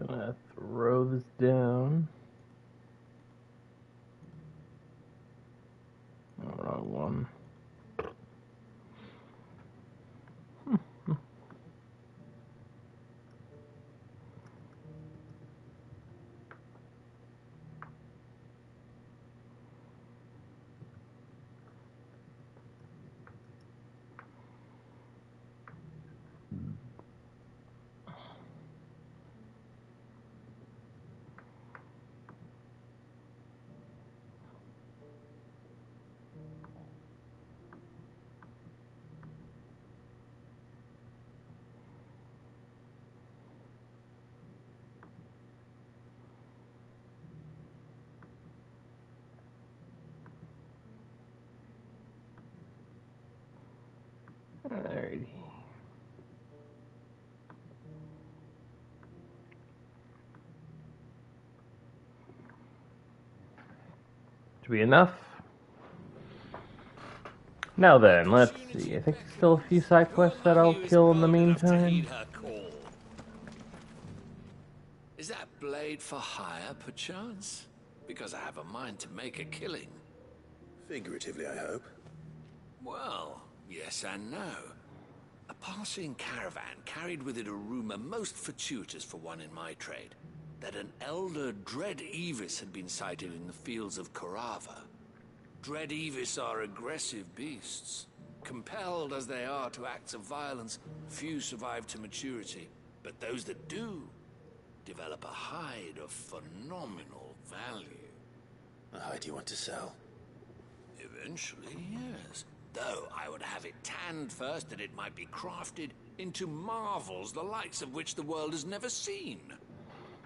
Gonna throw this down. Oh, wrong one. Alrighty. Should be enough. Now then, let's see. I think there's still a few side quests that I'll kill in the meantime. Is that blade for hire, perchance? Because I have a mind to make a killing. Figuratively, I hope. Well, yes and no. A passing caravan carried with it a rumor most fortuitous for one in my trade, that an elder Dread Evis had been sighted in the fields of Korava. Dread Evis are aggressive beasts. Compelled as they are to acts of violence, few survive to maturity, but those that do develop a hide of phenomenal value. A hide you want to sell? Eventually, yes. Though I would have it tanned first that it might be crafted into marvels the likes of which the world has never seen.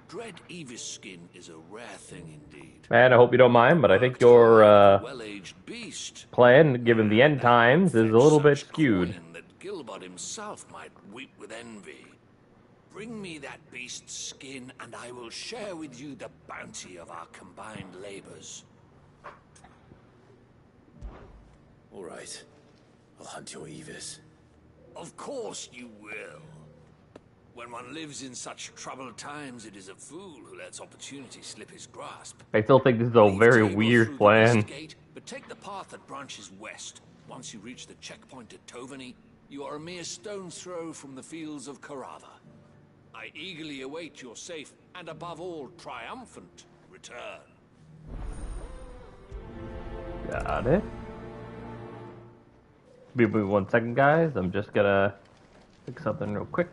Dread Evis skin is a rare thing indeed. Man, I hope you don't mind, but I think your well-aged beast, plan, given the end times, is a little bit skewed. That Gilbert himself might weep with envy. Bring me that beast's skin, and I will share with you the bounty of our combined labors. All right. I'll hunt your Evis. Of course you will. When one lives in such troubled times, it is a fool who lets opportunity slip his grasp. I still think this is a very weird plan. Gate, but take the path that branches west. Once you reach the checkpoint at Tovani, you are a mere stone's throw from the fields of Korava. I eagerly await your safe and, above all, triumphant return. Got it. Give me 1 second, guys. I'm just gonna fix something real quick.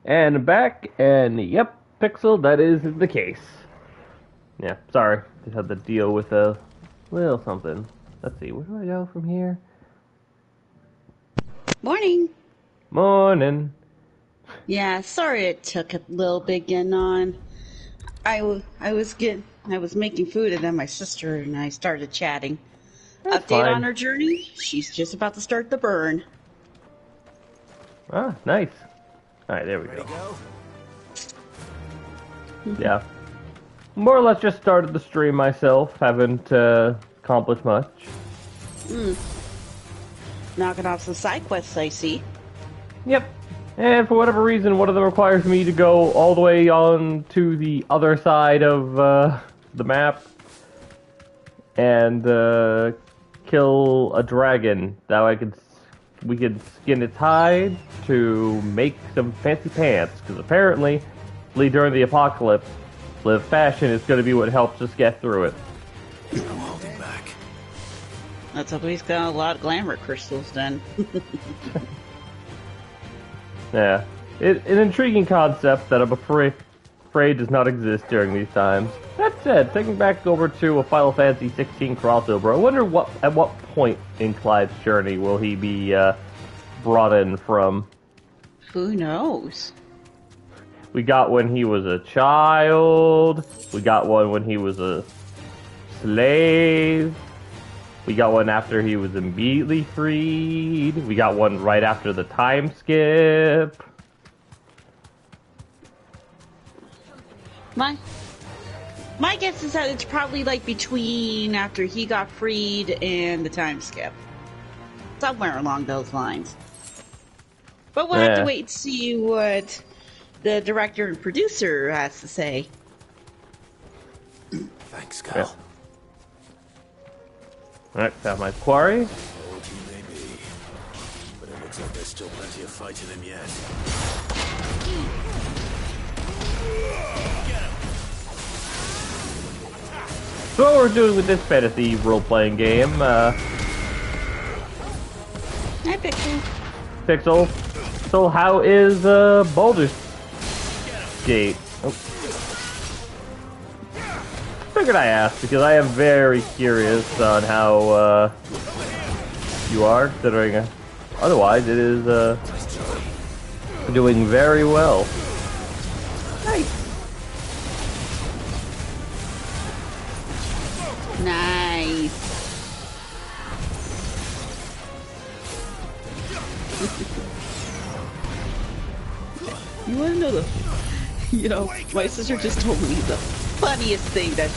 And back, and yep, Pixel, that is the case. Yeah, sorry. Just had to deal with a little something. Let's see, where do I go from here? Morning. Morning. Yeah, sorry it took a little bit getting on. I was making food and then my sister and I started chatting. That's Update fine. on her journey. She's just about to start the burn. Ah, nice. Alright, there we Ready go. go? Yeah. More or less just started the stream myself. Haven't accomplished much. Knocking off some side quests, I see. Yep. And for whatever reason, one of them requires me to go all the way on to the other side of the map and kill a dragon. That we could skin its hide to make some fancy pants. Because apparently, during the apocalypse, fashion is going to be what helps us get through it. I'm holding back. Let's hope he's got a lot of glamour crystals then. Yeah, an intriguing concept that I'm afraid does not exist during these times. That said, taking back over to a Final Fantasy 16 crossover, I wonder at what point in Clyde's journey will he be brought in from? Who knows? We got when he was a child. We got one when he was a slave. We got one after he was immediately freed. We got one right after the time skip. My guess is that it's probably like between after he got freed and the time skip. Somewhere along those lines. But we'll have to wait and see what the director and producer has to say. Thanks, Cal. Yeah. Alright, found my quarry. Old he may be, but it looks like there's still plenty of fight in him yet. So what we're doing with this fantasy role-playing game, Hi, Pixel. Pixel. So how is Baldur's Gate? Oh. Figured I asked because I am very curious on how you are, considering otherwise it is doing very well. Nice. Nice. You want to know my sister just told me the funniest thing that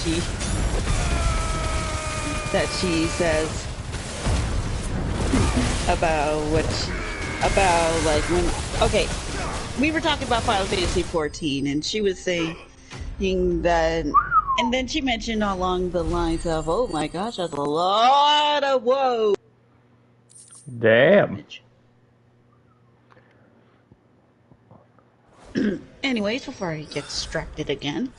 she says about we were talking about Final Fantasy 14 and she was saying that, and then she mentioned along the lines of, oh my gosh, that's a lot of woe. Damn. Anyways, before I get distracted again,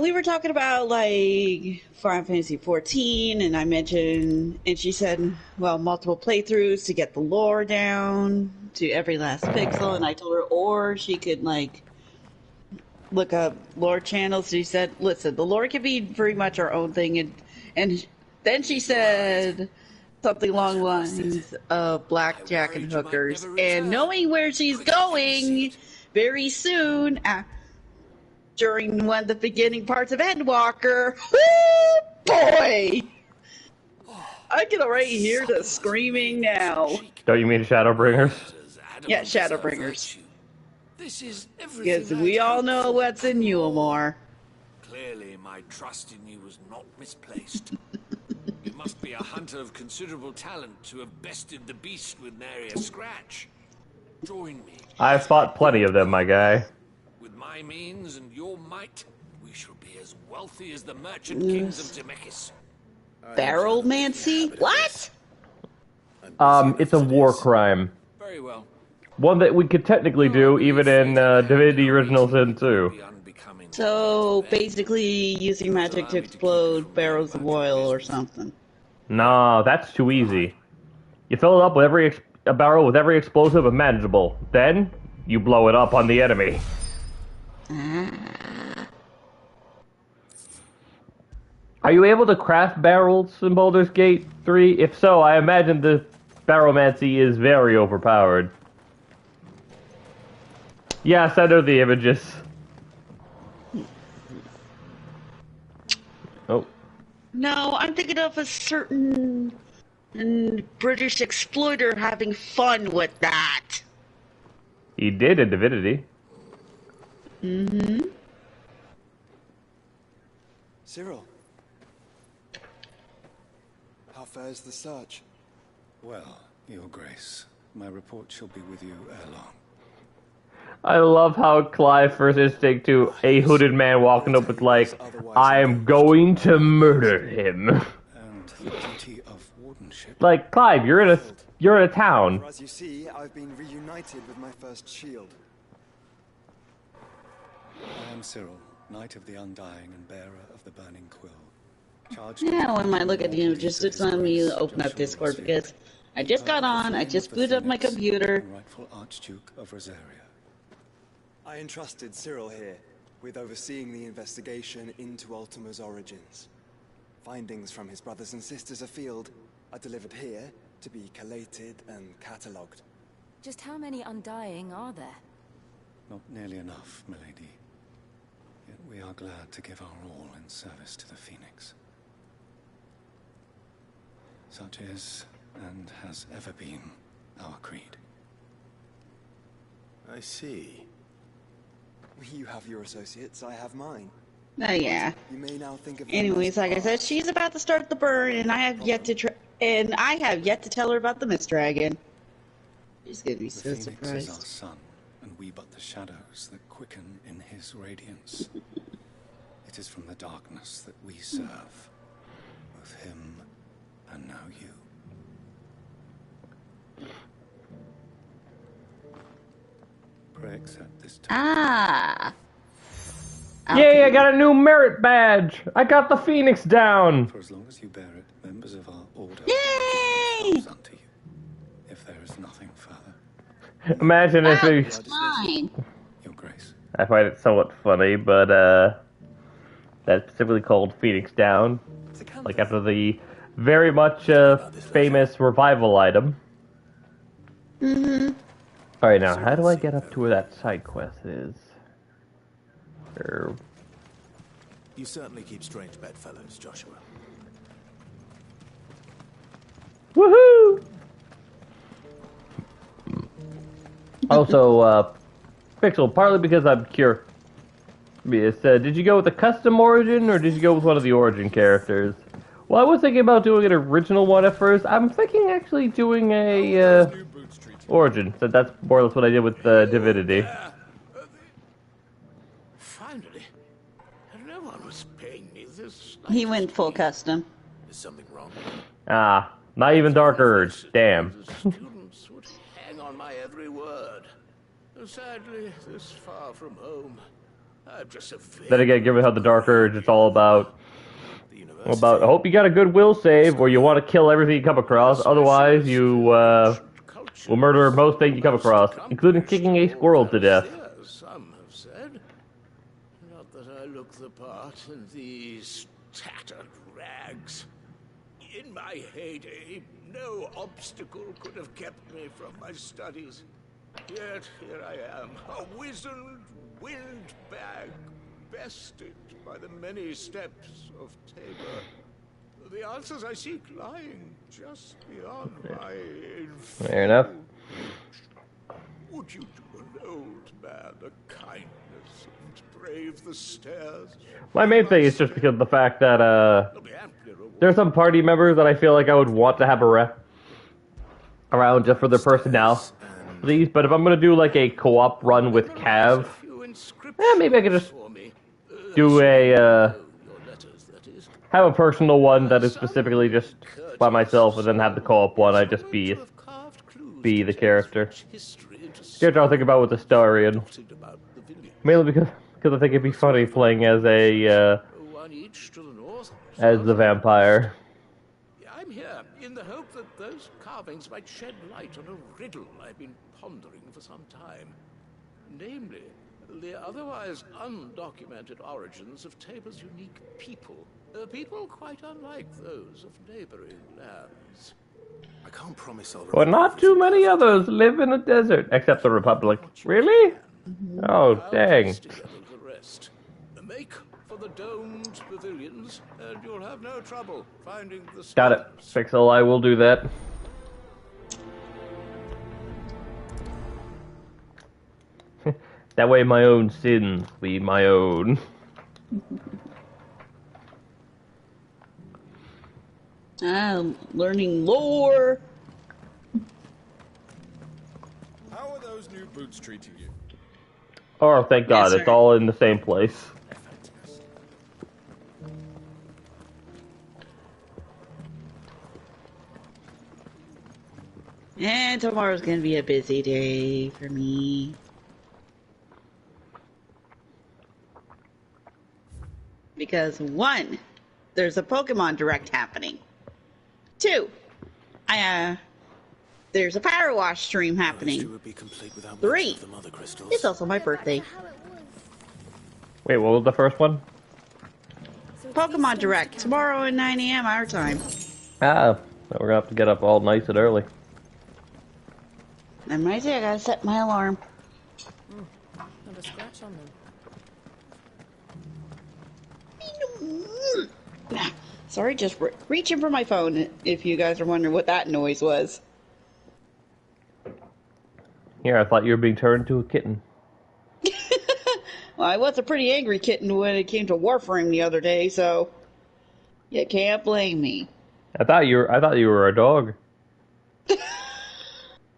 we were talking about like Final Fantasy 14, and I mentioned, and she said, well, multiple playthroughs to get the lore down to every last pixel, and I told her, or she could like look up lore channels. She said, listen, the lore can be very much our own thing, and then she said something along the lines of blackjack and hookers, and knowing where she's going very soon during one of the beginning parts of Endwalker. Oh boy, I can already hear the screaming now. Don't you mean Shadowbringers? Yeah, Shadowbringers. This is everything. Because we all know what's in Eulmore. Clearly, my trust in you was not misplaced. You must be a hunter of considerable talent to have bested the beast with nary a scratch. Join me. I've fought plenty of them, my guy. With my means and your might, we shall be as wealthy as the merchant kings of Zemeckis. Barrelmancy? What? It's a war crime. Very well. One that we could technically do even in Divinity Original Sin 2. So, basically using magic to explode barrels of oil or something. Nah, that's too easy. You fill it up with a barrel with every explosive imaginable. Then, you blow it up on the enemy. Are you able to craft barrels in Baldur's Gate 3? If so, I imagine the Baromancy is very overpowered. Yes, I know the images. Oh. No, I'm thinking of a certain British exploiter having fun with that. He did in Divinity. Mm-hmm. Cyril, how fares the search? Well, Your Grace, my report shall be with you ere long. I love how Clive first instinct to a hooded man walking up with like, I am going to murder him. And the duty of wardenship. Like, Clive, you're in a town. For as you see, I've been reunited with my first shield. I am Cyril, Knight of the Undying and bearer of the Burning Quill. Charged Yeah, when I look at the images, it's on me to open up Discord because I just got on, I just booted up my computer. Rightful Archduke of Rosaria. I entrusted Cyril here with overseeing the investigation into Ultima's origins. Findings from his brothers and sisters afield are delivered here to be collated and catalogued. Just how many Undying are there? Not nearly enough, milady. Yet we are glad to give our all in service to the Phoenix. Such is, and has ever been, our creed. I see. You have your associates, I have mine. Oh yeah. You may now think of Anyways, like I said, she's about to start the burn, and I have yet to tell her about the Mist Dragon. She's gonna be The so Phoenix is our surprised. sun, and we but the shadows that quicken in his radiance. It is from the darkness that we serve, both him and now you. Pray accept this time. Ah. Yay, I got a new merit badge! I got the Phoenix down! For as long as you bear it, members of our order Yay! will give themselves unto you. If there is nothing further, Imagine if they... It's fine. Your Grace. I find it somewhat funny, but that's specifically called Phoenix Down. Like after the very much famous revival item. Mm-hmm. Alright, now how do I get up to where that side quest is? You certainly keep strange bedfellows, Joshua. Woohoo! Also, Pixel, partly because I'm curious. Did you go with a custom origin, or did you go with one of the origin characters? Well, I was thinking about doing an original one at first. I'm thinking actually doing a origin. So that's more or less what I did with Divinity. Finally, no one was paying me this. He went full custom. Is something wrong? Ah, not even Dark Urge. Damn. The students would hang on my every word. Sadly, this far from home, I'm just a Then again, given how the Dark Urge, it's all about. I hope you got a good will save, or you want to kill everything you come across. Otherwise, you will murder most things you come across, including kicking a squirrel to death. Some have said. Not that I look the part in these tattered rags. In my heyday, no obstacle could have kept me from my studies. Yet here I am, a wizened windbag, bested by the many steps of Tabor. The answers I seek lying just beyond my Fair enough. Would you do an old man a kindness and brave the stairs? My main thing is just because of the fact that There'll be amply reward. there's some party members that I feel like I would want to have around just for their personalities. But if I'm gonna do like a co-op run with Cav, maybe I could just do a have a personal one that is specifically just by myself, and then have the co-op one. I just be the character. Character I'll think about with the Starian, mainly because I think it'd be funny playing as the vampire. I'm here in the hope that those carvings might shed light on a riddle I've been pondering for some time. namely the otherwise undocumented origins of Tabor's unique people. People quite unlike those of neighboring lands. I can't promise I'll Well, remember not too everything many perfectly. others live in a desert, except the Republic. Really? Oh, I'll dang. piece together the rest. Make for the domed pavilions, and you'll have no trouble finding the Got it. stones. Pixel, I will do that. That way my own sins be my own. Learning lore. How are those new boots treating you? Oh, thank God, Yes, it's sir. all in the same place. And tomorrow's gonna be a busy day for me. Because 1, there's a Pokemon Direct happening. 2, there's a Power Wash stream History happening. would be complete without 3, mention of the mother crystals. it's also my birthday. Wait, what was the first one? So it's these Pokemon stones Direct, to tomorrow at 9 a.m. our time. Ah, so we're gonna have to get up all nice and early. I'm right there, I gotta set my alarm. Not a scratch on them. Sorry, just reaching for my phone if you guys are wondering what that noise was. Here, I thought you were being turned into a kitten. Well, I was a pretty angry kitten when it came to Warframe the other day, so you can't blame me. I thought you were a dog.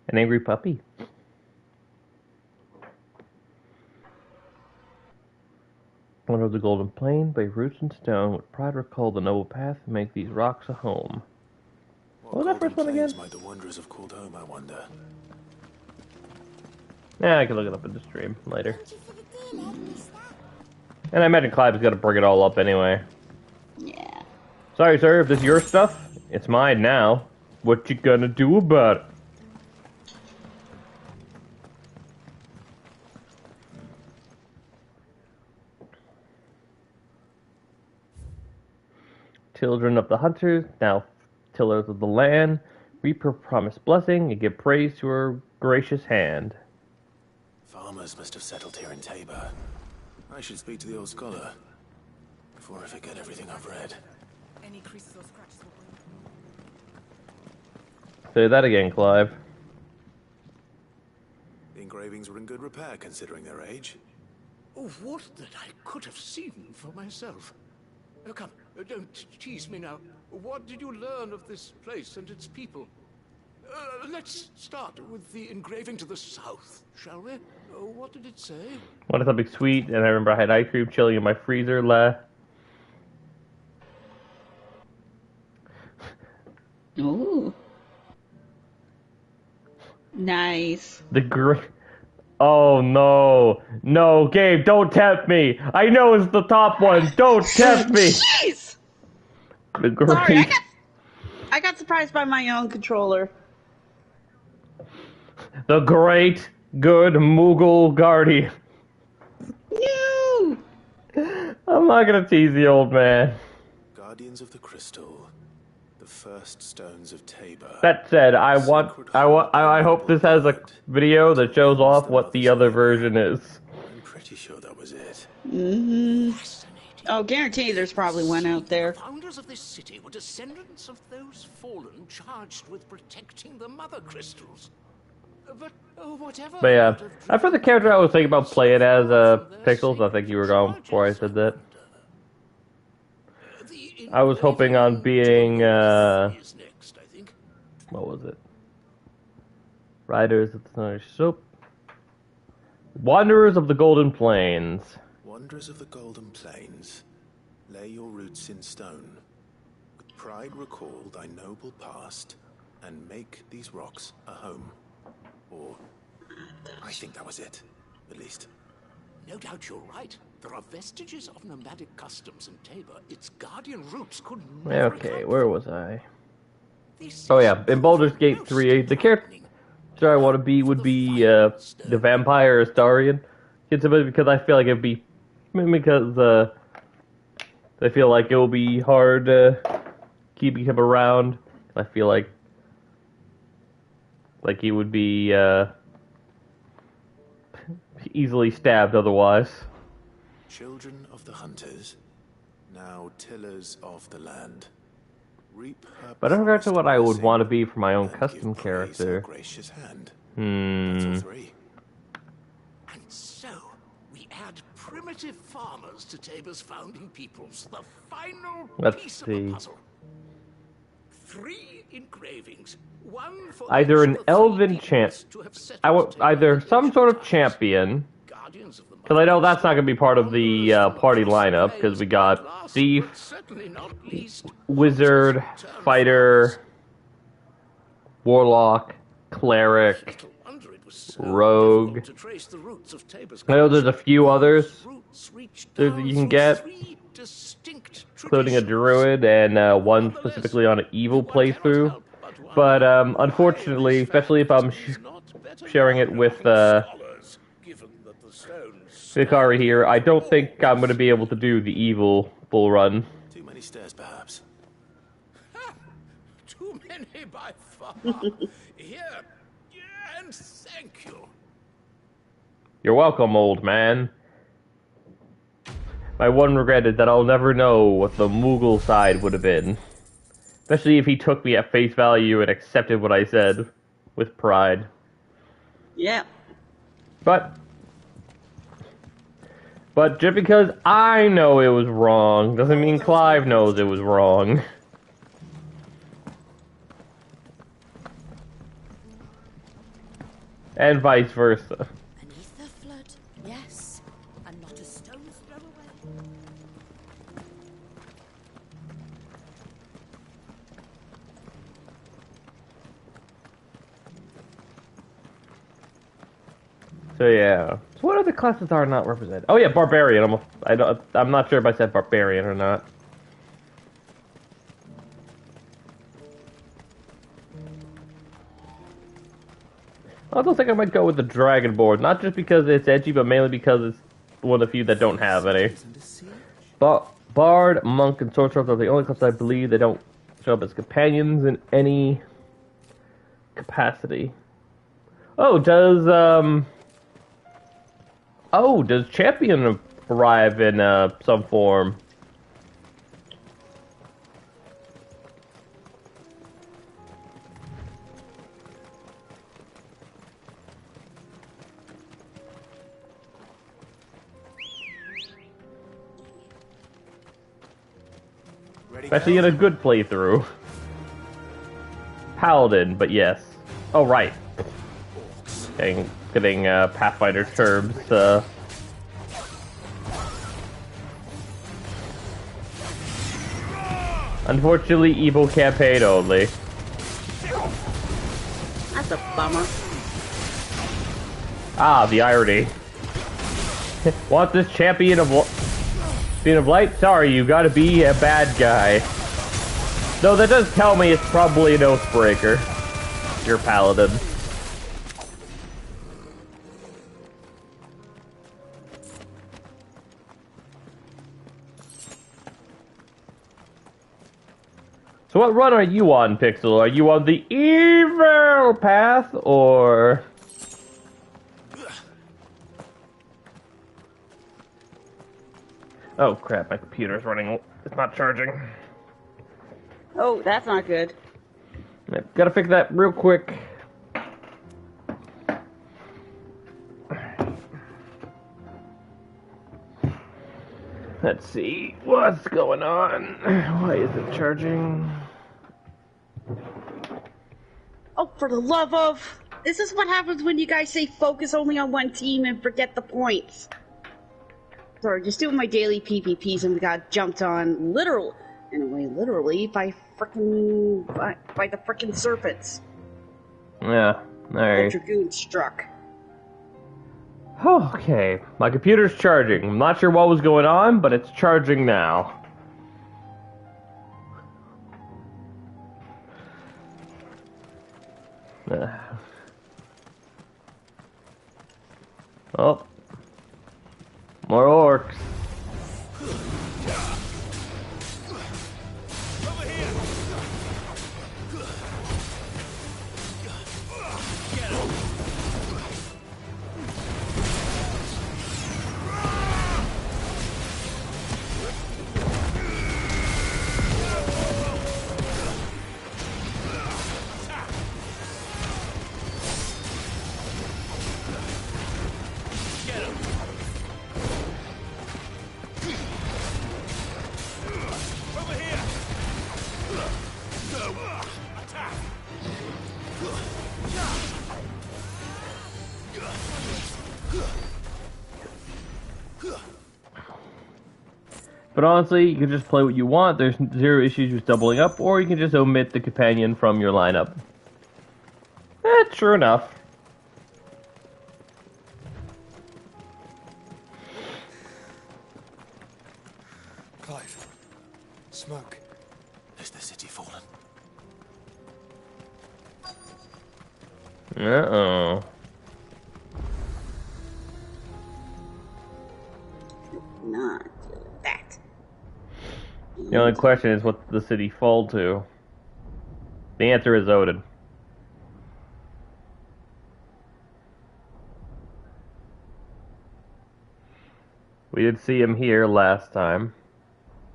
An angry puppy. One of the Golden Plain, by roots and stone, with pride recall the noble path and make these rocks a home. What was that golden first one plains again? might the wanderers have called home, I wonder. Yeah, I can look it up in the stream later. And I imagine Clive's gonna bring it all up anyway. Yeah. Sorry, sir, if this is your stuff, it's mine now. What you gonna do about it? Children of the hunters, now tillers of the land, reap her promised blessing and give praise to her gracious hand. Farmers must have settled here in Tabor. I should speak to the old scholar before I forget everything I've read. Any creases or scratches will bring. Say that again, Clive. The engravings were in good repair considering their age. Oh, what that I could have seen for myself. Come, don't tease me now. What did you learn of this place and its people? Let's start with the engraving to the south, shall we? What did it say? Wanted something sweet, and I remember I had ice cream chilling in my freezer. Ooh. Nice. The great. Oh no. No, Gabe, don't tempt me. I know it's the top one. Don't tempt me. Jeez! The great. Sorry, I got surprised by my own controller. The great, good Moogle Guardian. No! I'm not gonna tease the old man. Guardians of the Crystal. The first stones of Tabor. That said, I hope this has a video that shows off what the other version is. I'm pretty sure that was it. Oh, guarantee there's probably one out there. The founders of this city were descendants of those fallen charged with protecting the mother crystals. But whatever. But yeah, after the character I was thinking about playing as Pixels, I think you were gone before I said that. I was hoping on being what was it? Riders of the Soap. Wanderers of the Golden Plains. Wanderers of the Golden Plains, lay your roots in stone. With pride recall thy noble past, and make these rocks a home. Or, I think that was it, at least. No doubt you're right. There are vestiges of nomadic customs in Tabor. Its guardian roots could never Okay, account where for. was I? This Oh is yeah, in Baldur's Gate 3, the character. monster I want to be would be the vampire Astarion. It's because I feel like it'd be because I feel like it will be hard keeping him around. I feel like he would be easily stabbed otherwise. Children of the hunters, now tillers of the land. Reap her But in regards to what I would blessing want to be for my own and custom give praise her character. gracious hand. That's all three. And so, we add primitive farmers to Tabor's founding peoples, the final Let's piece see. of the puzzle. 3 engravings, one for Either each an of the 3 elven champ. peoples to have set I up want Tabor either in some ancient sort of times. champion. Guardians of the Because I know Mines, that's not going to be part of the party lineup. Because we got last, thief, but certainly not least, wizard, fighter, warlock, cleric. Little wonder it was so rogue. difficult to trace the roots of Tabor's I know there's a few others roots reach that down you can through get, 3 distinct including a traditions. druid and one specifically on an evil playthrough. But unfortunately, especially if I'm sharing it with Hikari here, I don't think I'm going to be able to do the evil bull run. Too many stairs, perhaps. Too many by far. Here, and thank you. You're welcome, old man. My one regret is that I'll never know what the Moogle side would have been. Especially if he took me at face value and accepted what I said with pride. Yeah. But just because I know it was wrong doesn't mean Clive knows it was wrong. And vice versa. Beneath the flood, yes, and not a stone's throw away. So yeah. So what other classes are not represented? Oh yeah, barbarian. I'm not sure if I said barbarian or not. I also think I might go with the dragonborn, not just because it's edgy, but mainly because it's one of the few that don't have any. But bard, monk, and sorcerer are the only classes I believe they don't show up as companions in any capacity. Oh, does champion arrive in some form? Especially in a good playthrough. Paladin, but yes. Oh, right. Getting Pathfinder terms. Unfortunately, evil campaign only. That's a bummer. Ah, the irony. Want this champion of light? Sorry, you gotta be a bad guy. Though that does tell me it's probably an Oathbreaker. Your paladin. So what run are you on, Pixel? Are you on the evil path, or... Oh crap, my computer's running... It's not charging. Oh, that's not good. Yep, gotta fix that real quick. Let's see what's going on. Why is it charging? Oh, for the love of... This is what happens when you guys say focus only on one team and forget the points. Sorry, just doing my daily PvPs and we got jumped on literally by the frickin' serpents. Yeah, The alright. dragoon struck. Okay, my computer's charging. I'm not sure what was going on, but it's charging now. Oh. More orcs. But honestly, you can just play what you want. There's zero issues with doubling up, or you can just omit the companion from your lineup. True enough. Clive. Smoke. Has the city fallen? Uh-oh. Not that. The only question is, what did the city fall to? The answer is Odin. We did see him here last time.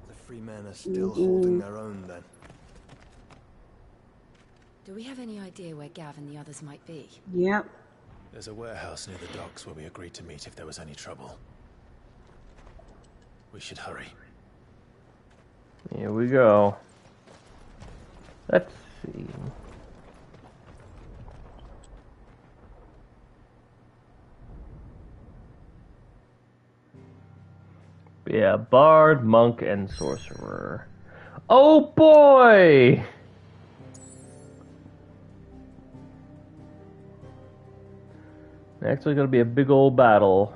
The free men are still holding their own then. Do we have any idea where Gav and the others might be? Yep. There's a warehouse near the docks where we agreed to meet if there was any trouble. We should hurry. Here we go. Let's see. Yeah, Bard, Monk, and Sorcerer. Oh boy! Actually gonna be a big old battle.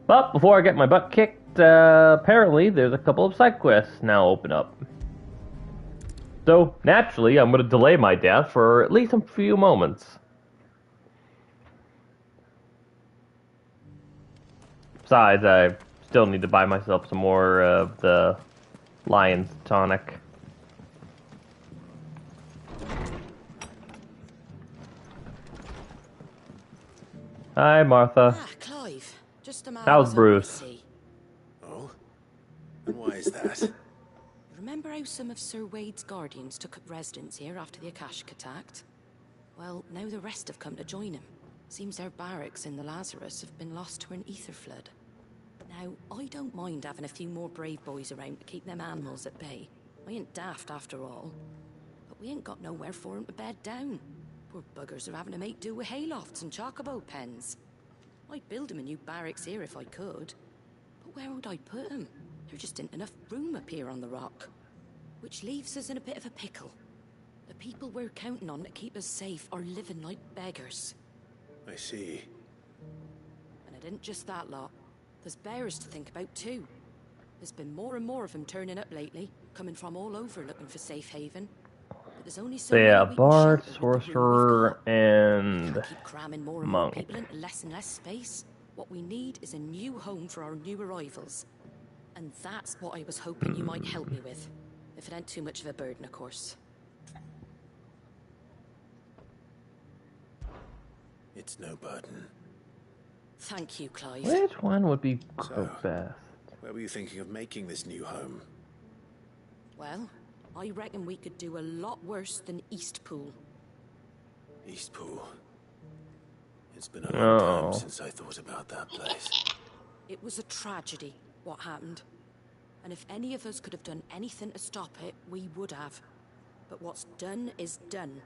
But before I get my butt kicked, apparently there's a couple of side quests now open up. So, naturally, I'm gonna delay my death for at least a few moments. Besides, I still need to buy myself some more of the Lion's Tonic. Hi, Martha. Ah, Clive. Just a man. How's Bruce? Oh? And why is that? Remember how some of Sir Wade's guardians took up residence here after the Akashic attacked? Well, now the rest have come to join him. Seems their barracks in the Lazarus have been lost to an ether flood. Now, I don't mind having a few more brave boys around to keep them animals at bay. I ain't daft after all. But we ain't got nowhere for 'em to bed down. Poor buggers are having to make do with haylofts and chocobo pens. I'd build 'em a new barracks here if I could. But where would I put 'em? There just ain't enough room up here on the rock. Which leaves us in a bit of a pickle. The people we're counting on to keep us safe are living like beggars. I see. And it ain't just that lot. There's bears to think about too. There's been more and more of them turning up lately, coming from all over looking for safe haven. But there's only so Yeah, many we can Bard, shelter with the room Sorcerer, we've got. and Can't keep cramming more and Monk. more people into less and less space. What we need is a new home for our new arrivals. And that's what I was hoping you might help me with. If it ain't too much of a burden, of course. It's no burden. Thank you, Clive. Which one would be So- best? Where were you thinking of making this new home? Well, I reckon we could do a lot worse than Eastpool. Eastpool. It's been a long Oh. time since I thought about that place. It was a tragedy, what happened. And if any of us could have done anything to stop it, we would have. But what's done is done.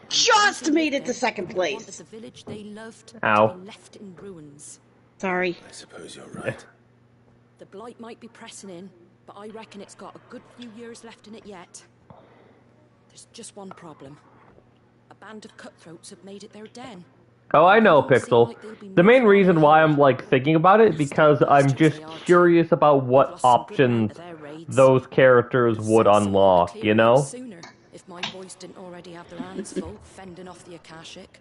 And Just those who made lived it to there second wanted place. the village they loved Ow. to be left in ruins. Sorry. I suppose you're right. The blight might be pressing in, but I reckon it's got a good few years left in it yet. There's just one problem. A band of cutthroats have made it their den. Oh, I know, Pixel. The main reason why I'm, thinking about it, because I'm just curious about what options those characters would unlock, you know? Sooner, if my boys didn't already have their hands full fending off the Akashic.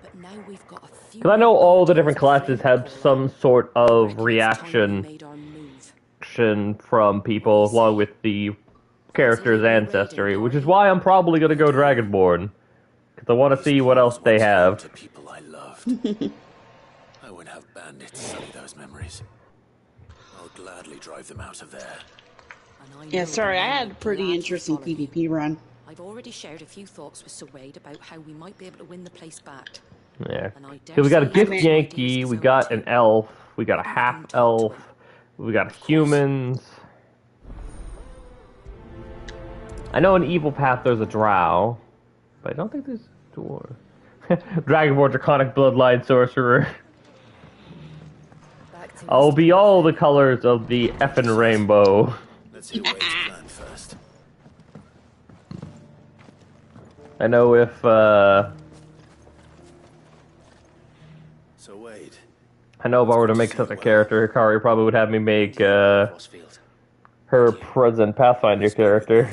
But now we've got a few. Because I know all the different classes have some sort of reaction Made our move. from people, along with the character's ancestry, which is why I'm probably going to go Dragonborn. Because I want to see what else they have. To people I loved. I would have bandits sully those memories. I'll gladly drive them out of there. Yeah, sorry, I had a pretty interesting PvP run. I've already shared a few thoughts with Sir Wade about how we might be able to win the place back. Yeah. And I dare So we got a say gift those Yankee, ideas we are got too. an elf, we got a half elf, we got humans. I know in Evil Path there's a drow, but I don't think there's a dwarf. Dragonborn Draconic Bloodline Sorcerer. I'll be all the colors of the effing rainbow. Let's hear Wade's plan first. I know if, So Wade. I know if I were to make such a character, Hikari probably would have me make, her present Pathfinder character.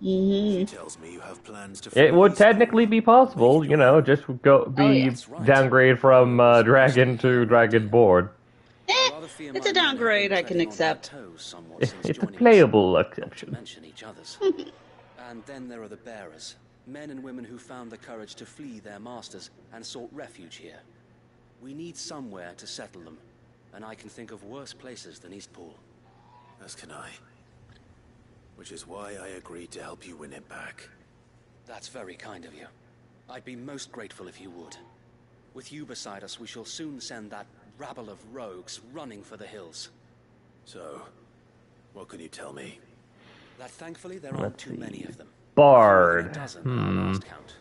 She tells me you have plans to It would technically be possible, you know, just downgrade from Dragon to Dragonborn. It's a downgrade I can accept. It's a playable exception. Mention each other's. And then there are the bearers, men and women who found the courage to flee their masters and sought refuge here. We need somewhere to settle them, and I can think of worse places than Eastpool. As can I. Which is why I agreed to help you win it back. That's very kind of you. I'd be most grateful if you would. With you beside us, we shall soon send that rabble of rogues running for the hills. So, what can you tell me? That thankfully there aren't too many of them. Bard. A dozen at our last count.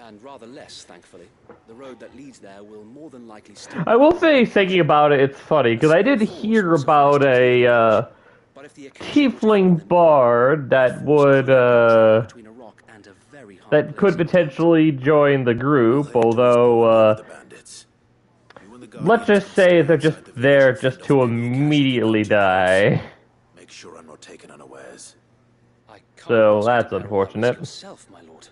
And rather less, thankfully, the road that leads there will more than likely still... I will say, thinking about it, it's funny, because I did hear about a, tiefling bard that would, that could potentially join the group, although, let's just say they're just there just to immediately die. Make sure I'm not taken unawares. So, that's unfortunate. Yourself, my lord.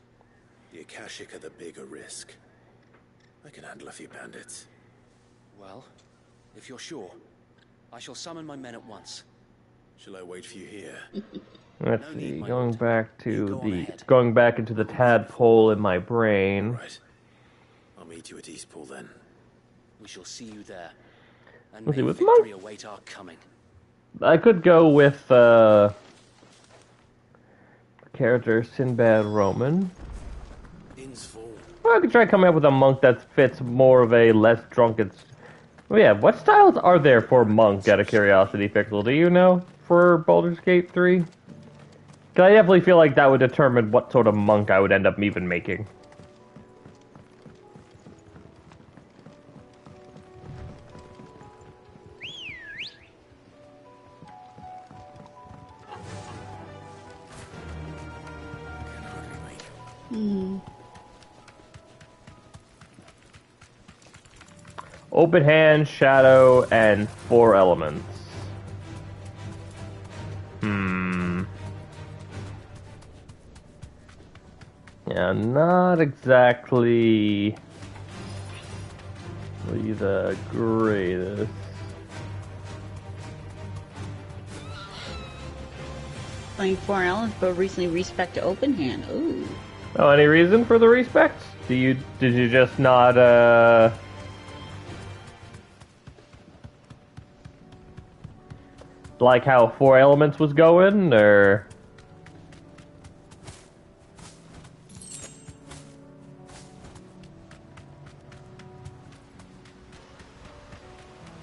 The Akashic are the bigger risk. I can handle a few bandits. Well, if you're sure, I shall summon my men at once. Shall I wait for you here? Let's see, going back into the tadpole in my brain. Right. I'll meet you at Eastpool then. We shall see you there. And Let's may see, with victory await our coming. I could go with, character Sinbad Roman. Or I could try coming up with a monk that fits more of a less drunken... Oh yeah, what styles are there for monk, out of curiosity, Pixel? Do you know, for Baldur's Gate 3? Because I definitely feel like that would determine what sort of monk I would end up even making. Open hand, shadow, and 4 elements. Yeah, not exactly the greatest. Playing 4 elements, but recently respec to open hand. Ooh. Oh, any reason for the respect? Did you just not like how 4 elements was going, or?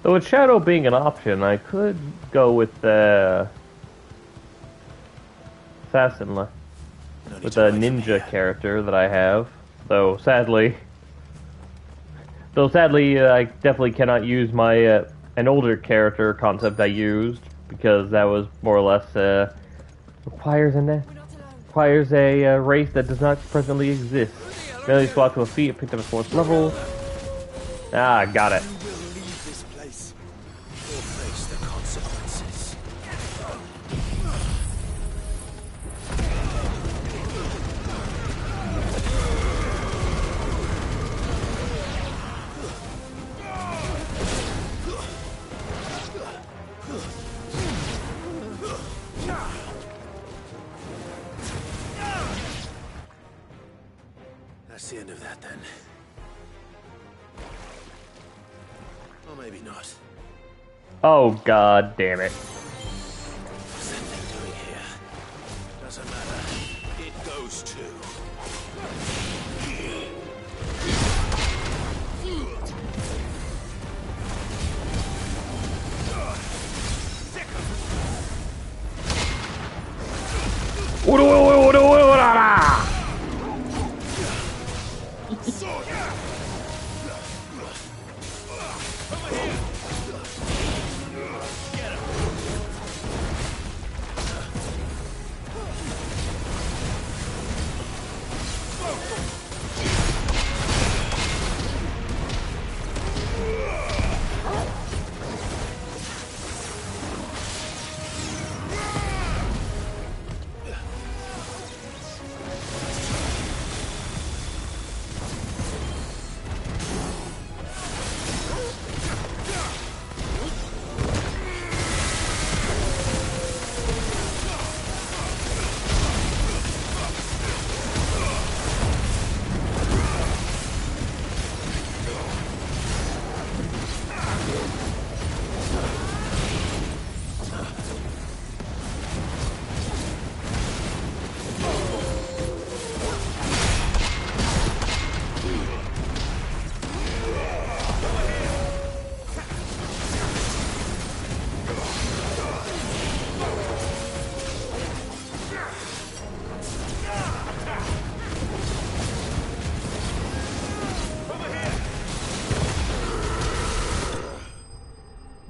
So with Shadow being an option, I could go with the assassin with the ninja character that I have. Though sadly, I definitely cannot use my an older character concept I used, because that was more or less requires a race that does not presently exist. Merely swap to a feat, picked up at 4th level. Ah, got it. maybe not. Oh, god damn it. What's that thing doing here? Doesn't matter. It goes too.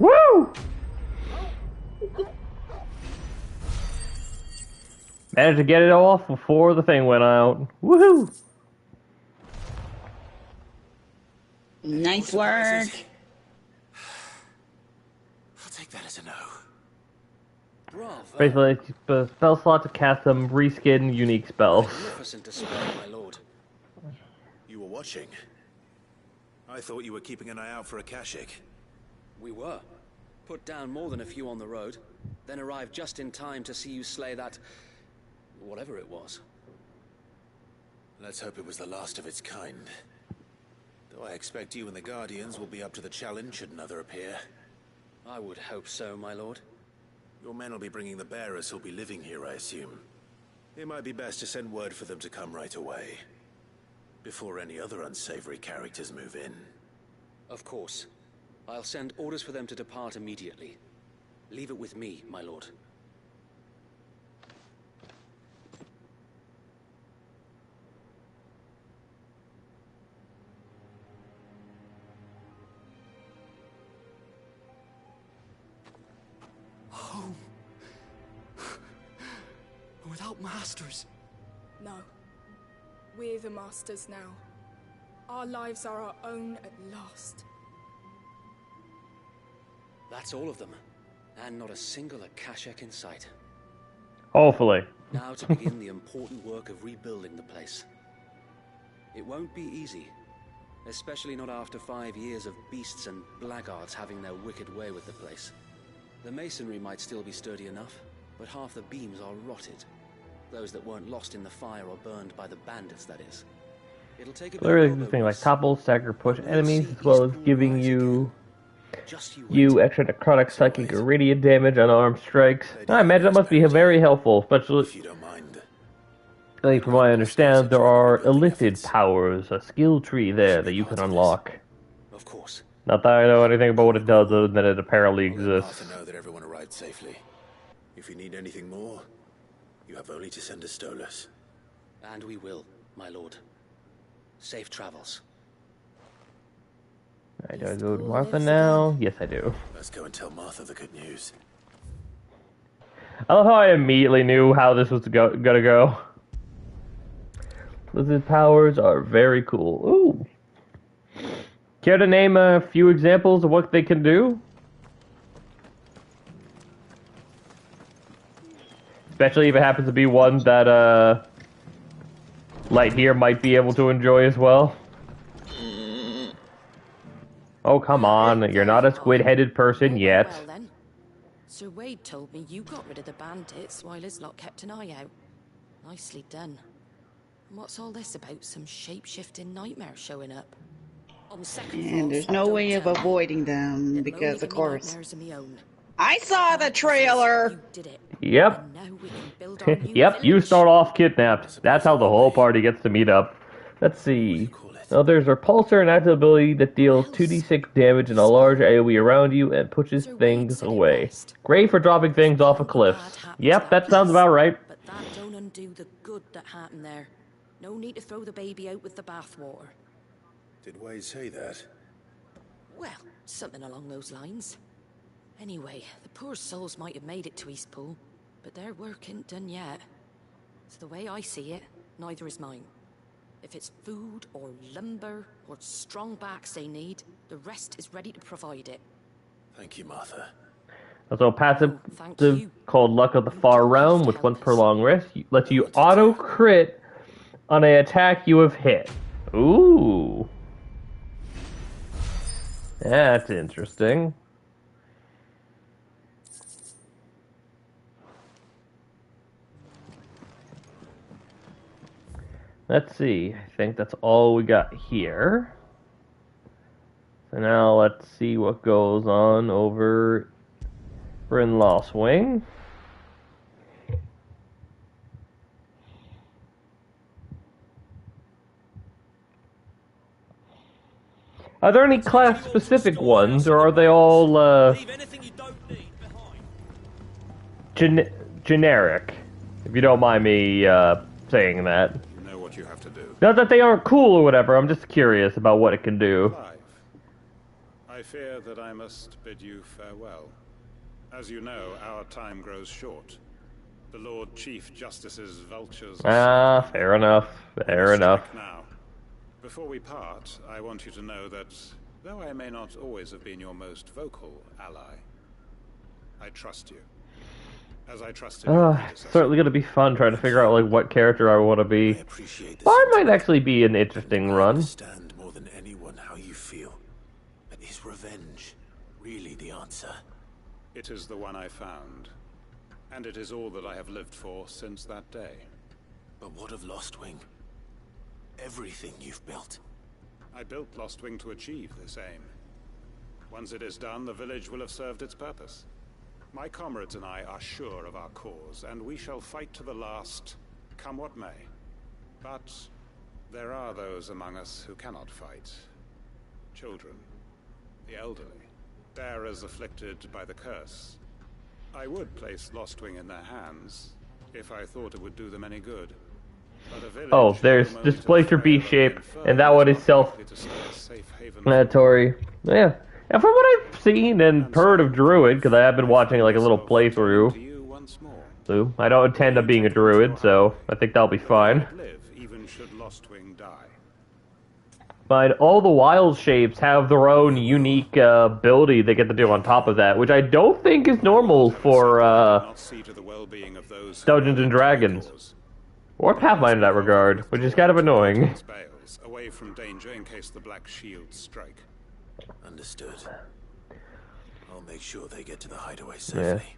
Woo! Managed to get it off before the thing went out. Woohoo! Nice work. I'll take that as a no. Bravo. Basically, it's a spell slot to cast some reskin unique spells. Magnificent display, my lord. You were watching. I thought you were keeping an eye out for a Kashik. We were. Put down more than a few on the road, then arrived just in time to see you slay that... whatever it was. Let's hope it was the last of its kind. Though I expect you and the Guardians will be up to the challenge should another appear. I would hope so, my lord. Your men will be bringing the bearers who'll be living here, I assume. It might be best to send word for them to come right away. Before any other unsavory characters move in. Of course. I'll send orders for them to depart immediately. Leave it with me, my lord. Home. Without masters. No. We're the masters now. Our lives are our own at last. That's all of them. And not a single Akashak in sight. Hopefully. Now to begin the important work of rebuilding the place. It won't be easy. Especially not after 5 years of beasts and blackguards having their wicked way with the place. The masonry might still be sturdy enough, but half the beams are rotted. Those that weren't lost in the fire or burned by the bandits, that is. It'll take a bit There is of the thing like progress. topple, stagger, push We'll enemies, see as well as Eastpool giving rise you again. Just you wait. extra necrotic, psychic, or radiant damage on armed strikes. I imagine that must be very helpful, especially If you don't mind. from what I understand, there are elicited powers, a skill tree there that you can unlock. Of course. Not that I know anything about what it does, other than it apparently I'll let exists. Martha know that everyone arrived safely. If you need anything more, you have only to send a Stolas. And we will, my lord. Safe travels. Alright, do I go to Martha now? Yes, I do. Let's go and tell Martha the good news. I love how I immediately knew how this was gonna go. Lizard powers are very cool. Ooh. Care to name a few examples of what they can do? Especially if it happens to be one that, Light here might be able to enjoy as well. Oh, come on. You're not a squid-headed person yet. Well then. Sir Wade told me you got rid of the bandits while his lot kept an eye out. Nicely done. And what's all this about some shape-shifting nightmare showing up? On second And thoughts, there's no don't way of tell me. avoiding them It'll because, only of give me course, nightmares of me own. I saw the trailer. You did it. Yep. And now we can build our new Yep, you village. start off kidnapped. That's how the whole party gets to meet up. Let's see. Now there's a repulsor, an active ability that deals 2d6 damage in a large AoE around you and pushes things away. Great for dropping things off of cliffs. Yep, that sounds about right. But that don't undo the good that happened there. No need to throw the baby out with the bathwater. Did Wade say that? Well, something along those lines. Anyway, the poor souls might have made it to Eastpool, but their work ain't done yet. So the way I see it, neither is mine. If it's food or lumber or strong backs they need, the rest is ready to provide it. Thank you, Martha. Also, passive called Luck of the Far Realm, which once per long rest lets you auto crit on an attack you have hit. Ooh. That's interesting. Let's see. I think that's all we got here. So now let's see what goes on over in Lost Wing. Are there any class-specific ones, or are they all generic? If you don't mind me saying that. You know what you have to do. Not that they aren't cool or whatever, I'm just curious about what it can do. Clive, I fear that I must bid you farewell. As you know, our time grows short. The Lord Chief Justice's vultures... Fair enough. Fair enough. Now, before we part, I want you to know that, though I may not always have been your most vocal ally, I trust you. As I trusted It's certainly gonna be fun trying to figure out like what character I want to be. Bard might actually be an interesting run. I understand more than anyone how you feel. But is revenge really the answer? It is the one I found. And it is all that I have lived for since that day. But what of Lostwing? Everything you've built. I built Lostwing to achieve this aim. Once it is done, the village will have served its purpose. My comrades and I are sure of our cause, and we shall fight to the last, come what may. But there are those among us who cannot fight. Children, the elderly, bearers afflicted by the curse. I would place Lostwing in their hands, if I thought it would do them any good. Oh, there's Displacer B shape, and that one is self-explanatory. Yeah. And from what I've seen and heard of Druid, because I have been watching like a little playthrough, so I don't intend on being a Druid, so I think that'll be fine. But all the wild shapes have their own unique ability they get to do on top of that, which I don't think is normal for Dungeons and Dragons. Or Pathfinder in that regard, which is kind of annoying. Away from danger in case the Black Shields strike. Understood. I'll make sure they get to the hideaway safely.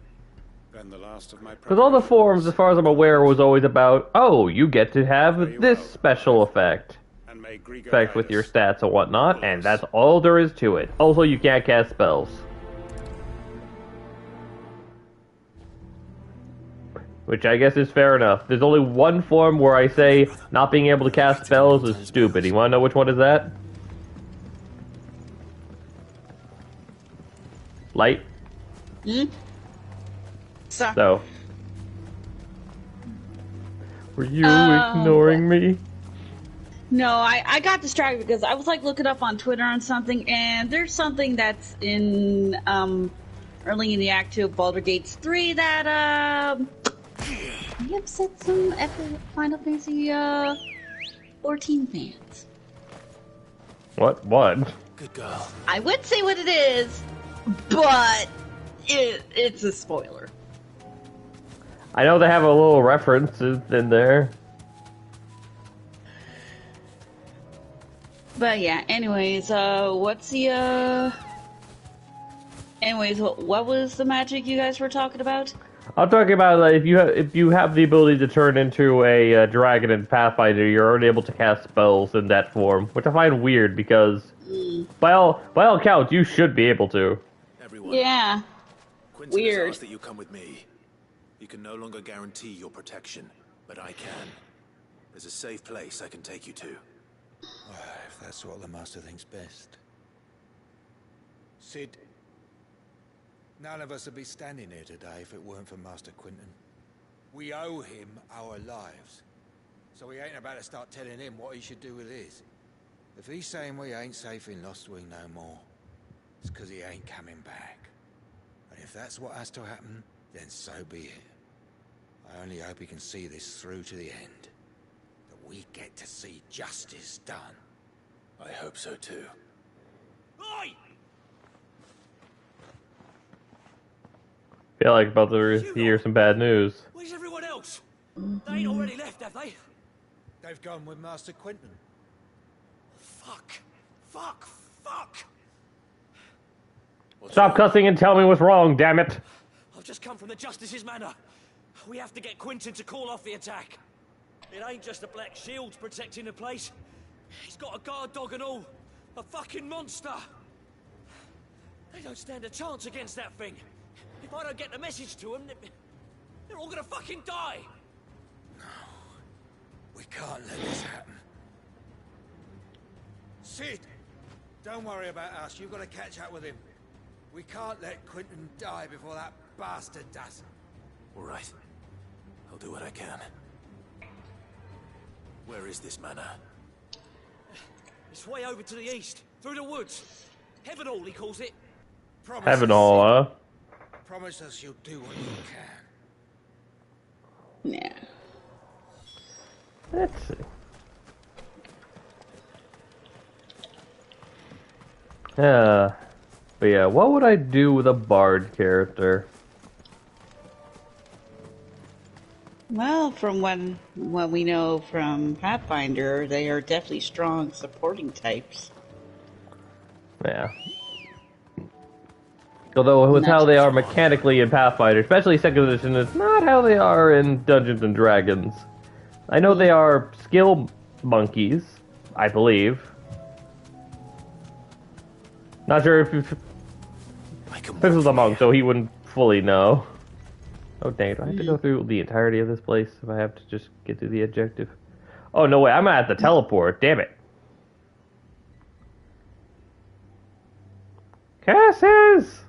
Then the last of my because all the forums, as far as I'm aware, was always about, oh, you get to have this special effect with your stats and whatnot, and that's all there is to it. Also, you can't cast spells. Which I guess is fair enough. There's only one form where I say not being able to cast spells is stupid. You want to know which one is that? Light? So. Were you ignoring me? No, I got distracted because I was like looking up on Twitter on something, and there's something that's in early in the Act 2 of Baldur's Gate 3 that may upset some Final Fantasy 14 fans. What? Good girl. I would say what it is, but it's a spoiler. I know they have a little references in there. But yeah, anyways, what's the, anyways, what was the magic you guys were talking about? I'm talking about like, if you have the ability to turn into a dragon in Pathfinder, you're already able to cast spells in that form, which I find weird because by all accounts you should be able to. Everyone. Yeah. Quentin has Weird. asked that you come with me. You can no longer guarantee your protection, but I can. There's a safe place I can take you to. If that's what the Master thinks best. Sid, none of us would be standing here today if it weren't for Master Quentin. We owe him our lives. So we ain't about to start telling him what he should do with his. If he's saying we ain't safe in Lostwing no more, it's because he ain't coming back. And if that's what has to happen, then so be it. I only hope he can see this through to the end. That we get to see justice done. I hope so too. Oi! Feel like about to hear some bad news. Where's everyone else? They ain't already left, have they? They've gone with Master Quentin. Fuck. Fuck. Fuck. Stop cussing and tell me what's wrong, damn it! I've just come from the Justice's manor. We have to get Quentin to call off the attack. It ain't just a black shield protecting the place. He's got a guard dog and all. A fucking monster. They don't stand a chance against that thing. If I don't get the message to them, they're all gonna fucking die. No. We can't let this happen. Sid! Don't worry about us. You've got to catch up with him. We can't let Quentin die before that bastard does. All right. I'll do what I can. Where is this manor? It's way over to the east, through the woods. Heavenhall, he calls it. Promise Heaven us, all, Sid. huh? Promise us you'll do what you can. Yeah. Let's see. But yeah, what would I do with a bard character? Well, from what we know from Pathfinder, they are definitely strong supporting types. Yeah. Although with how they are mechanically in Pathfinder, especially second edition, it's not how they are in Dungeons and Dragons. I know they are skill monkeys, I believe. Not sure if this is a monk, so he wouldn't fully know. Oh dang it, do I have to go through the entirety of this place if I have to just get to the objective? Oh no way, I'm gonna have to teleport, damn it. Curses!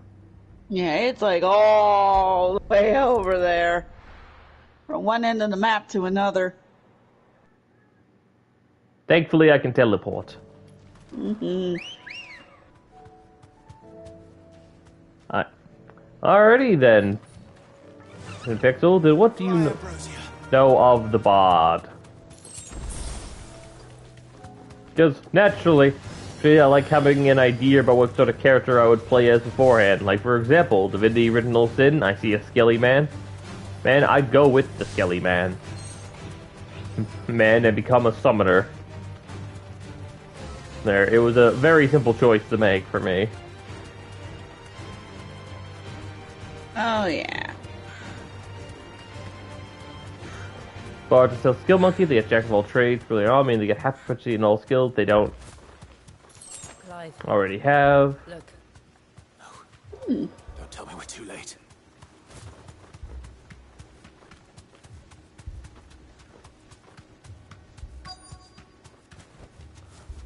Yeah, it's like all the way over there. From one end of the map to another. Thankfully I can teleport. Mm-hmm. Alrighty then. Pixel, then what do you know of the bard? Because naturally, I like having an idea about what sort of character I would play as beforehand. Like for example, Divinity Original Sin, I see a skelly man. Man, I'd go with the skelly man. Man, and become a summoner. There, it was a very simple choice to make for me. Oh yeah. Bards are still skill monkey, they get jack of all trades for their army, and they get half proficiency in all skills they don't already have. Look. Don't tell me we're too late.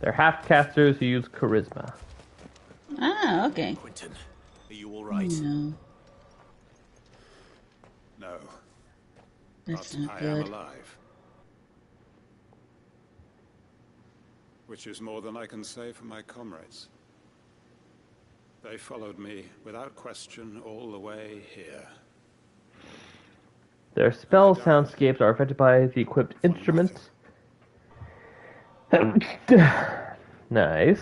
They're half casters who use charisma. Ah, okay. Quentin, are you all right? No, No. that's But not I am good. alive. Which is more than I can say for my comrades. They followed me without question all the way here. Their spell soundscapes are affected by the equipped instruments. Nice.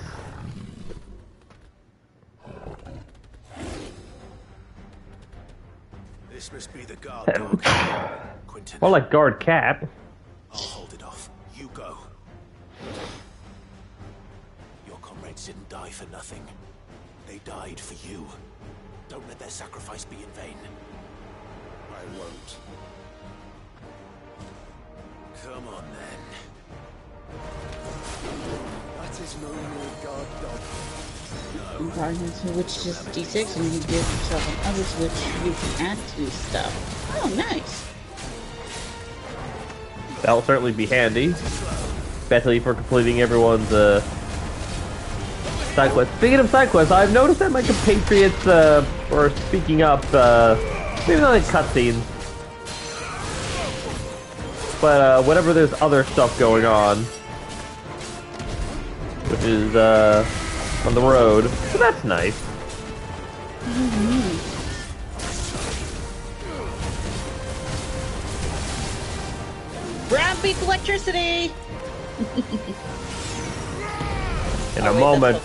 This must be the guard dog. Quentin, More like guard cat. I'll hold it off. You go. Your comrades didn't die for nothing. They died for you. Don't let their sacrifice be in vain. I won't. Come on then. That is no mere guard dog. Guardians, which is D6, and you give yourself another switch you can add to stuff. Oh, nice. That'll certainly be handy, especially for completing everyone's side quest. Speaking of side quests, I've noticed that my compatriots are speaking up, maybe not in cutscenes, but whenever there's other stuff going on, which is on the road, so that's nice. Ground beats electricity! In a moment.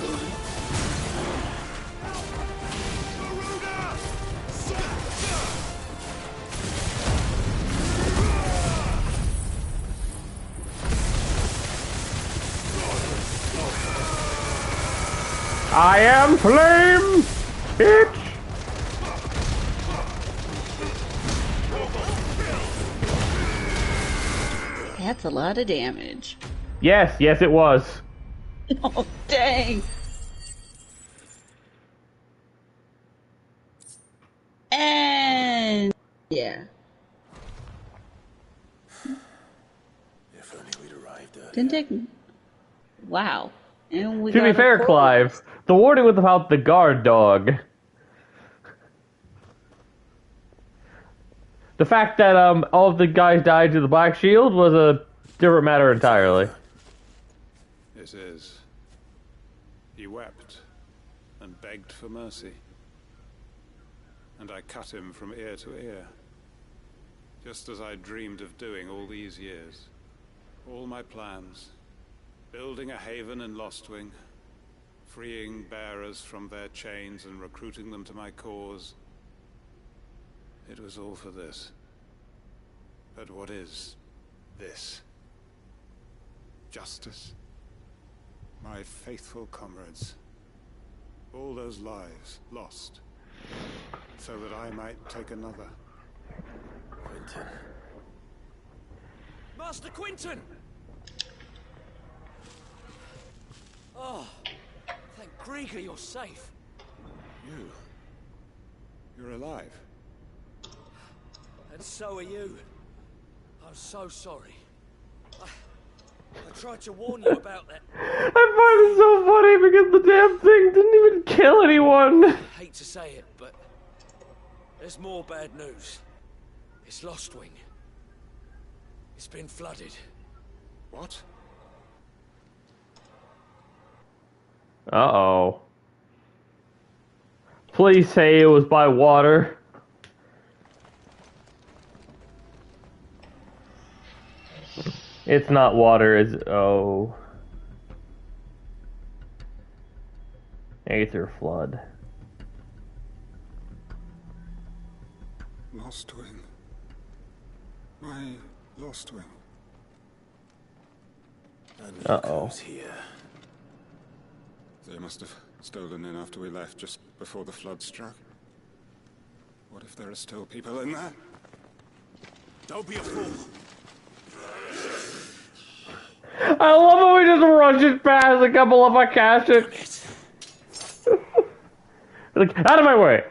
I am flame, bitch. That's a lot of damage. Yes, yes, it was. Oh, dang. And yeah. If only we'd arrived earlier. Didn't take. Wow. And we To be got fair, a Clive, the warning was about the guard dog. The fact that all of the guys died to the Black Shield was a different matter entirely. It is. He wept and begged for mercy. And I cut him from ear to ear. Just as I dreamed of doing all these years. All my plans. Building a haven in Lostwing. Freeing bearers from their chains and recruiting them to my cause. It was all for this. But what is this? Justice? My faithful comrades. All those lives lost. So that I might take another. Quentin. Master Quinton! Oh, thank Grieger you're safe. You're alive. And so are you. I'm so sorry. I tried to warn you about that. I find it so funny because the damn thing didn't even kill anyone. I hate to say it, but there's more bad news. It's Lostwing. It's been flooded. What? Uh-oh. Please say it was by water. It's not water, is it? Oh. Aether flood. Lostwing. My Lostwing. And Uh-oh. who's here? They must have stolen in after we left, just before the flood struck. What if there are still people in there? Don't be a fool. I love how we just rushes past a couple of Akashics. Like, out of my way!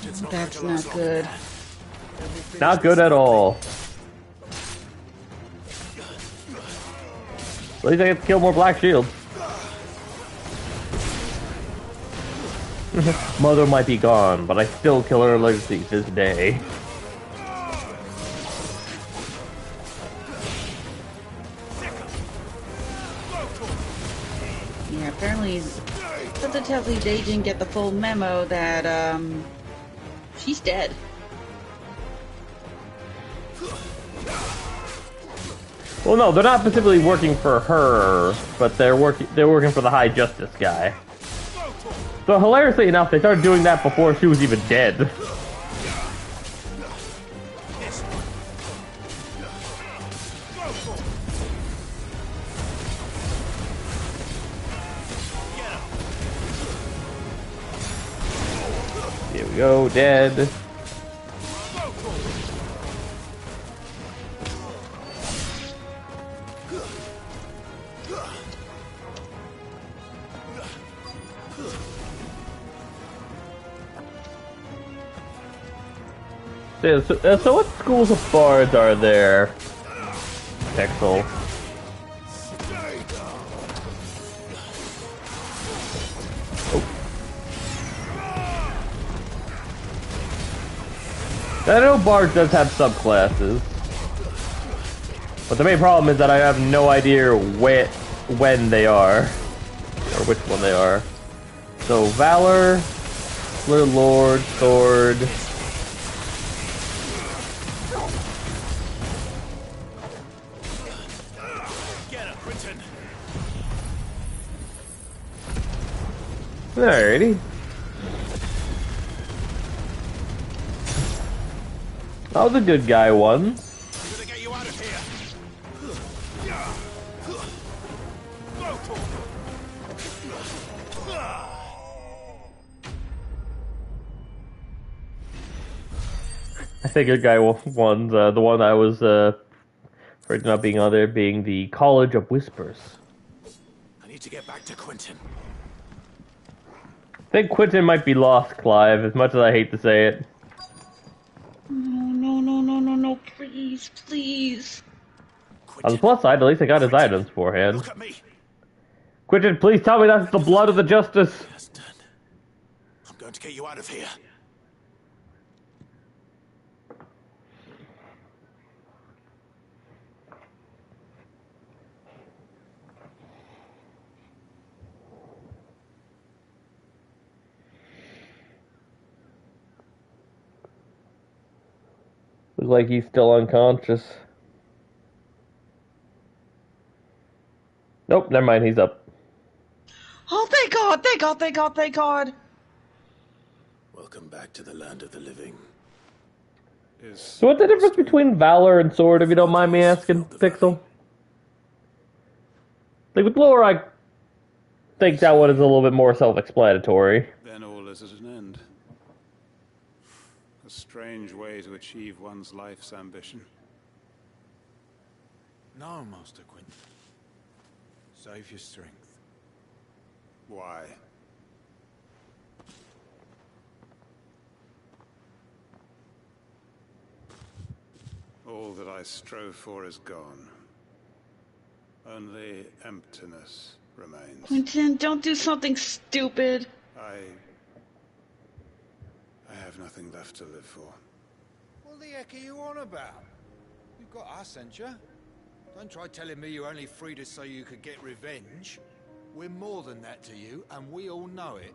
That's not good. Not good at all. At least I get to kill more Black Shields. Mother might be gone, but I still kill her legacy this day. Yeah, apparently something tells me they didn't get the full memo that she's dead. Well, no, they're not specifically working for her, but they're working for the High Justice guy. So hilariously enough, they started doing that before she was even dead. Here we go, dead. So what schools of bards are there, Pixel? I know Bard does have subclasses, but the main problem is that I have no idea when they are, or which one they are. So Valor, Lord, Sword. Get her, Quentin. Alrighty. I was a good guy once. I'm gonna get you out of here. I say good guy ones. The one I was for not being on there being the College of Whispers. I need to get back to Quentin. I think Quentin might be lost, Clive, as much as I hate to say it. No, please, please. On the plus side, at least I got his items beforehand. Look at me. Quentin, please tell me that's the blood of the Justice. Justin, I'm going to get you out of here. Looks like he's still unconscious. Nope, never mind, he's up. Oh, thank God, thank God, thank God, thank God. Welcome back to the land of the living. So what's the difference between Valor and Sword, if you don't mind me asking, Pixel? Like, with lore, I think that one is a little bit more self-explanatory. Then all is at an end. A strange way to achieve one's life's ambition. No, Master Quentin. Save your strength. Why? All that I strove for is gone. Only emptiness remains. Quentin, don't do something stupid. I have nothing left to live for. What the heck are you on about? You've got us, ain't you? Don't try telling me you only freed us so you could get revenge. We're more than that to you, and we all know it.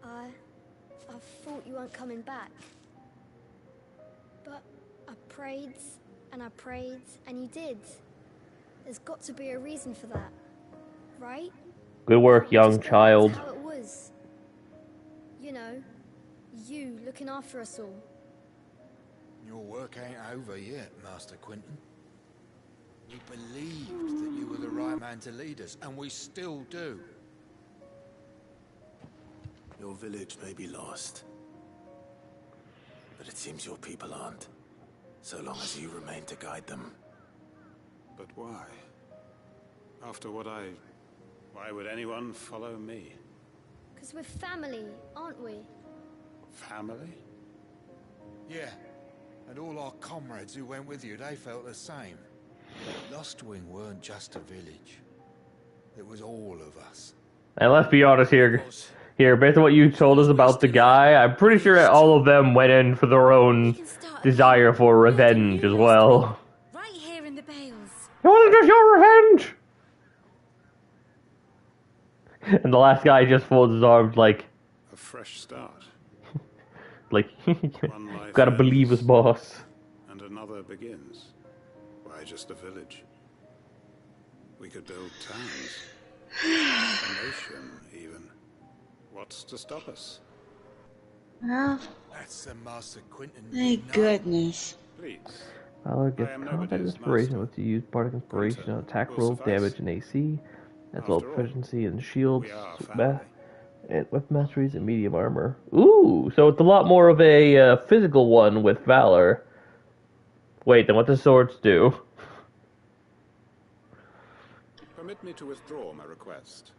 I thought you weren't coming back. But I prayed, and you did. There's got to be a reason for that, right? Good work, young child. That's how it was. You know, you looking after us all. Your work ain't over yet, Master Quentin. We believed that you were the right man to lead us, and we still do. Your village may be lost, but it seems your people aren't, so long as you remain to guide them. But why? After what why would anyone follow me? 'Cause we're family, aren't we? Family? Yeah, and all our comrades who went with you, they felt the same. Lostwing weren't just a village. It was all of us. And let's be honest here. Based on what you told us about the guy, I'm pretty sure all of them went in for their own desire for revenge as well. Right here in the bales. It wasn't just your revenge! And the last guy just folds his arms like... A fresh start. Like, gotta believe his boss. And another begins. Why just a village? We could build towns. A nation, even. What's to stop us? Well, That's the Master Quentin. thank goodness. Please. Valor gets combat inspiration with to use Bardic Inspiration on attack rolls, damage, and AC, as well as proficiency in shields, and with masteries and medium armor. Ooh, so it's a lot more of a physical one with Valor. Wait, then what does swords do? Permit me to withdraw my request.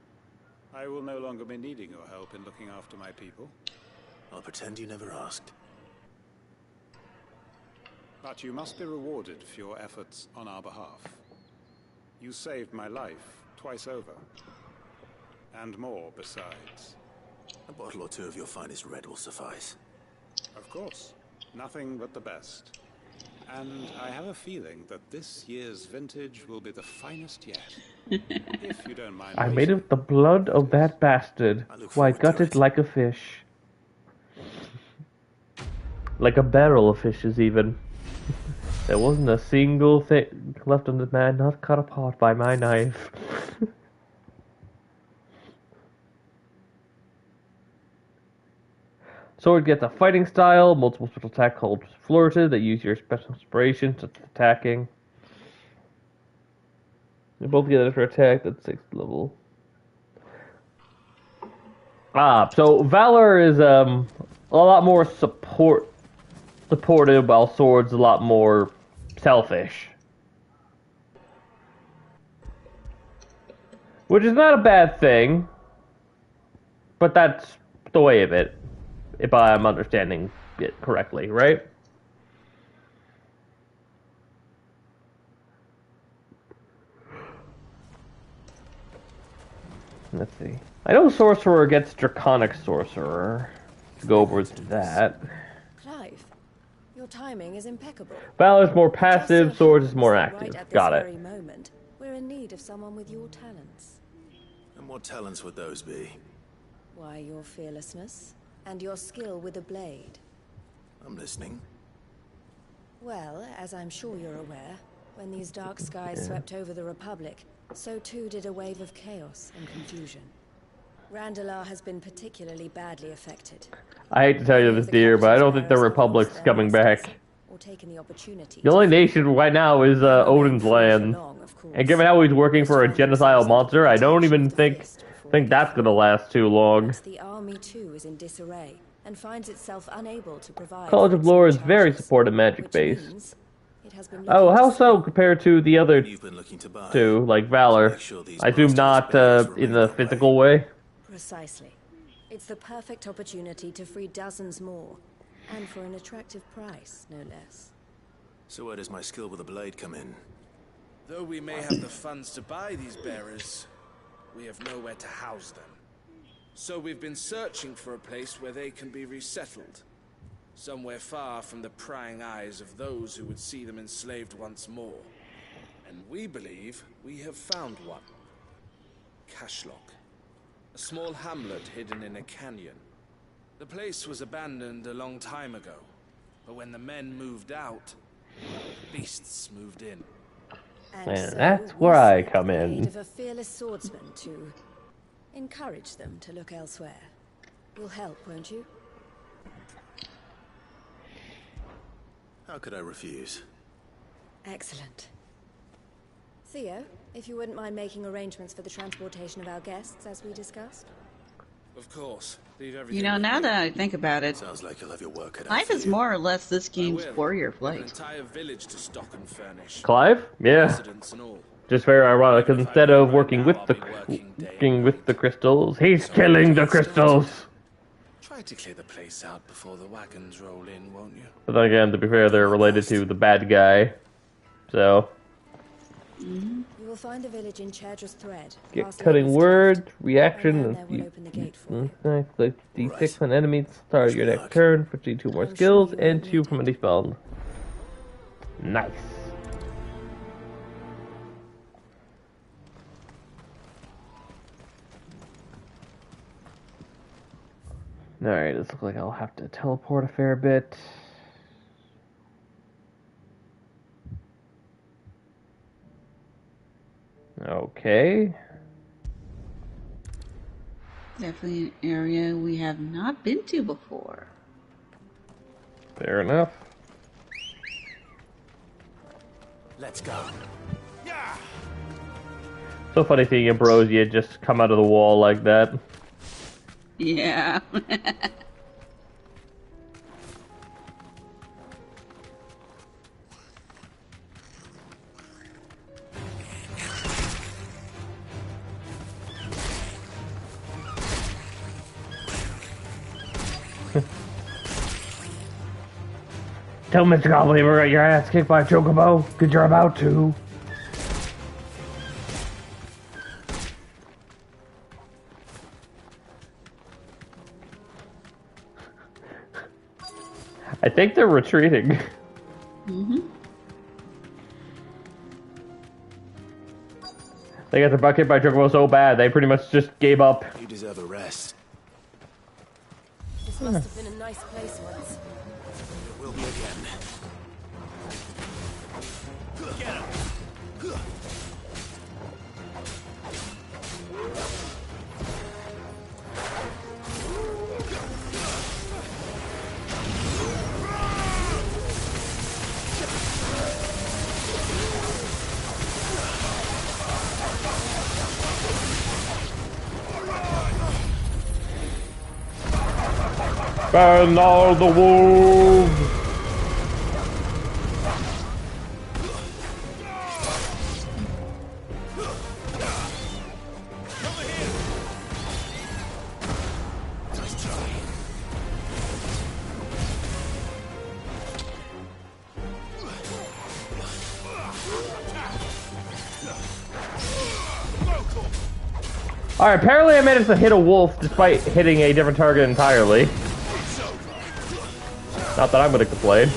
I will no longer be needing your help in looking after my people. I'll pretend you never asked. But you must be rewarded for your efforts on our behalf. You saved my life twice over. And more besides. A bottle or two of your finest red will suffice. Of course. Nothing but the best. And I have a feeling that this year's vintage will be the finest yet. If you don't mind. I made it with the blood of that bastard, who I gutted like a fish. Like a barrel of fishes, even. There wasn't a single thing left on the man not cut apart by my knife. Sword gets a fighting style, multiple special attack called Flirted that use your special inspiration, such as attacking. They both get extra attack at 6th level. So Valor is a lot more supportive, while Sword's a lot more selfish. Which is not a bad thing, but that's the way of it, if I'm understanding it correctly, right? Let's see. I know Sorcerer gets Draconic Sorcerer. Go over to that. Clive, your timing is impeccable. Valor's more passive, Swords is more active. Right at this Got it. very moment, we're in need of someone with your talents. And what talents would those be? Why, your fearlessness and your skill with a blade. I'm listening. Well, as I'm sure you're aware, when these dark skies swept over the Republic, so too did a wave of chaos and confusion. Randalar has been particularly badly affected. I hate to tell you this, dear, but I don't think the Republic's coming back. The only nation right now is Odin's land. And given how he's working for a genocidal monster, I don't even think that's gonna last too long. The army too is in disarray and finds itself unable to provide. College of Lore is very supportive magic based. Oh, how so compared to the other two, like Valor? I assume not in the physical way. Precisely. It's the perfect opportunity to free dozens more, and for an attractive price, no less. So where does my skill with a blade come in? Though we may have the funds to buy these bearers, we have nowhere to house them. So we've been searching for a place where they can be resettled. Somewhere far from the prying eyes of those who would see them enslaved once more. And we believe we have found one. Cashlock. A small hamlet hidden in a canyon. The place was abandoned a long time ago, but when the men moved out, beasts moved in. And that's where I come in. Of a fearless swordsman to encourage them to look elsewhere. You'll help, won't you? How could I refuse? Excellent. Theo, if you wouldn't mind making arrangements for the transportation of our guests, as we discussed. Of course. Leave everything. You know, now that I think about it, Sounds like you'll have your work cut out life for is you. more or less this game's warrior An flight. entire village to stock and furnish. Clive? Yeah. Residents and all. Just very ironic, 'cause instead of working with the crystals, he's killing the crystals. Try to clear the place out before the wagons roll in, won't you? But then again, to be fair, they're related to the bad guy. So, You will find a village in Chadra's Thread. get past cutting Lady's word, reaction, Around there we'll open the gate for you. nice, like D6 on enemies, start your next turn, for 2 more skills, and 2 from any spell. Nice. Alright, this looks like I'll have to teleport a fair bit. Okay. Definitely an area we have not been to before. Fair enough. Let's go. So funny seeing Ambrosia just come out of the wall like that. Yeah. Tell Mr. Gobblebeaver got your ass kicked by a chocobo, because you're about to. I think they're retreating. Mm-hmm. They got their butt kicked by chocobo so bad, they pretty much just gave up. You deserve a rest. This must have been a nice place once. It will be again. Get him! Burn all the wolves! Alright, apparently I managed to hit a wolf despite hitting a different target entirely. Not that I'm gonna complain.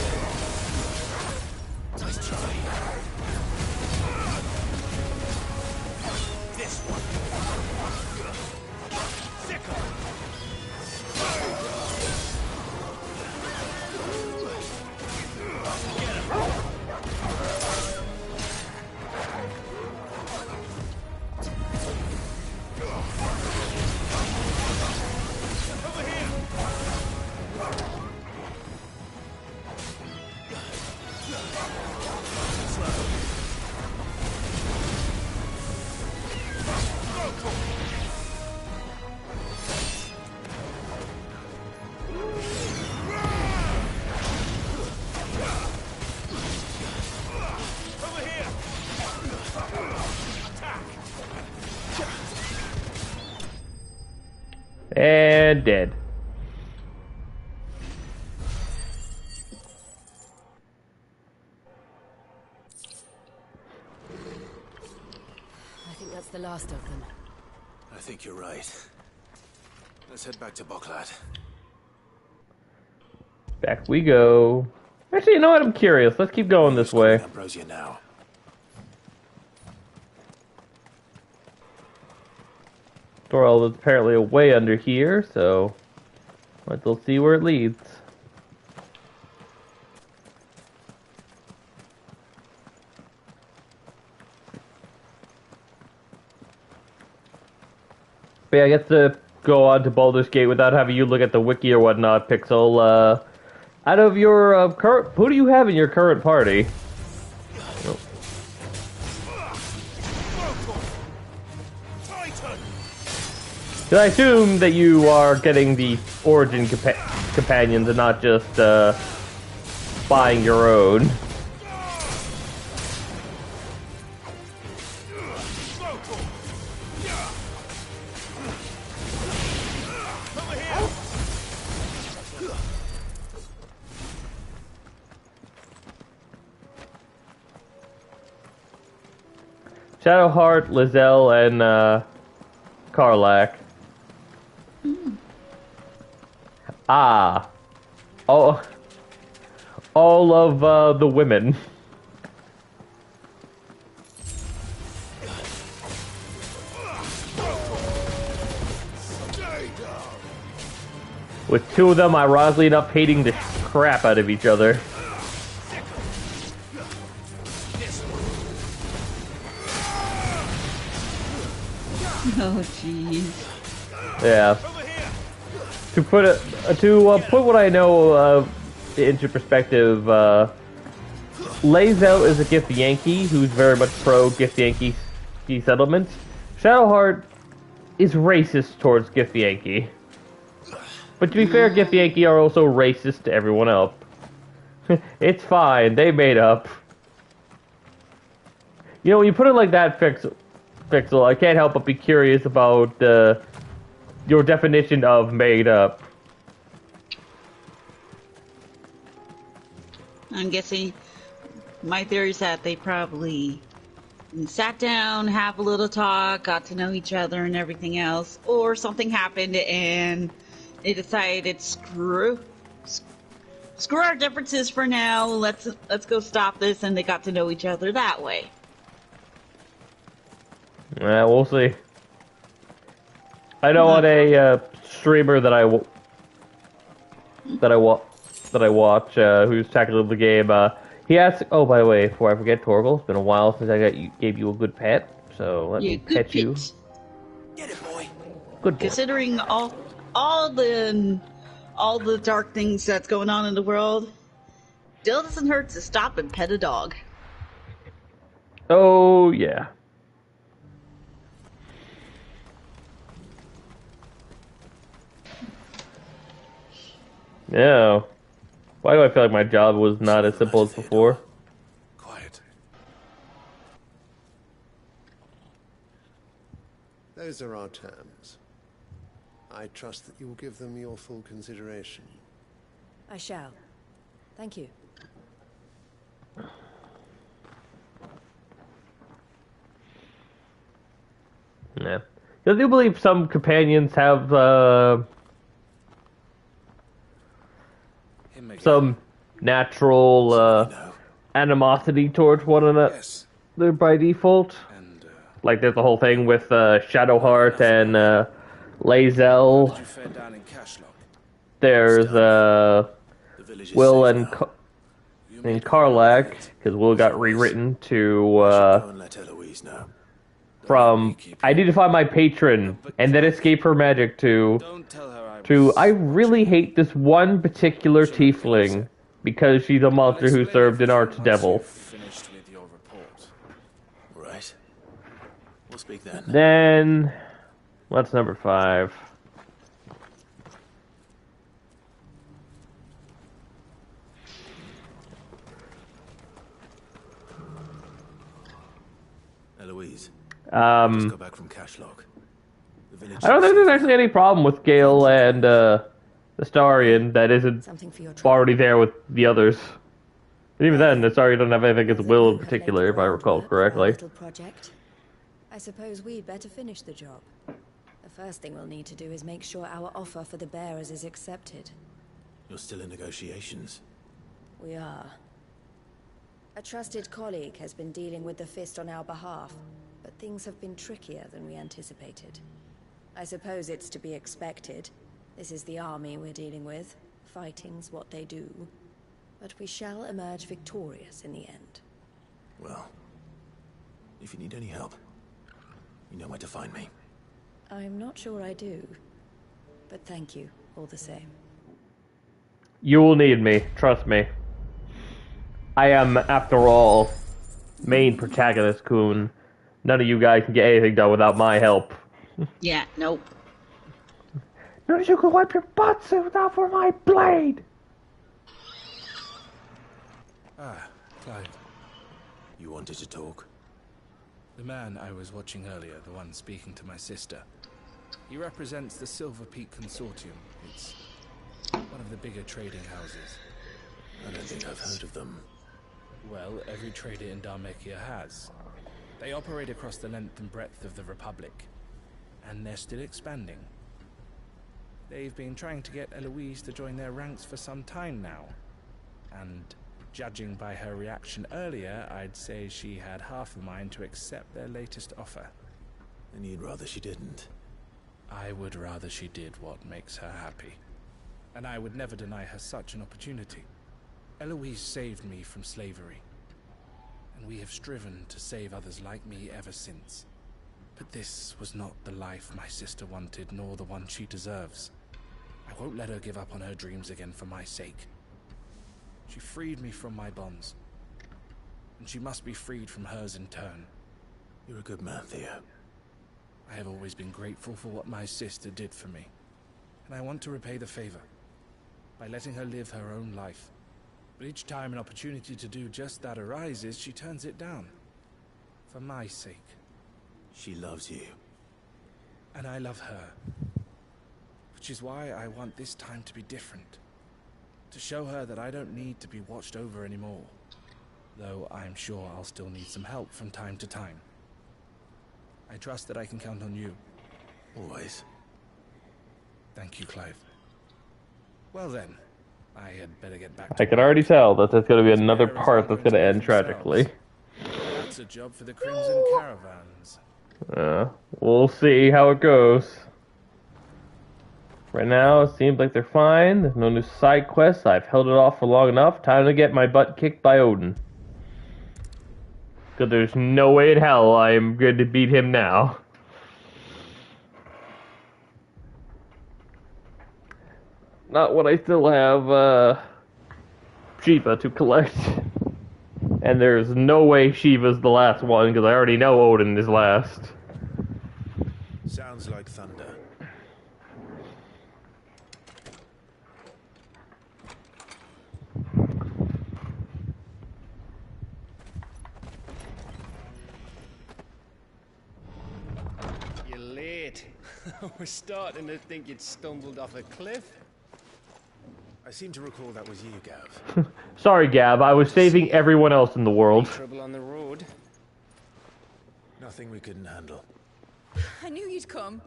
And dead. I think that's the last of them. I think you're right. Let's head back to Boklat. Back we go. Actually, you know what? I'm curious. Let's keep going this way. Ambrosia now. Door is apparently way under here, so let's see where it leads. But yeah, I get to go on to Baldur's Gate without having you look at the wiki or whatnot, Pixel. Out of your current, who do you have in your current party? Oh. Because I assume that you are getting the Origin companions and not just buying your own. Shadowheart, Lizelle, and Karlach. Ah. All of the women. With two of them, ironically enough, hating the crap out of each other. Oh, jeez. Yeah. To put what I know into perspective, Lae'zel is a Gift Yankee who's very much pro Gift Yankee settlements. Shadowheart is racist towards Gift Yankee. But to be fair, Gift Yankee are also racist to everyone else. It's fine, they made up. You know, when you put it like that, Pixel, I can't help but be curious about your definition of made up. I'm guessing my theory is that they probably sat down, have a little talk, got to know each other and everything else, or something happened and they decided screw our differences for now. Let's go stop this, and they got to know each other that way. Yeah, we'll see. I know on a streamer that I watch who's tackled the game. He asked. Oh, by the way, before I forget, Torgal, it's been a while since gave you a good pet. So let me pet you. Get it, boy. Good boy. Considering all the dark things that's going on in the world, still doesn't hurt to stop and pet a dog. Oh yeah. Yeah. Why do I feel like my job was not as simple as before? Quiet. Those are our terms. I trust that you will give them your full consideration. I shall. Thank you. Yeah. I do believe some companions have some natural animosity towards one another. Yes. They're by default. And, like there's the whole thing with Shadowheart and Lae'zel. Did you fare down in Cashlock? There's Will and Karlak, because Will got rewritten to from I need to find my patron and then escape her magic to I really hate this one particular tiefling because she's a monster who served an archdevil. Finished with your report. Right. We'll speak then. Then what's number 5? Eloise. Just go back from Cashlock. I don't think there's actually any problem with Gale and Astarion that isn't already there with the others. And even then, Astarion doesn't have anything against Will in particular, if I recall correctly. Project. I suppose we'd better finish the job. The first thing we'll need to do is make sure our offer for the bearers is accepted. You're still in negotiations. We are. A trusted colleague has been dealing with the Fist on our behalf, but things have been trickier than we anticipated. I suppose it's to be expected. This is the army we're dealing with. Fighting's what they do. But we shall emerge victorious in the end. Well, if you need any help, you know where to find me. I'm not sure I do. But thank you, all the same. You will need me, trust me. I am, after all, main protagonist, Kun. None of you guys can get anything done without my help. Yeah, nope. None of you can wipe your butts without for my blade! Ah, Clive. You wanted to talk? The man I was watching earlier, the one speaking to my sister. He represents the Silver Peak Consortium. It's one of the bigger trading houses. I don't think I've heard of them. Well, every trader in Dharmekia has. They operate across the length and breadth of the Republic. And they're still expanding. They've been trying to get Eloise to join their ranks for some time now. And judging by her reaction earlier, I'd say she had half a mind to accept their latest offer. And you'd rather she didn't? I would rather she did what makes her happy. And I would never deny her such an opportunity. Eloise saved me from slavery. And we have striven to save others like me ever since. But this was not the life my sister wanted, nor the one she deserves. I won't let her give up on her dreams again for my sake. She freed me from my bonds. And she must be freed from hers in turn. You're a good man, Theo. I have always been grateful for what my sister did for me. And I want to repay the favor by letting her live her own life. But each time an opportunity to do just that arises, she turns it down. For my sake. She loves you. And I love her. Which is why I want this time to be different. To show her that I don't need to be watched over anymore. Though I'm sure I'll still need some help from time to time. I trust that I can count on you. Always. Thank you, Clive. Well then, I had better get back to I can already tell that there's going to be another part that's going to end tragically. That's a job for the Crimson Caravans. We'll see how it goes. Right now, it seems like they're fine. There's no new side quests. I've held it off for long enough. Time to get my butt kicked by Odin. Because there's no way in hell I'm going to beat him now. Not when I still have Shiva to collect. And there's no way Shiva's the last one, because I already know Odin is last. Sounds like thunder. You're late. We're starting to think you'd stumbled off a cliff. I seem to recall that was you, Gav. Sorry, Gab. I was saving everyone else in the world. Trouble on the road. Nothing we couldn't handle. I knew you'd come.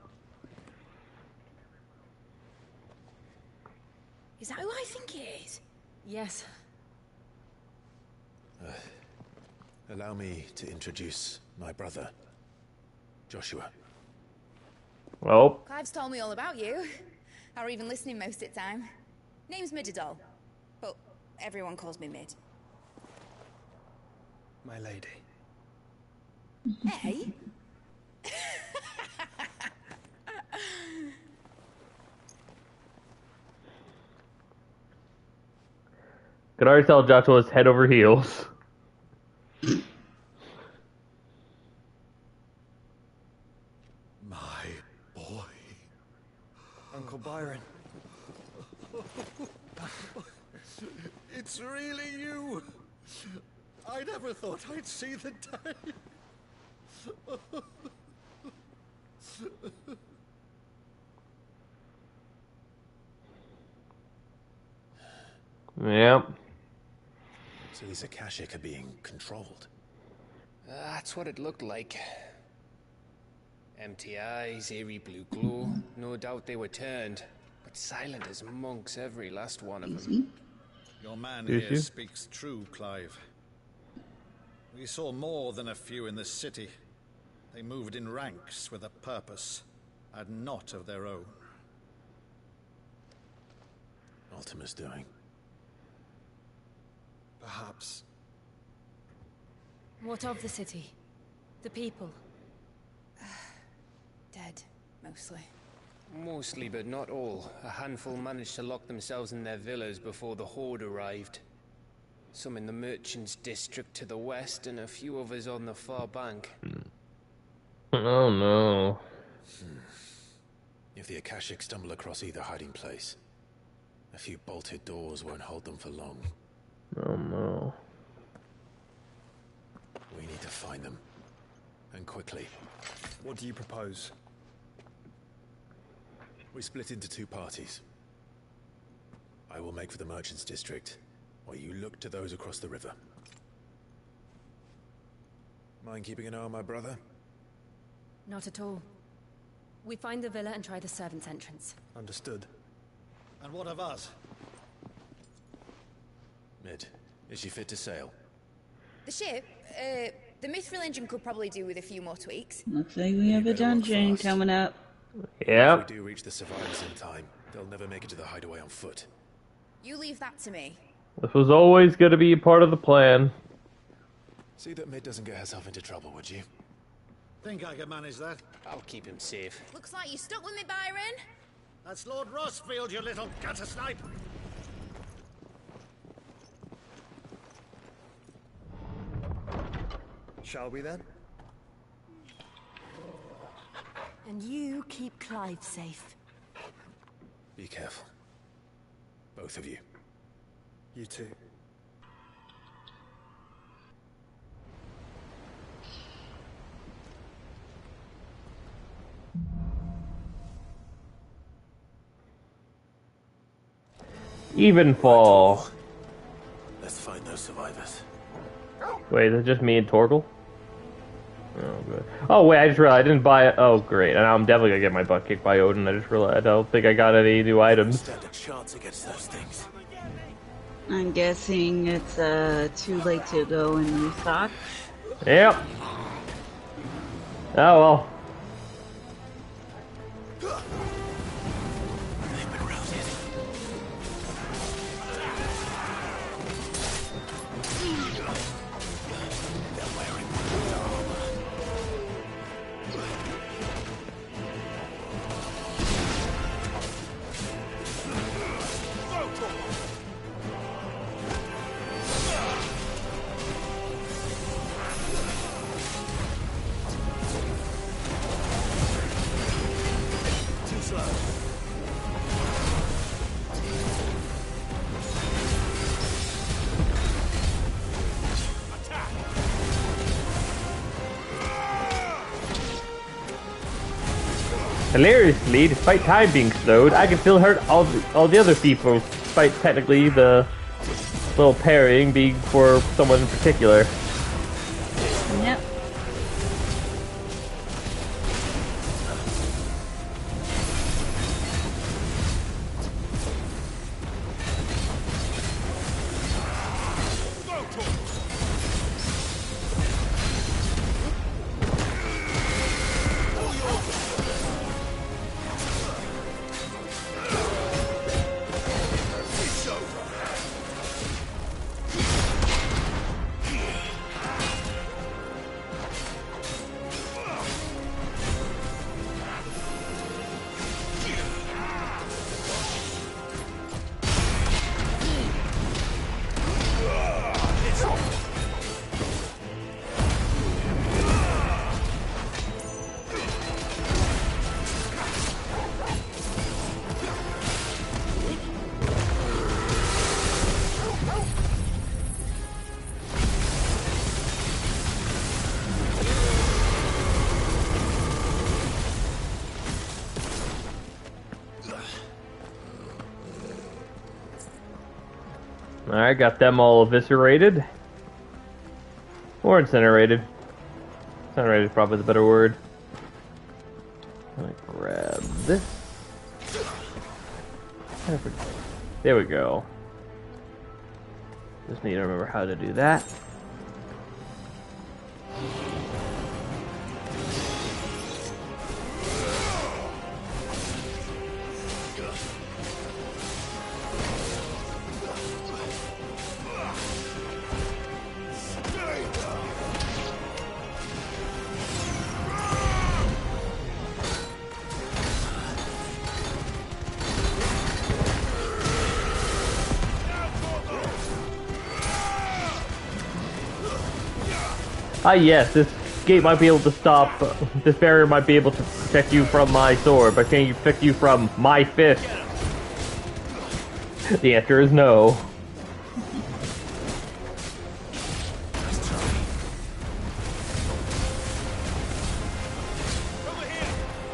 Is that who I think it is? Yes. Allow me to introduce my brother, Joshua. Well. Clive's told me all about you. Or even listening most of the time. Name's Midadol, but everyone calls me Mid. My lady. Hey? Could already tell Joshua's head over heels. My boy. Uncle Byron. It's really you. I never thought I'd see the day. Yep. So these Akashic are being controlled. That's what it looked like. Empty eyes, eerie blue glow. No doubt they were turned, but silent as monks, every last one of them. Your man here speaks true, Clive. We saw more than a few in the city. They moved in ranks with a purpose, and not of their own. Ultima's doing. Perhaps. What of the city? The people? Dead, mostly. Mostly, but not all. A handful managed to lock themselves in their villas before the Horde arrived. Some in the Merchants' District to the west, and a few others on the far bank. Oh no. If the Akashic stumble across either hiding place, a few bolted doors won't hold them for long. Oh no. We need to find them. And quickly. What do you propose? We split into two parties. I will make for the Merchants' District, while you look to those across the river. Mind keeping an eye on my brother? Not at all. We find the villa and try the servants' entrance. Understood. And what of us? Mid, is she fit to sail? The ship, the Mithril engine could probably do with a few more tweaks. Looks like we have a dungeon coming up. Yeah. If we do reach the survivors in time, they'll never make it to the hideaway on foot. You leave that to me. This was always going to be a part of the plan. See that Mid doesn't get herself into trouble, would you? Think I can manage that? I'll keep him safe. Looks like you stuck with me, Byron. That's Lord Rossfield, you little gutter snipe! Shall we then? And you keep Clive safe. Be careful. Both of you. You too. Evenfall. Let's find those survivors. Wait, is it just me and Torgal? Oh, good. Oh, wait, I just realized I didn't buy it. Oh, great. And I'm definitely gonna get my butt kicked by Odin. I just realized I don't think I got any new items. Stand a chance against those things. I'm guessing it's too late to go and restock. Yep. Oh, well. Hilariously, despite time being slowed, I can still hurt all the other people, despite technically the little parrying being for someone in particular. Yep. Alright, got them all eviscerated. Or incinerated. Incinerated is probably the better word. Let me grab this. There we go. Just need to remember how to do that. Ah yes, this gate might be able to stop, this barrier might be able to protect you from my sword, but can you protect you from my fist? The answer is no.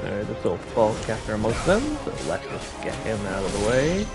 Alright, this will fall caster amongst them, so let's just get him out of the way.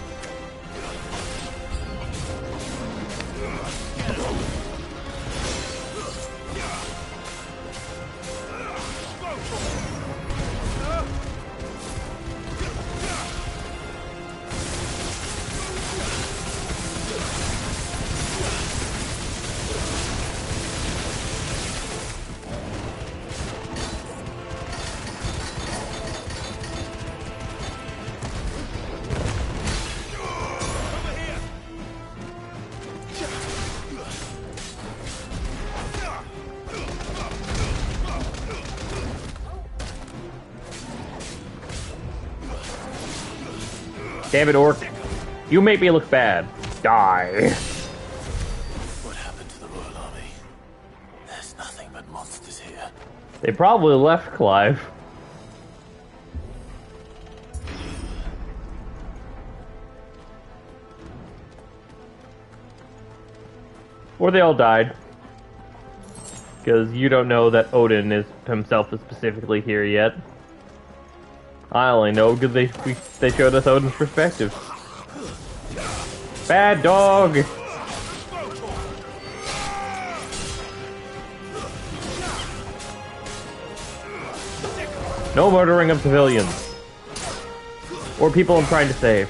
Damn it, Orc. You make me look bad. Die. What happened to the Royal Army? There's nothing but monsters here. They probably left Clive. Or they all died. Because you don't know that Odin is himself is specifically here yet. I only know because they showed us Odin's perspective. Bad dog! No murdering of civilians. Or people I'm trying to save.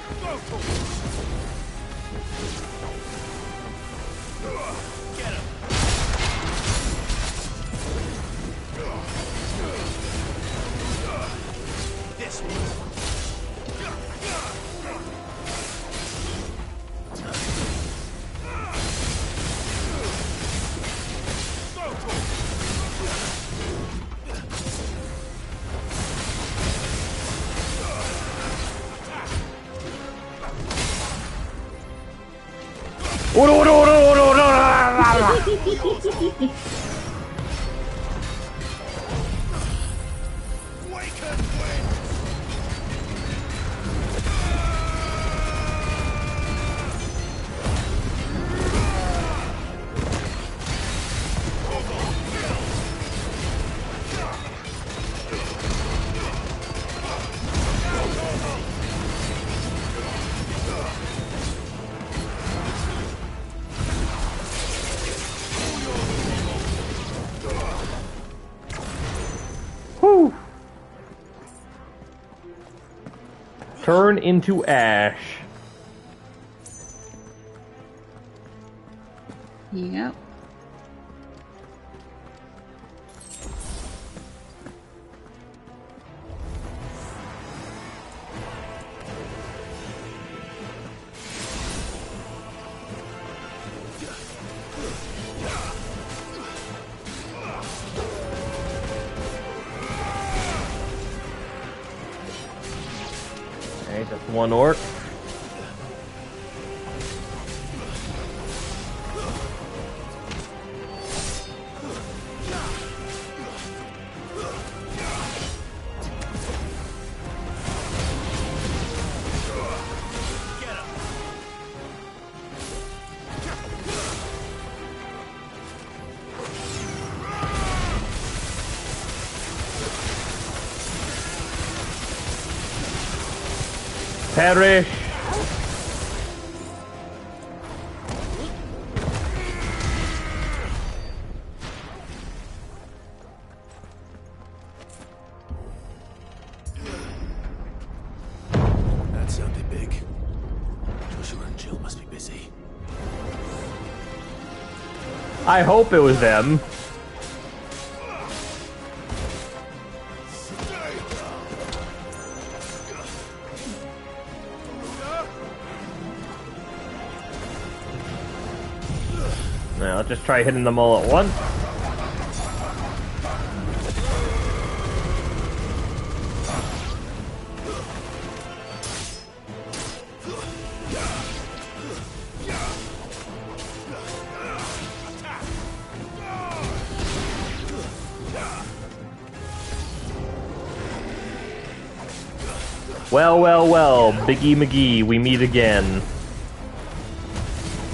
Whew. Turn into ash. Yep. Okay, that's one orc. Perish! That sounded big. Joshua and Jill must be busy. I hope it was them. Now, I'll just try hitting them all at once. Well, well, well, Biggie McGee, we meet again.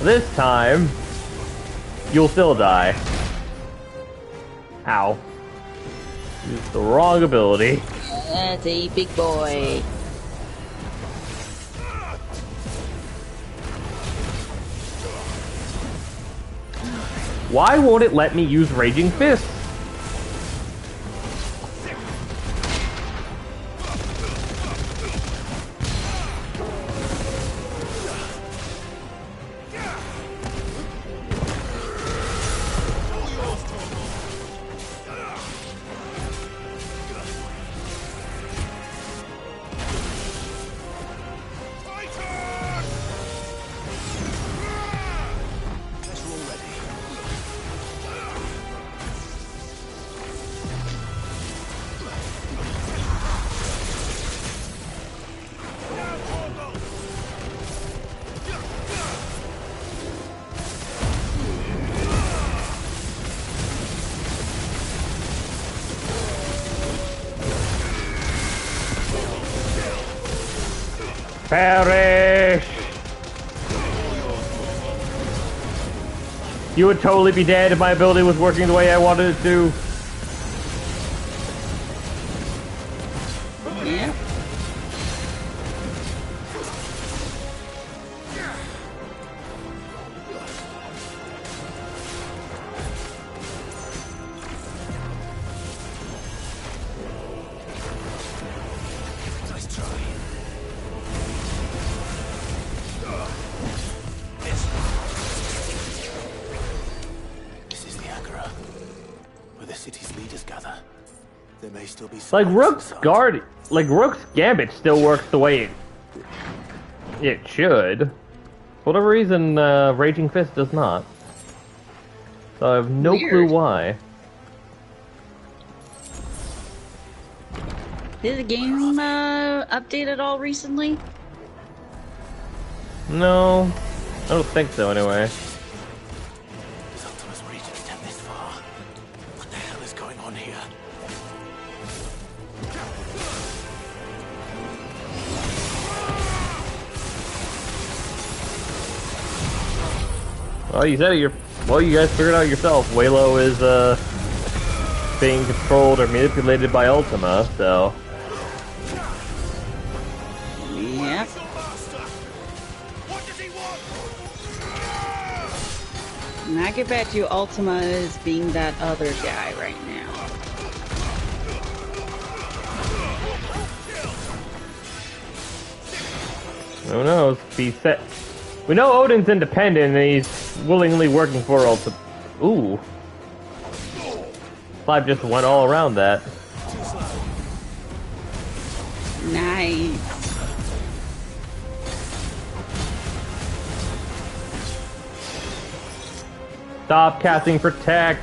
This time, you'll still die. Ow. Used the wrong ability. That's a big boy. Why won't it let me use Raging Fist? Perish! You would totally be dead if my ability was working the way I wanted it to. Yeah. may still be Like some Rook's inside. guard, like Rook's Gambit still works the way it should. For whatever reason, Raging Fist does not. So I have no clue Weird. why. Did the game update at all recently? No, I don't think so anyway. Does Ultima's reach extend this far? What the hell is going on here? Well, you said it. Well, you guys figured out yourself. Waylo is being controlled or manipulated by Ultima, so. Yep. And I get back to you, Ultima is being that other guy right now. Who knows? We know Odin's independent and he's willingly working for Ultima. Ooh. Clive just went all around that. Nice. Stop casting Protect.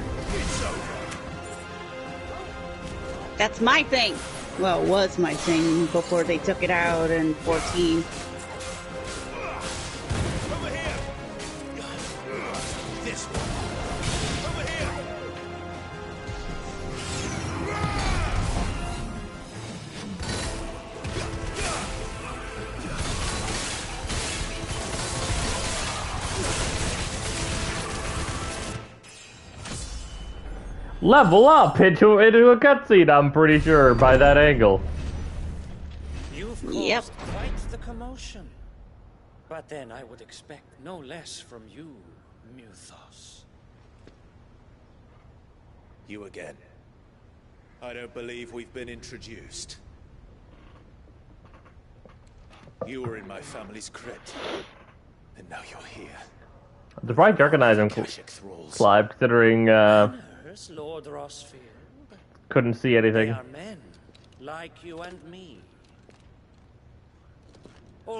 That's my thing. Well, it was my thing before they took it out in 14. Level up into a cutscene, I'm pretty sure, by that angle. You've caused quite the commotion. But then I would expect no less from you, Muthos. You again. I don't believe we've been introduced. You were in my family's crypt, and now you're here. I'm surprised to recognize him, Clive, considering Lord Rossfield. Couldn't see anything. They are men, like you and me.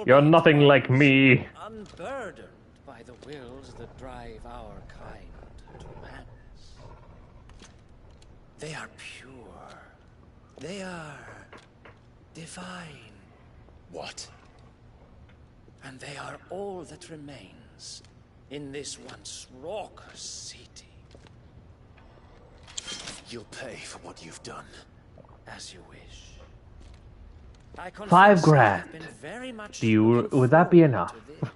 You're nothing like me. Unburdened by the wills that drive our kind to madness. They are pure. They are divine. What? And they are all that remains in this once raucous city. You'll pay for what you've done. As you wish. I confess $5 grand. I've been very much Do you? looking Would that be forward enough? to this.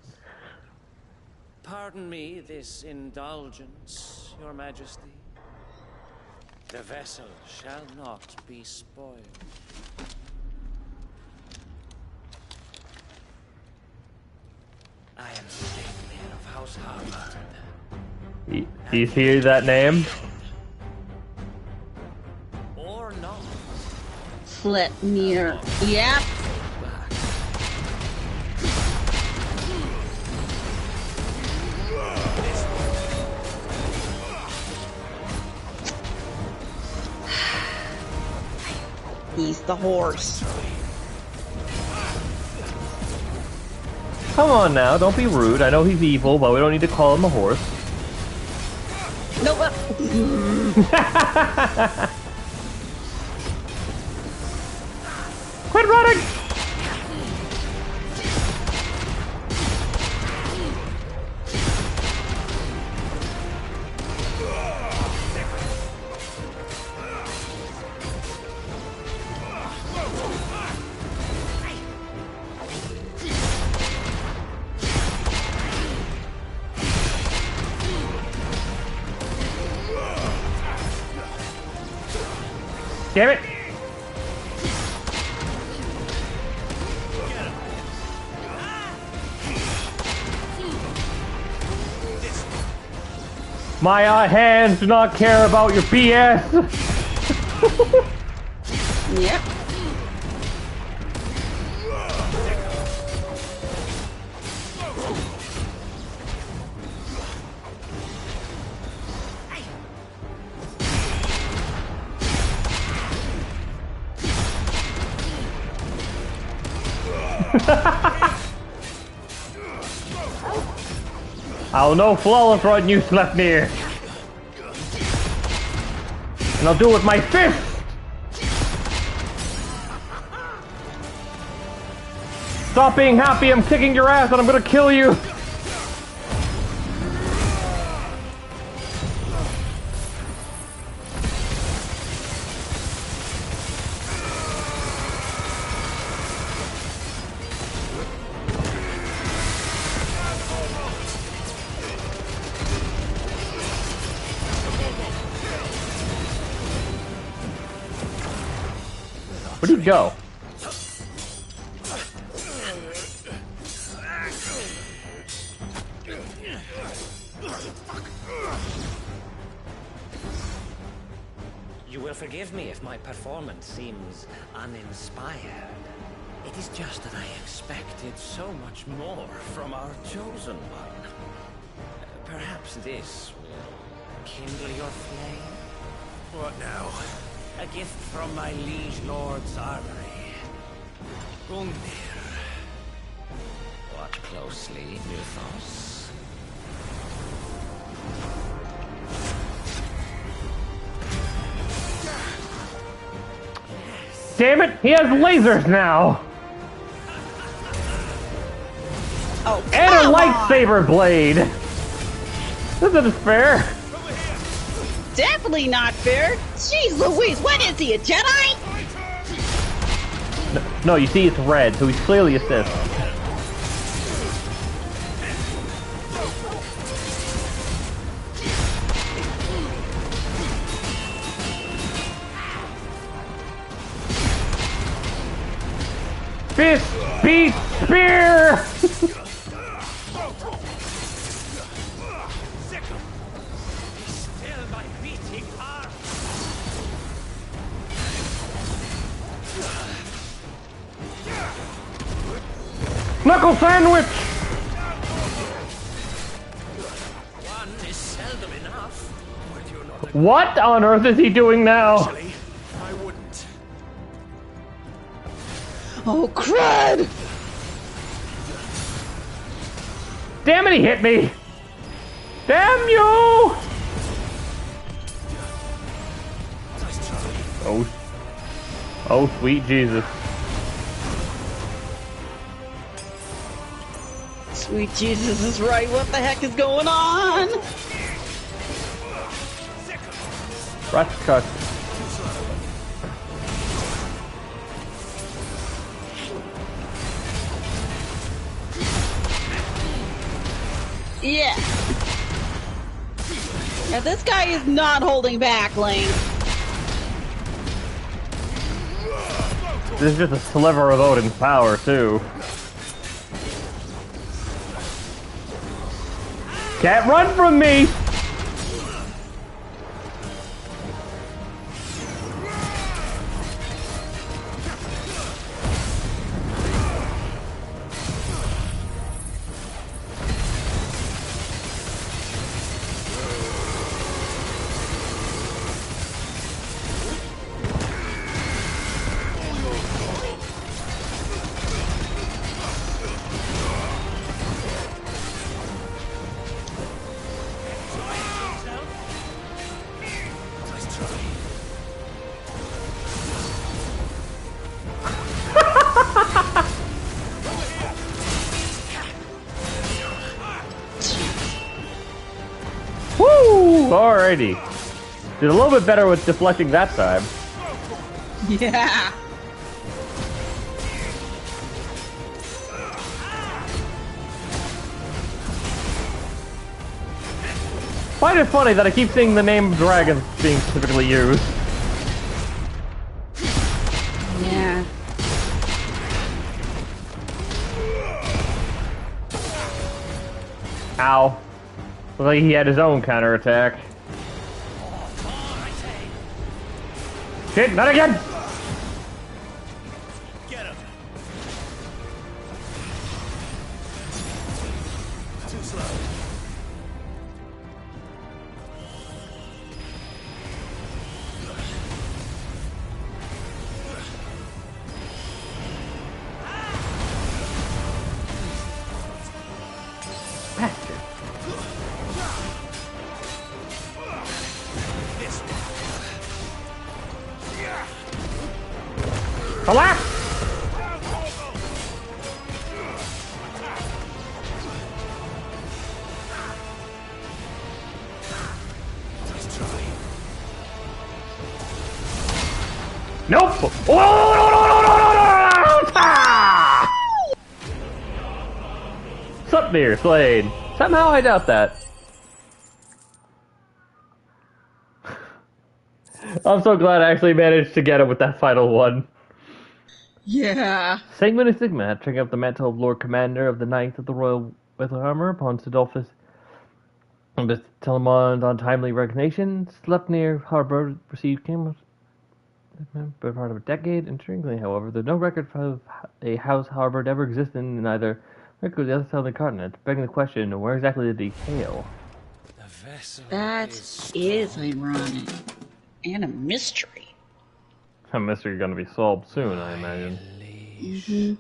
Pardon me this indulgence, Your Majesty. The vessel shall not be spoiled. I am Sleipnir of House Harvard. Do you hear that name? Or not. Sleipnir. Yep. He's the horse. Come on now, don't be rude. I know he's evil, but we don't need to call him a horse. Nope. Quit running! Damn it! My hands do not care about your BS! Yep. I'll know flawless run you slept near. And I'll do it with my fist! Stop being happy, I'm kicking your ass and I'm gonna kill you! Where'd he go? You will forgive me if my performance seems uninspired. It is just that I expected so much more from our chosen one. Perhaps this will kindle your flame? What now? A gift from my liege lord's armory. Gungnir. Watch closely, Mythos. Damn it, he has lasers now! Oh, and a lightsaber blade! This isn't fair! Definitely not fair! Jeez Louise, what is he, a Jedi? No, you see it's red, so he's clearly a Sith. Fist, beat, spear! Knuckle sandwich! One is seldom enough. Would you not What on earth is he doing now? Actually, I wouldn't. Oh, crud! Damn it, he hit me! Damn you! Oh. Oh, sweet Jesus. Sweet Jesus is right, what the heck is going on? Rush cut. Yeah. Now this guy is not holding back, Link. This is just a sliver of Odin's power, too. Can't run from me! Woo! Alrighty. Did a little bit better with deflecting that time. Yeah. Find it funny that I keep seeing the name of dragons being typically used. Yeah. Ow. Looks like he had his own counterattack. Shit, not again! Get him. Too slow. Relax! Nope! Oh, no! Ah! Sleipnir Slade. Somehow I doubt that. I'm so glad I actually managed to get it with that final one. Yeah. Sigmund and Sigma, taking up the mantle of Lord Commander of the Ninth of the Royal Weather Armor upon Sidolphus and Telemon's untimely resignation, Sleipnir Harbor received Camel's but part of a decade. Intriguingly, however, there's no record of a house harbored ever existed in either record or the other side of the continent, begging the question, where exactly did he hail? That is ironic. And a mystery. A mystery going to be solved soon, I imagine. Mm-hmm.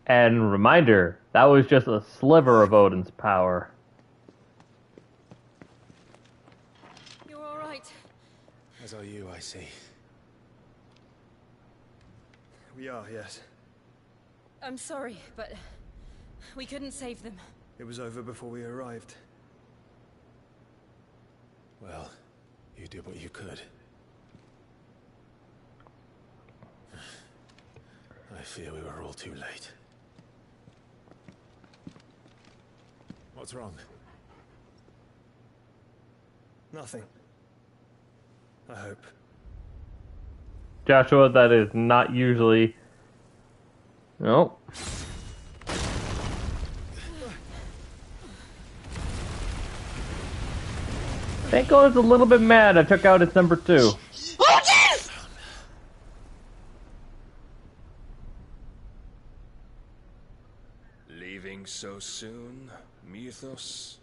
And reminder, that was just a sliver of Odin's power. You're all right. As are you, I see. We are, yes. I'm sorry, but we couldn't save them. It was over before we arrived. Well, you did what you could. I fear we were all too late. What's wrong? Nothing. I hope. Joshua, that is not usually... No. Thank God it's a little bit mad I took out its number 2. Leaving so soon, Mythos?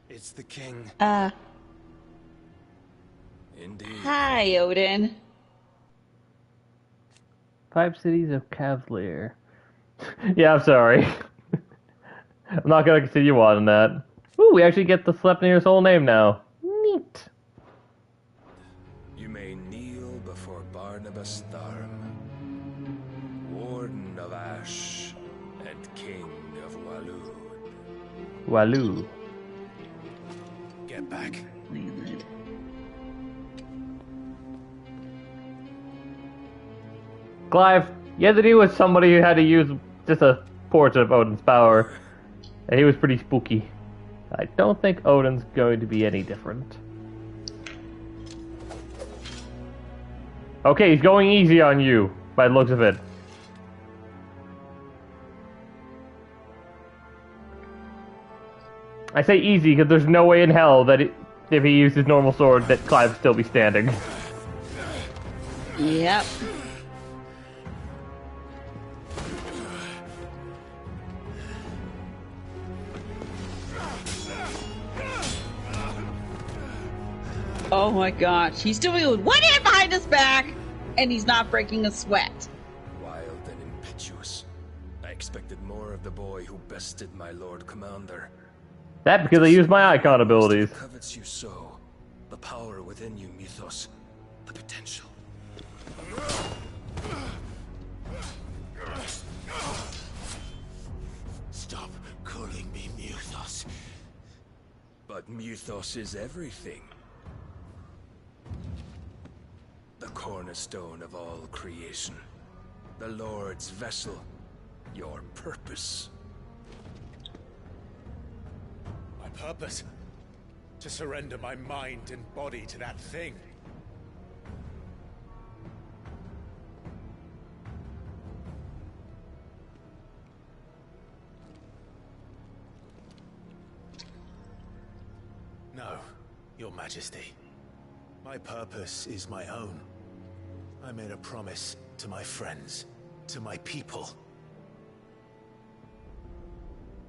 It's the king. Indeed. Hi, Odin. 5 cities of Kavlir. Yeah, I'm sorry. I'm not gonna continue on that. Ooh, we actually get the Sleipnir's whole name now. Neat. You may kneel before Barnabas Tharm, Warden of Ash and King of Walud. Walud. Get back. Landed. Clive, you had to deal with somebody who had to use just a portion of Odin's power. And he was pretty spooky. I don't think Odin's going to be any different. Okay, he's going easy on you, by the looks of it. I say easy because there's no way in hell that if he used his normal sword that Clive would still be standing. Yep. Oh my gosh, he's doing it with one hand behind his back, and he's not breaking a sweat. Wild and impetuous. I expected more of the boy who bested my Lord Commander. That because I used my icon abilities. Covets you so. The power within you, Mythos. The potential. Stop calling me Mythos. But Mythos is everything. The cornerstone of all creation. The Lord's vessel. Your purpose. My purpose? To surrender my mind and body to that thing. No, Your Majesty. My purpose is my own. I made a promise to my friends, to my people.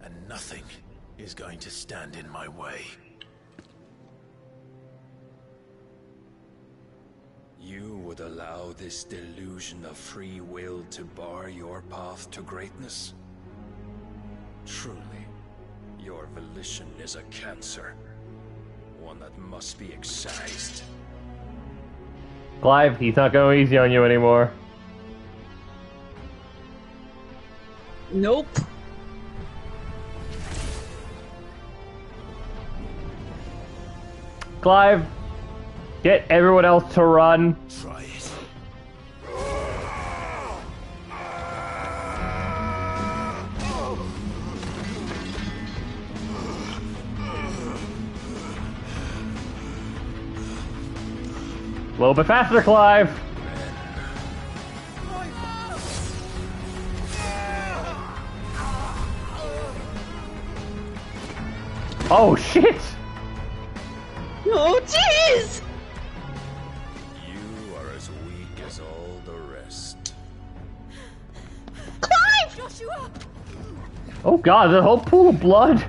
And nothing is going to stand in my way. You would allow this delusion of free will to bar your path to greatness? Truly, your volition is a cancer. One that must be excised. Clive, he's not going easy on you anymore. Nope. Clive, get everyone else to run. Try it. A little bit faster, Clive. Oh shit! Oh jeez! You are as weak as all the rest. Clive! Joshua! Oh god, the whole pool of blood.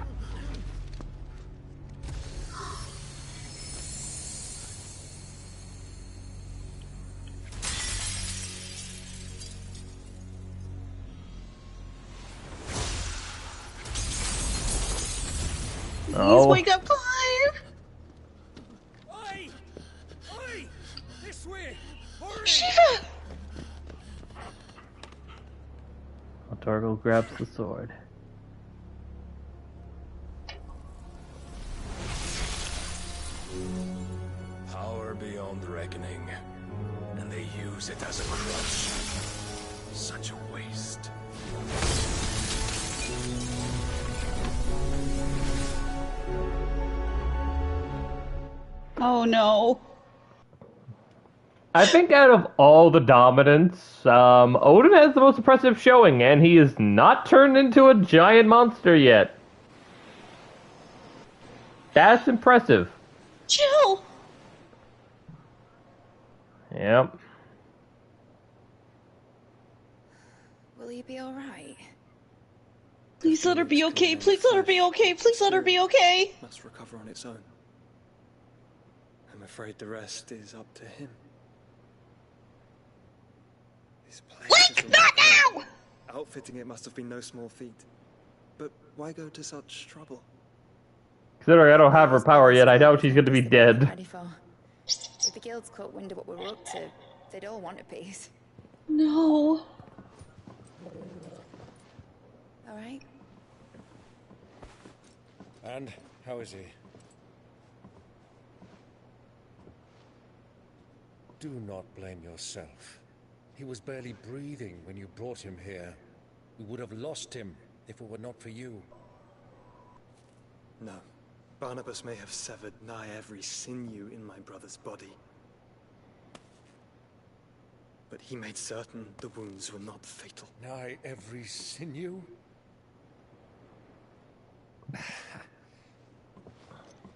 Please wake up, Clive! Oi! Oi! This way! Hurry! Shiva! Targo grabs the sword. Power beyond reckoning, and they use it as a crutch. Such a waste. Oh no. I think out of all the dominants, Odin has the most impressive showing, and he is not turned into a giant monster yet. That's impressive. Chill! Yep. Will you be alright? Please let her be okay, please let her be okay, please let her be okay! Must recover on its own. I'm afraid the rest is up to him. This place is Not now! Outfitting it must have been no small feat. But why go to such trouble? Considering I don't have her power yet, I doubt she's going to be dead. Ready for. If the guilds caught wind of what we're up to, they'd all want a piece. No. Alright? And how is he? Do not blame yourself. He was barely breathing when you brought him here. We would have lost him if it were not for you. No. Barnabas may have severed nigh every sinew in my brother's body. But he made certain the wounds were not fatal. Nigh every sinew?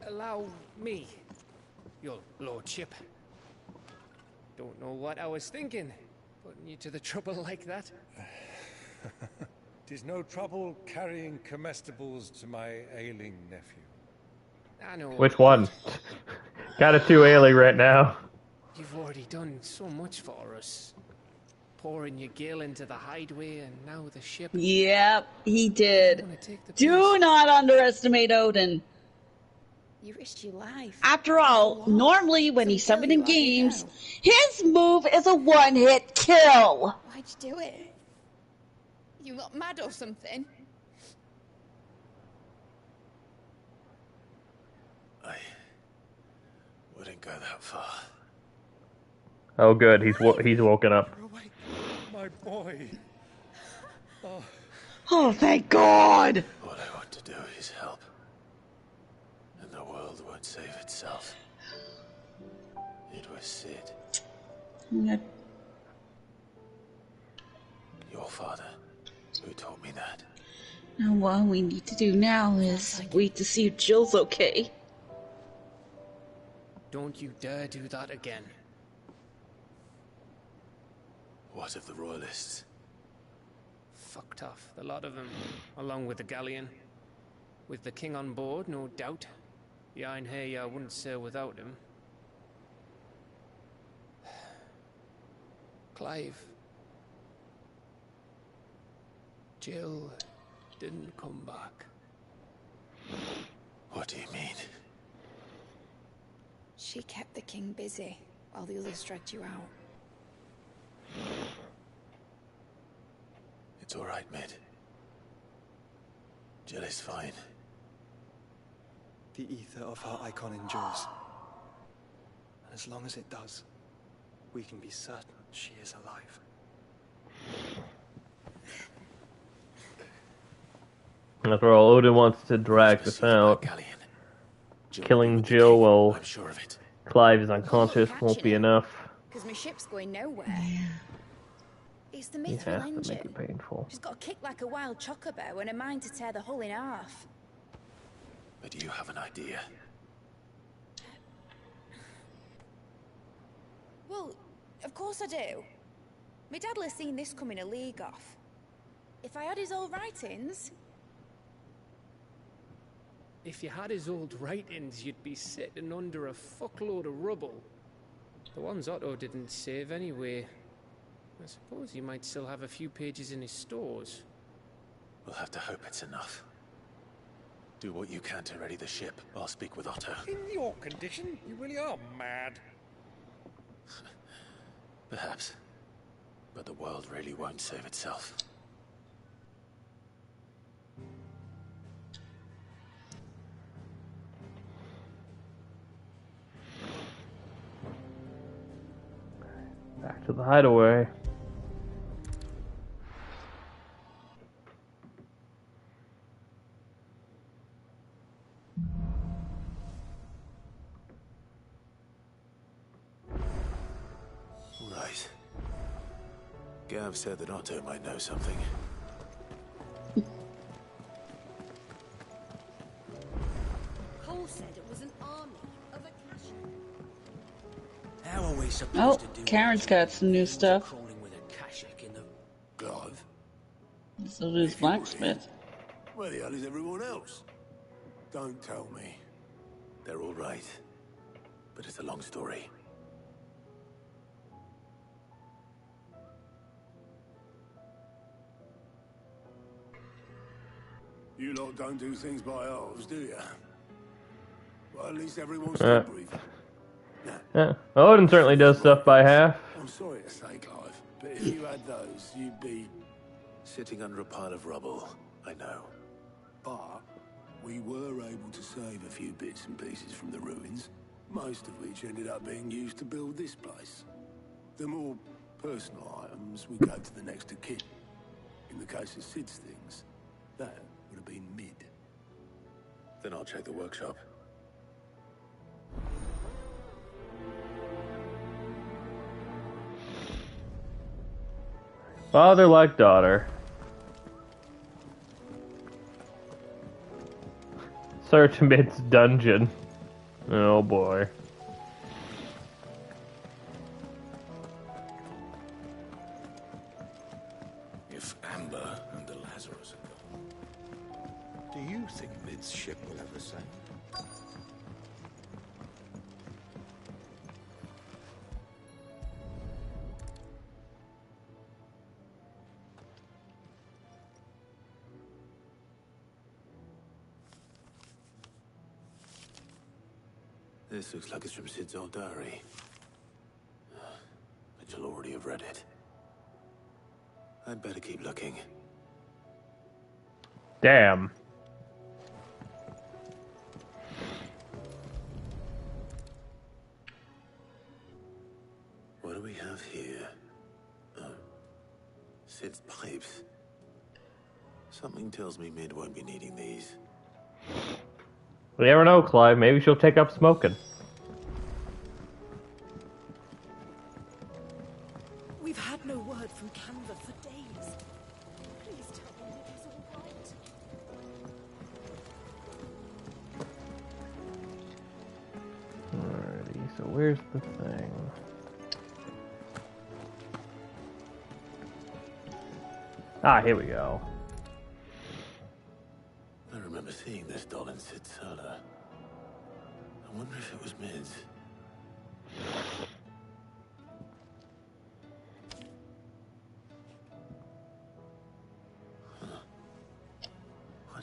Allow me, your lordship. Don't know what I was thinking, putting you to the trouble like that. 'Tis no trouble carrying comestibles to my ailing nephew. I know. Which one? Got it too ailing right now. You've already done so much for us. Pouring your gill into the hideaway and now the ship. Yep, he did. Do not underestimate Odin. You risked your life. After all, normally when he's summoned in games, his move is a one-hit kill. Why'd you do it? You not mad or something? I wouldn't go that far. Oh, good. He's woken up. My boy. Oh, thank God. All I want to do is help. And the world won't save itself. It was Sid, your father, who taught me that. And what we need to do now is wait to see if Jill's okay. Don't you dare do that again. What of the royalists? Fucked off, the lot of them, along with the galleon. With the king on board, no doubt. Behind here, I wouldn't sail without him. Clive. Jill didn't come back. What do you mean? She kept the king busy while the others dragged you out. It's all right, Mid. Jill is fine. The ether of her icon endures. And as long as it does, we can be certain she is alive. After all, Odin wants to drag this out. Killing Jill while Clive is unconscious won't be enough. Because my ship's going nowhere. It's the He mithril has to engine. make it painful. She's got a kick like a wild chocobo and a mind to tear the hull in half. But you have an idea. Well, of course I do. My dad'll have seen this coming a league off. If I had his old writings... If you had his old writings, you'd be sitting under a fuckload of rubble. The ones Otto didn't save anyway. I suppose he might still have a few pages in his stores. We'll have to hope it's enough. Do what you can to ready the ship. I'll speak with Otto. In your condition, you really are mad. Perhaps. But the world really won't save itself. Back to the hideaway. Right. Gav said that Otto might know something. Cole said it was an army of Akash. How are we supposed to do Karen's got some new stuff. crawling with a Kashik in the glove? So does blacksmith. Where the hell is everyone else? Don't tell me. They're all right. But it's a long story. You lot don't do things by halves, do you? Well, at least everyone's still breathing. Yeah. Odin certainly does stuff by half. I'm sorry to say, Clive, but if you had those, you'd be sitting under a pile of rubble. I know. But we were able to save a few bits and pieces from the ruins, most of which ended up being used to build this place. The more personal items we go to the next of kin. In the case of Sid's things, that would have been Mid. Then I'll check the workshop. Father like daughter. Search amidst dungeon. Oh boy. If Amber and the Lazarus are gone, do you think Mid's ship will ever sail? This looks like it's from Sid's old diary. But you'll already have read it. I'd better keep looking. Damn. What do we have here? Oh. Sid's pipes. Something tells me Mid won't be needing these. You never know, Clive. Maybe she'll take up smoking. We've had no word from Canva for days. Please tell me it is all right. Alrighty, so where's the thing? Ah, here we go. I remember seeing this doll in Sid's cellar. I wonder if it was Mid's.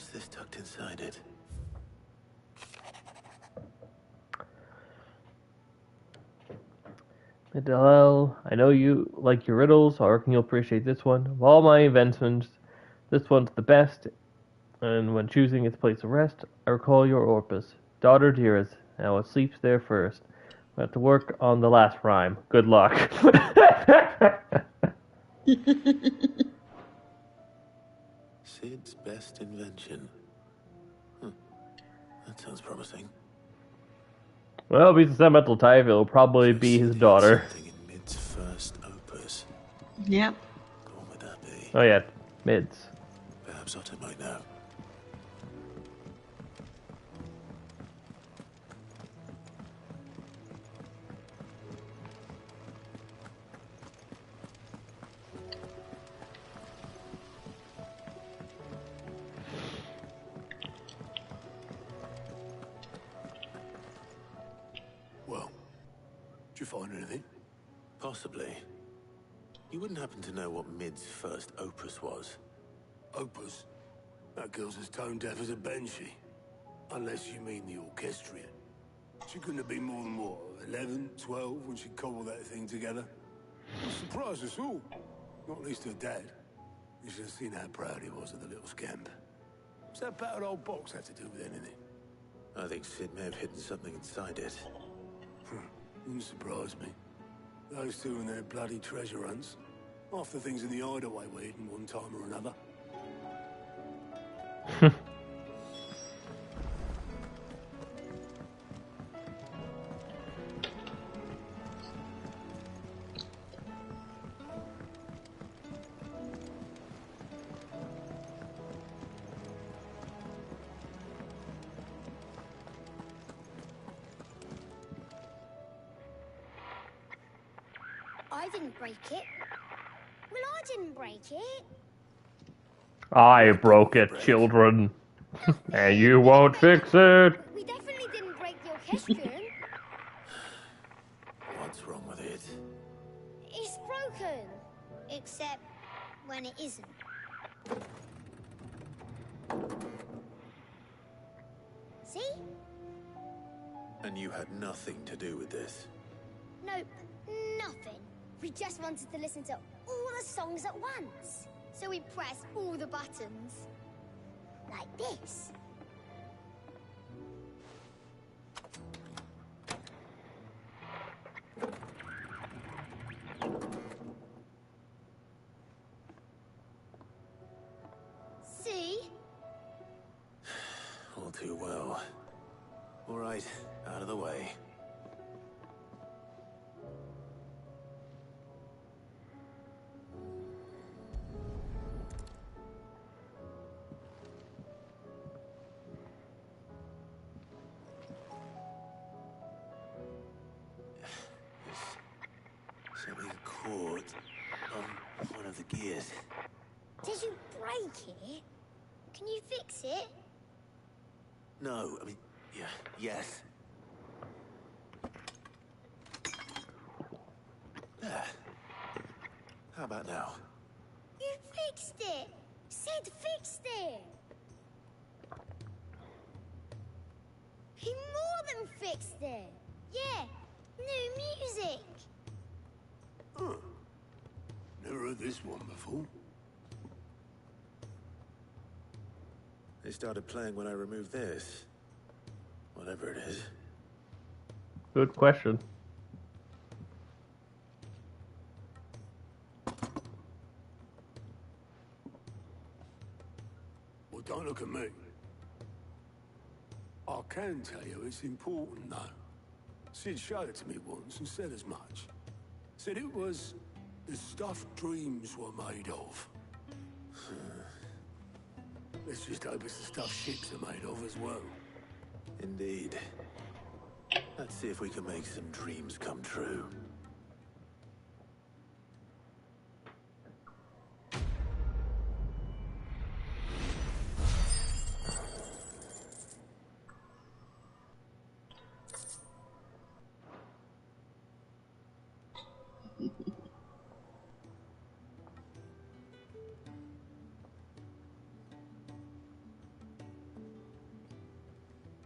What's this tucked inside it? Well, I know you like your riddles, so I reckon you'll appreciate this one. Of all my inventions, this one's the best, and when choosing its place of rest, I recall your Orpus. Daughter dearest, now it sleeps there first. I have to work on the last rhyme. Good luck. Sid's best invention. That sounds promising. Well, if he's a sentimental type, it'll probably be his daughter. Something in Mid's first opus. Yep. What would that be? Oh yeah, Mids. Perhaps Otto might know. Well, did you find anything? Possibly. You wouldn't happen to know what Mid's first opus was? Opus? That girl's as tone deaf as a banshee. Unless you mean the orchestrion. She couldn't have been more than, what, 11, 12 when she cobbled that thing together? It surprised us all. Not least her dad. You should have seen how proud he was of the little scamp. What's that battered old box had to do with anything? I think Sid may have hidden something inside it. Wouldn't surprise me. Those two and their bloody treasure hunts. Half the things in the hideaway were hidden one time or another. I didn't break it. Well, I didn't break it. I broke it, children. And you won't fix it. We definitely didn't break the orchestrion. What's wrong with it? It's broken. Except when it isn't. See? And you had nothing to do with this? Nope, nothing. We just wanted to listen to all the songs at once. So we pressed all the buttons. Like this. See? All too well. All right, out of the way. Something caught on one of the gears. Did you break it? Can you fix it? No, I mean, yeah, yes. There. How about now? You fixed it! Sid fixed it! He more than fixed it! Yeah, new music! Huh. Never heard this one before. They started playing when I removed this. Whatever it is. Good question. Well, don't look at me. I can tell you it's important, though. Sid showed it to me once and said as much. Said it was the stuff dreams were made of. Let's just hope it's the stuff ships are made of as well. Indeed. Let's see if we can make some dreams come true.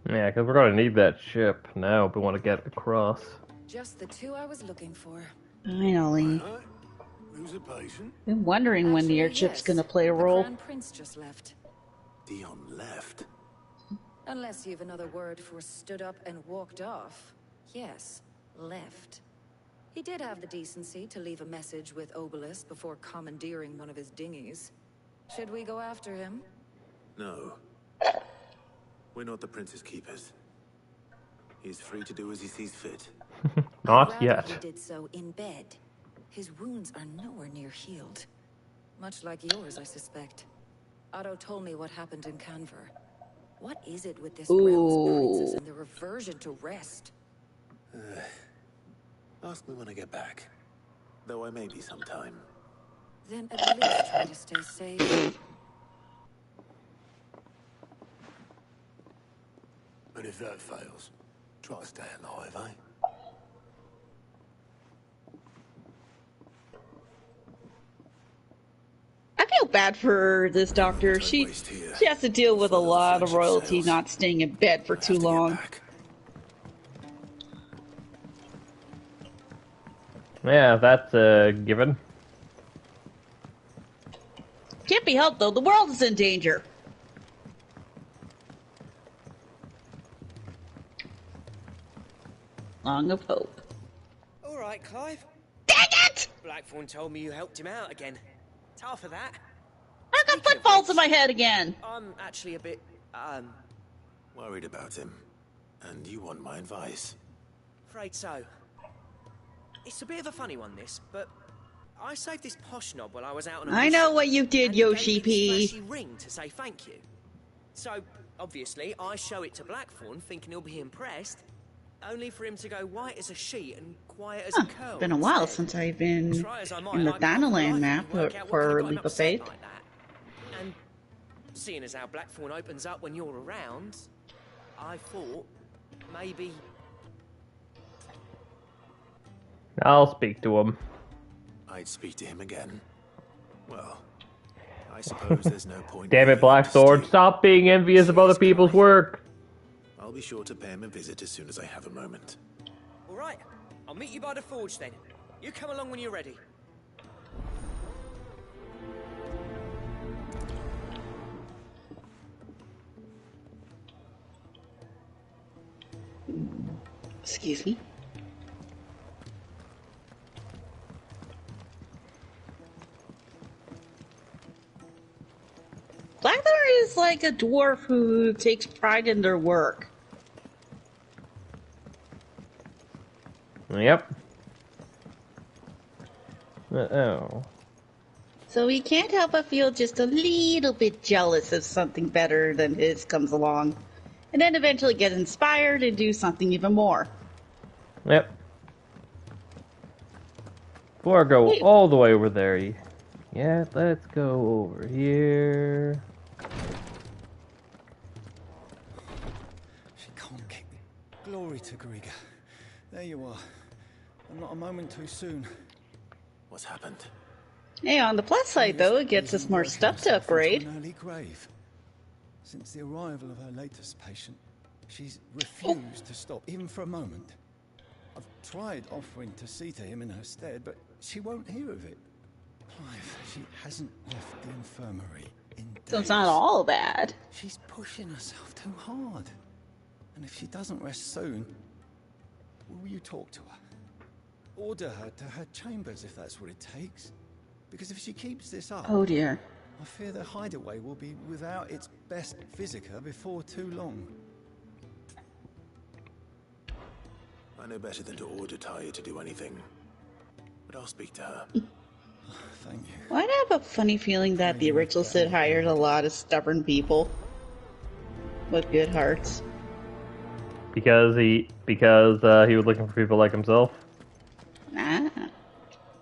Yeah, because we're gonna need that ship now if we want to get across. Just the two I was looking for. Finally. Who's a patient? Been wondering when the Actually, airship's yes. gonna play a The role. Crown Prince just left. Dion left. Unless you've another word for stood up and walked off. Yes, left. He did have the decency to leave a message with Obelisk before commandeering one of his dinghies. Should we go after him? No. We're not the prince's keepers. He's free to do as he sees fit. Not Rather yet. He did so in bed. His wounds are nowhere near healed. Much like yours, I suspect. Otto told me what happened in Canver. What is it with this realm's princes and their aversion to rest? Ask me when I get back. Though I may be sometime. Then at least try to stay safe. And if that fails, try to stay alive, eh? I feel bad for this doctor. She has to deal with a lot of royalty not staying in bed for too long. Yeah, that's a given. Can't be helped though. The world is in danger. Long of hope. All right, Clive. Dang it! Blackthorn told me you helped him out again. Tough for that. I got footballs in my head again. I'm actually a bit, Worried about him. And you want my advice. afraid so. It's a bit of a funny one, this, but I saved this posh knob while I was out on a I mission, know what you did, and he gave Yoshi me P. this flashy ring to say thank you. So, obviously, I show it to Blackthorn, thinking he'll be impressed, only for him to go white as a sheet and quiet as a curl. Been a while since I've been Try as I might, in the I can't Danaland for map life work out what for could've got him Leap of upset Faith. like that. And seeing as how Blackthorn opens up when you're around, I thought maybe. I'll speak to him. I'd speak to him again. Well, I suppose there's no point. Damn it, Blackthorn, stop being envious of other people's work. I'll be sure to pay him a visit as soon as I have a moment. All right, I'll meet you by the forge then. You come along when you're ready. Excuse me. Blackthorn is like a dwarf who takes pride in their work. Yep. Oh. So he can't help but feel just a little bit jealous if something better than his comes along. And then eventually get inspired and do something even more. Yep. Before I go all the way over there, yeah, let's go over here. She can't kick me. Glory to Griga. There you are. I'm not a moment too soon. What's happened? Hey, on the plus side though, it gets us more stuff to upgrade. An early grave. Since the arrival of her latest patient, she's refused to stop, even for a moment. I've tried offering to see to him in her stead, but she won't hear of it. Clive, she hasn't left the infirmary in days. So it's not all bad. She's pushing herself too hard. And if she doesn't rest soon, will you talk to her? Order her to her chambers if that's what it takes. Because if she keeps this up, Oh dear. I fear the hideaway will be without its best physica before too long. I know better than to order Talia to do anything. But I'll speak to her. Thank you. Well, I have a funny feeling that the original Sid hired a lot of stubborn people with good hearts. Because he was looking for people like himself. Ah.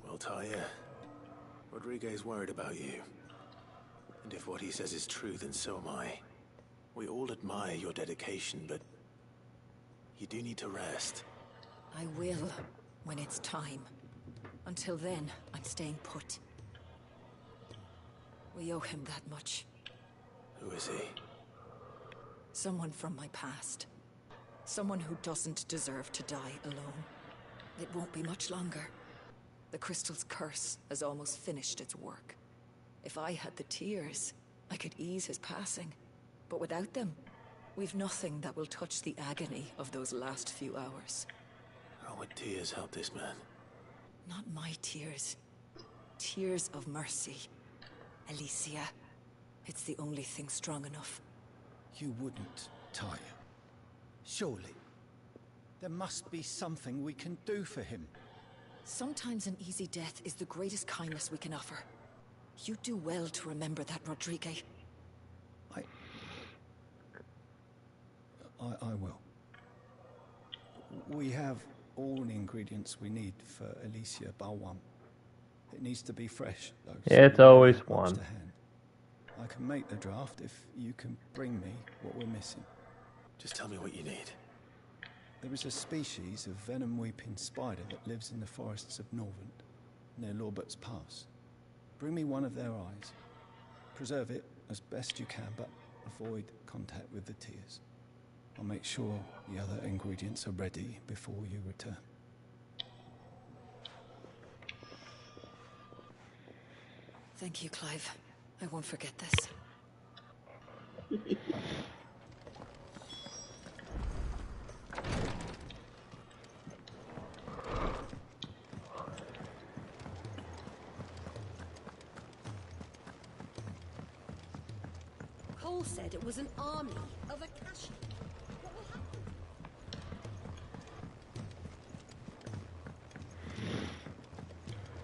Well, Talia, Rodriguez worried about you. And if what he says is true, then so am I. We all admire your dedication, but you do need to rest. I will, when it's time. Until then, I'm staying put. We owe him that much. Who is he? Someone from my past. Someone who doesn't deserve to die alone. It won't be much longer. The crystal's curse has almost finished its work. If I had the tears, I could ease his passing. But without them, we've nothing that will touch the agony of those last few hours. How would tears help this man? Not my tears. Tears of mercy. Alicia. It's the only thing strong enough. You wouldn't, Tyre. Surely. There must be something we can do for him. Sometimes an easy death is the greatest kindness we can offer. You do well to remember that, Rodrigue. I will. We have all the ingredients we need for Alicia Balwam. It needs to be fresh, though. It's always one. I can make the draft if you can bring me what we're missing. Just tell me what you need. There is a species of venom-weeping spider that lives in the forests of Norvent, near Lorbert's Pass. Bring me one of their eyes. Preserve it as best you can, but avoid contact with the tears. I'll make sure the other ingredients are ready before you return. Thank you, Clive. I won't forget this. Cole said it was an army of Akashi. What will happen?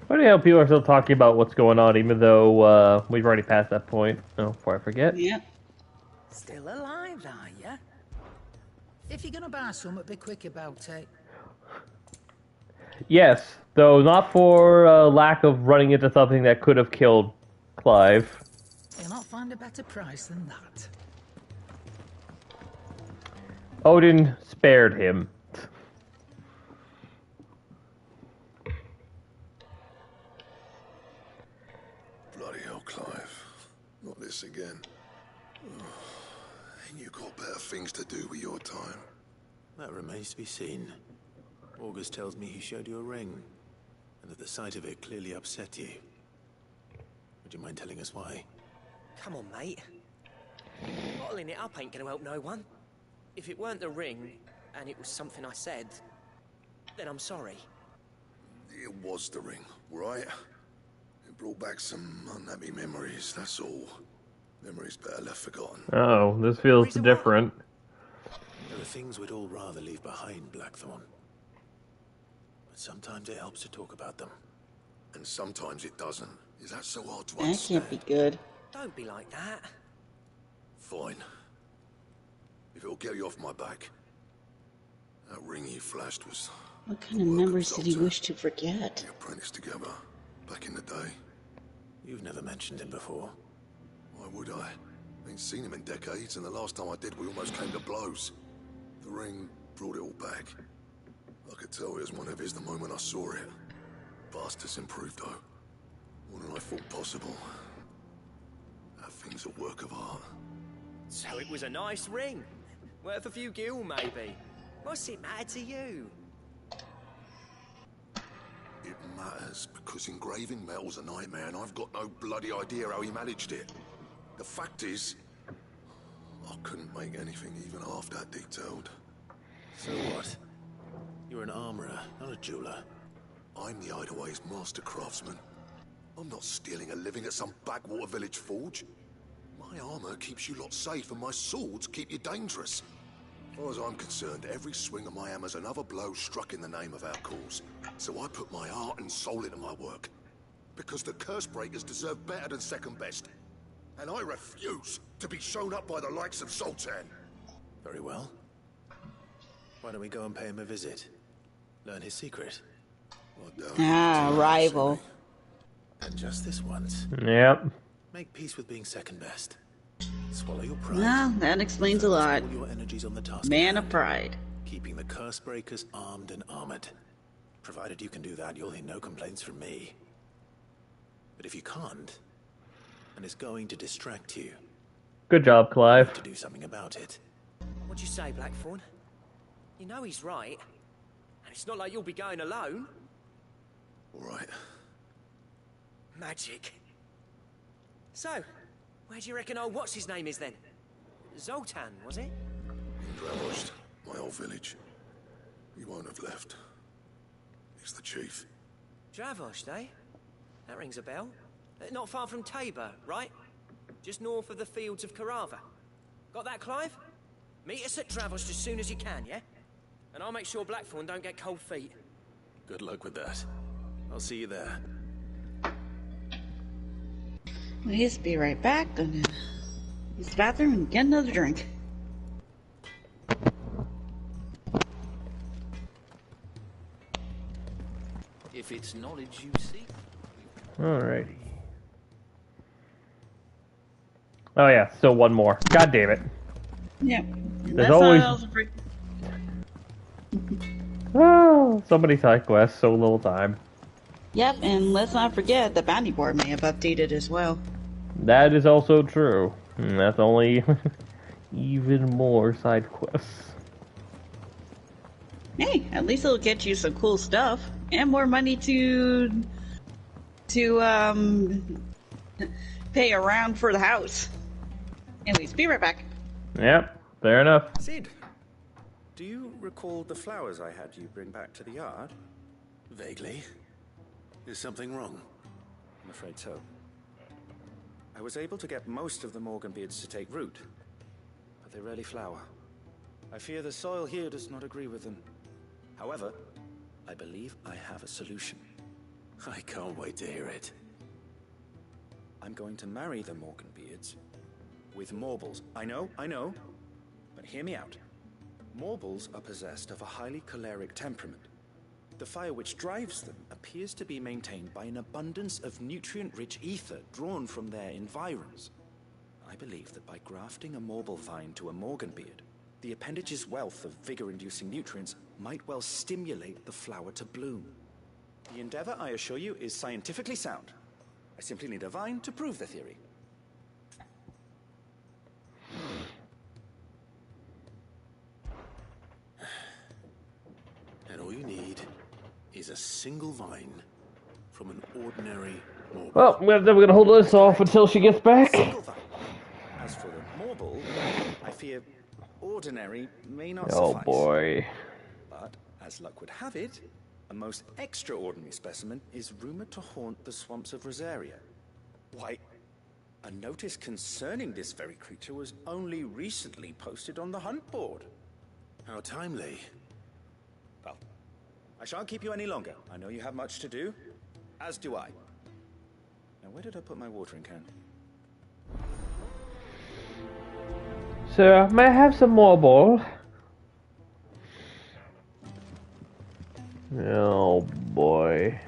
Funny how people are still talking about what's going on, even though we've already passed that point. Oh, before I forget. Yeah. Still alive, are ya? If you're gonna buy some, be quick about it. Yes, though not for lack of running into something that could have killed Clive. You'll not find a better price than that. Odin spared him. Bloody hell, Clive. Not this again. Ain't you got better things to do with your time? That remains to be seen. August tells me he showed you a ring, and that the sight of it clearly upset you. Would you mind telling us why? Come on, mate. Bottling it up ain't gonna help no one. If it weren't the ring, and it was something I said, then I'm sorry. It was the ring, right? It brought back some unhappy memories, that's all. Memories better left forgotten. Oh, this feels different. There are things we'd all rather leave behind, Blackthorn. But sometimes it helps to talk about them. And sometimes it doesn't. Is that so hard to That understand? can't be good. Don't be like that. Fine. If it'll get you off my back. That ring you flashed was... What kind of memories did he wish to forget? We apprenticed together, back in the day. You've never mentioned him before. Why would I? Ain't seen him in decades, and the last time I did, we almost came to blows. The ring brought it all back. I could tell it was one of his the moment I saw it. Bastard's improved, though. More than I thought possible. That thing's a work of art. So it was a nice ring. Worth a few gil, maybe. What's it matter to you? It matters because engraving metal's a nightmare, and I've got no bloody idea how he managed it. The fact is, I couldn't make anything even half that detailed. So what? You're an armorer, not a jeweler. I'm the Hideaway's master craftsman. I'm not stealing a living at some backwater village forge. My armor keeps you lot safe, and my swords keep you dangerous. As far as I'm concerned, every swing of my hammer's another blow struck in the name of our cause. So I put my heart and soul into my work. Because the curse breakers deserve better than second best. And I refuse to be shown up by the likes of Sultan. Very well. Why don't we go and pay him a visit? Learn his secret. Rival. And just this once. Yep. Make peace with being second best. Swallow your pride. Well, that explains a lot. All your energies on the task. Man of pride. Keeping the curse breakers armed and armored. Provided you can do that, you'll hear no complaints from me. But if you can't, and it's going to distract you, Good job, Clive. to do something about it. What'd you say, Blackthorn? You know he's right. And it's not like you'll be going alone. All right. Magic. So, where do you reckon old what's-his-name is then? Zoltan, was it? In Dravost, my old village. He won't have left. He's the chief. Dravost, eh? That rings a bell. Not far from Tabor, right? Just north of the fields of Carava. Got that, Clive? Meet us at Dravost as soon as you can, yeah? And I'll make sure Blackthorn don't get cold feet. Good luck with that. I'll see you there. Well, he's be right back. Gonna use the bathroom and get another drink. If it's knowledge you seek. Alrighty. Oh yeah, still one more. God damn it. Yep. There's always so many side quests, so little time. Yep, and let's not forget the bounty board may have updated as well. That is also true. And that's only even more side quests. Hey, at least it'll get you some cool stuff and more money to pay around for the house. Anyways, be right back. Yep, fair enough. Sid, do you recall the flowers I had you bring back to the yard? Vaguely. Is something wrong? I'm afraid so. I was able to get most of the Morganbeards to take root, but they rarely flower. I fear the soil here does not agree with them. However, I believe I have a solution. I can't wait to hear it. I'm going to marry the Morganbeards with Morbles. I know, but hear me out. Morbles are possessed of a highly choleric temperament. The fire which drives them appears to be maintained by an abundance of nutrient-rich ether drawn from their environs. I believe that by grafting a Morble vine to a Morganbeard, the appendage's wealth of vigor-inducing nutrients might well stimulate the flower to bloom. The endeavor, I assure you, is scientifically sound. I simply need a vine to prove the theory. And all you need is a single vine from an ordinary Morble. Well, we're gonna hold this off until she gets back. As for the Morble, I fear ordinary may not Oh suffice. boy. But, as luck would have it, a most extraordinary specimen is rumored to haunt the swamps of Rosaria. Why, a notice concerning this very creature was only recently posted on the hunt board. How timely. Well, I shan't keep you any longer. I know you have much to do, as do I. Now, where did I put my watering can? Sir, may I have some more ball? Oh boy.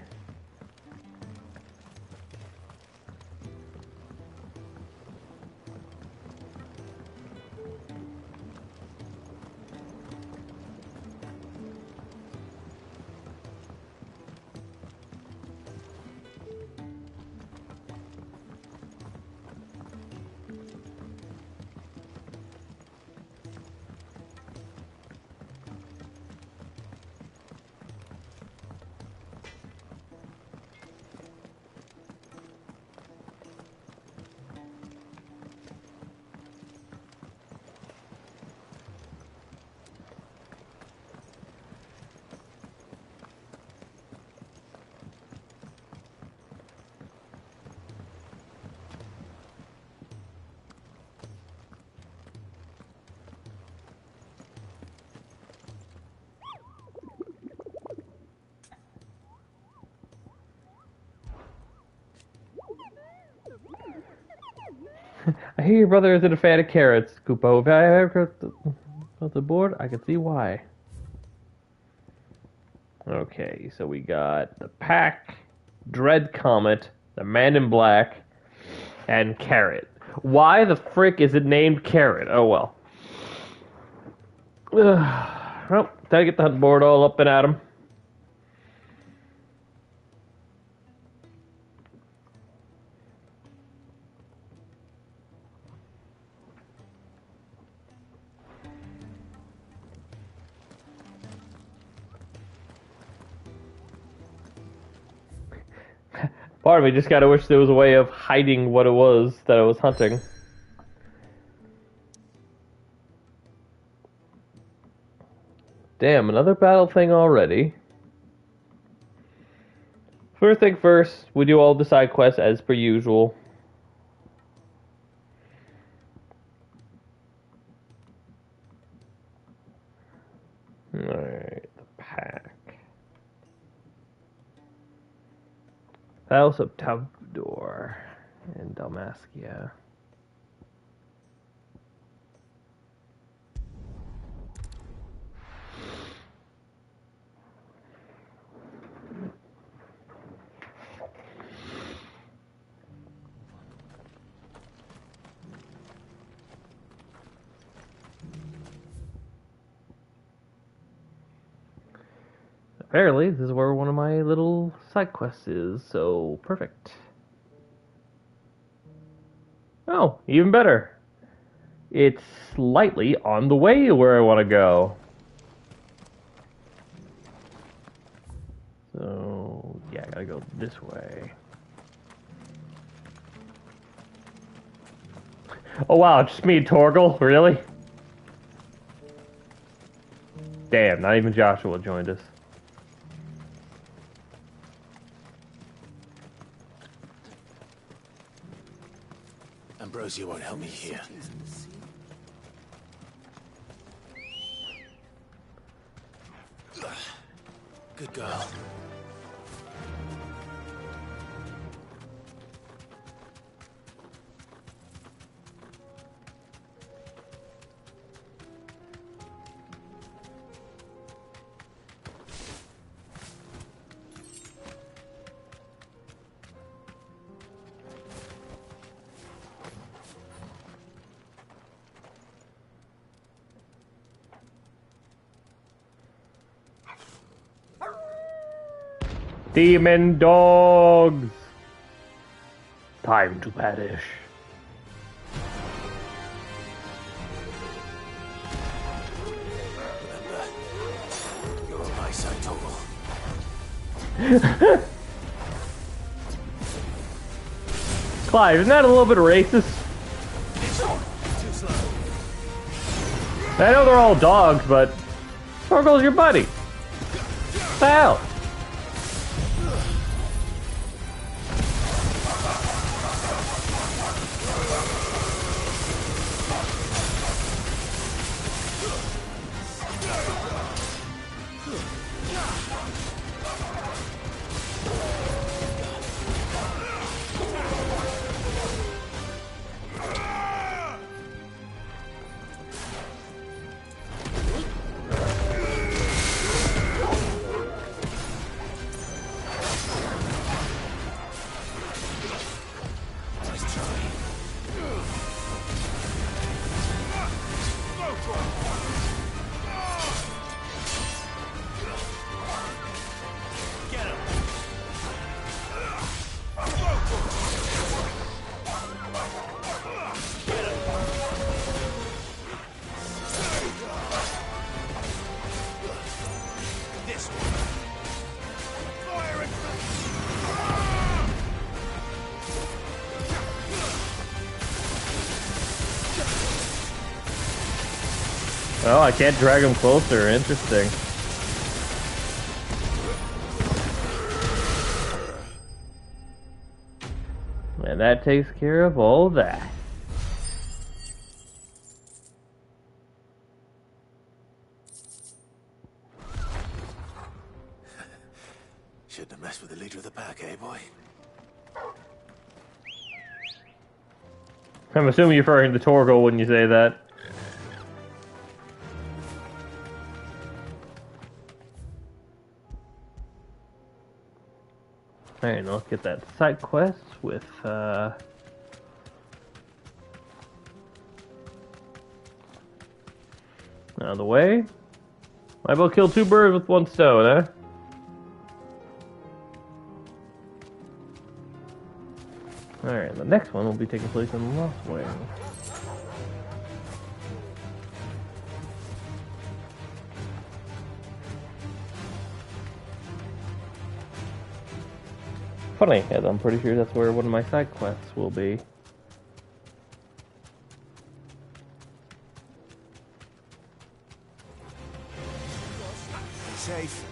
I hear your brother isn't a fan of carrots, Kupo. If I ever got the board, I can see why. Okay, so we got the Pack, Dread Comet, the Man in Black, and Carrot. Why the frick is it named Carrot? Oh well. Well, gotta get the hunt board all up and at 'em. Part of me just gotta wish there was a way of hiding what it was that I was hunting. Damn, another battle thing already. First thing first, we do all the side quests as per usual. Alright, the pack. House of Tavdor in Dalmaskia. Apparently, this is where one of my little side quests is, so perfect. Oh, even better. It's slightly on the way where I want to go. So, yeah, I gotta go this way. Oh wow, just me and Torgal? Really? Damn, not even Joshua joined us. Ambrosia won't help me here. Good girl. Demon dogs! Time to perish. You're on my side, Torgal. Clive, isn't that a little bit racist? Too slow. I know they're all dogs, but Torgal's your buddy. What the hell? Oh, I can't drag him closer. Interesting. And that takes care of all that. Shouldn't have messed with the leader of the pack, eh, boy? I'm assuming you're referring to Torgal when you say that. Alright, now let's get that side quest with, out of the way. Might as well kill two birds with one stone, eh? Alright, the next one will be taking place in the Lost Wing. Funny, as I'm pretty sure that's where one of my side quests will be. Safe.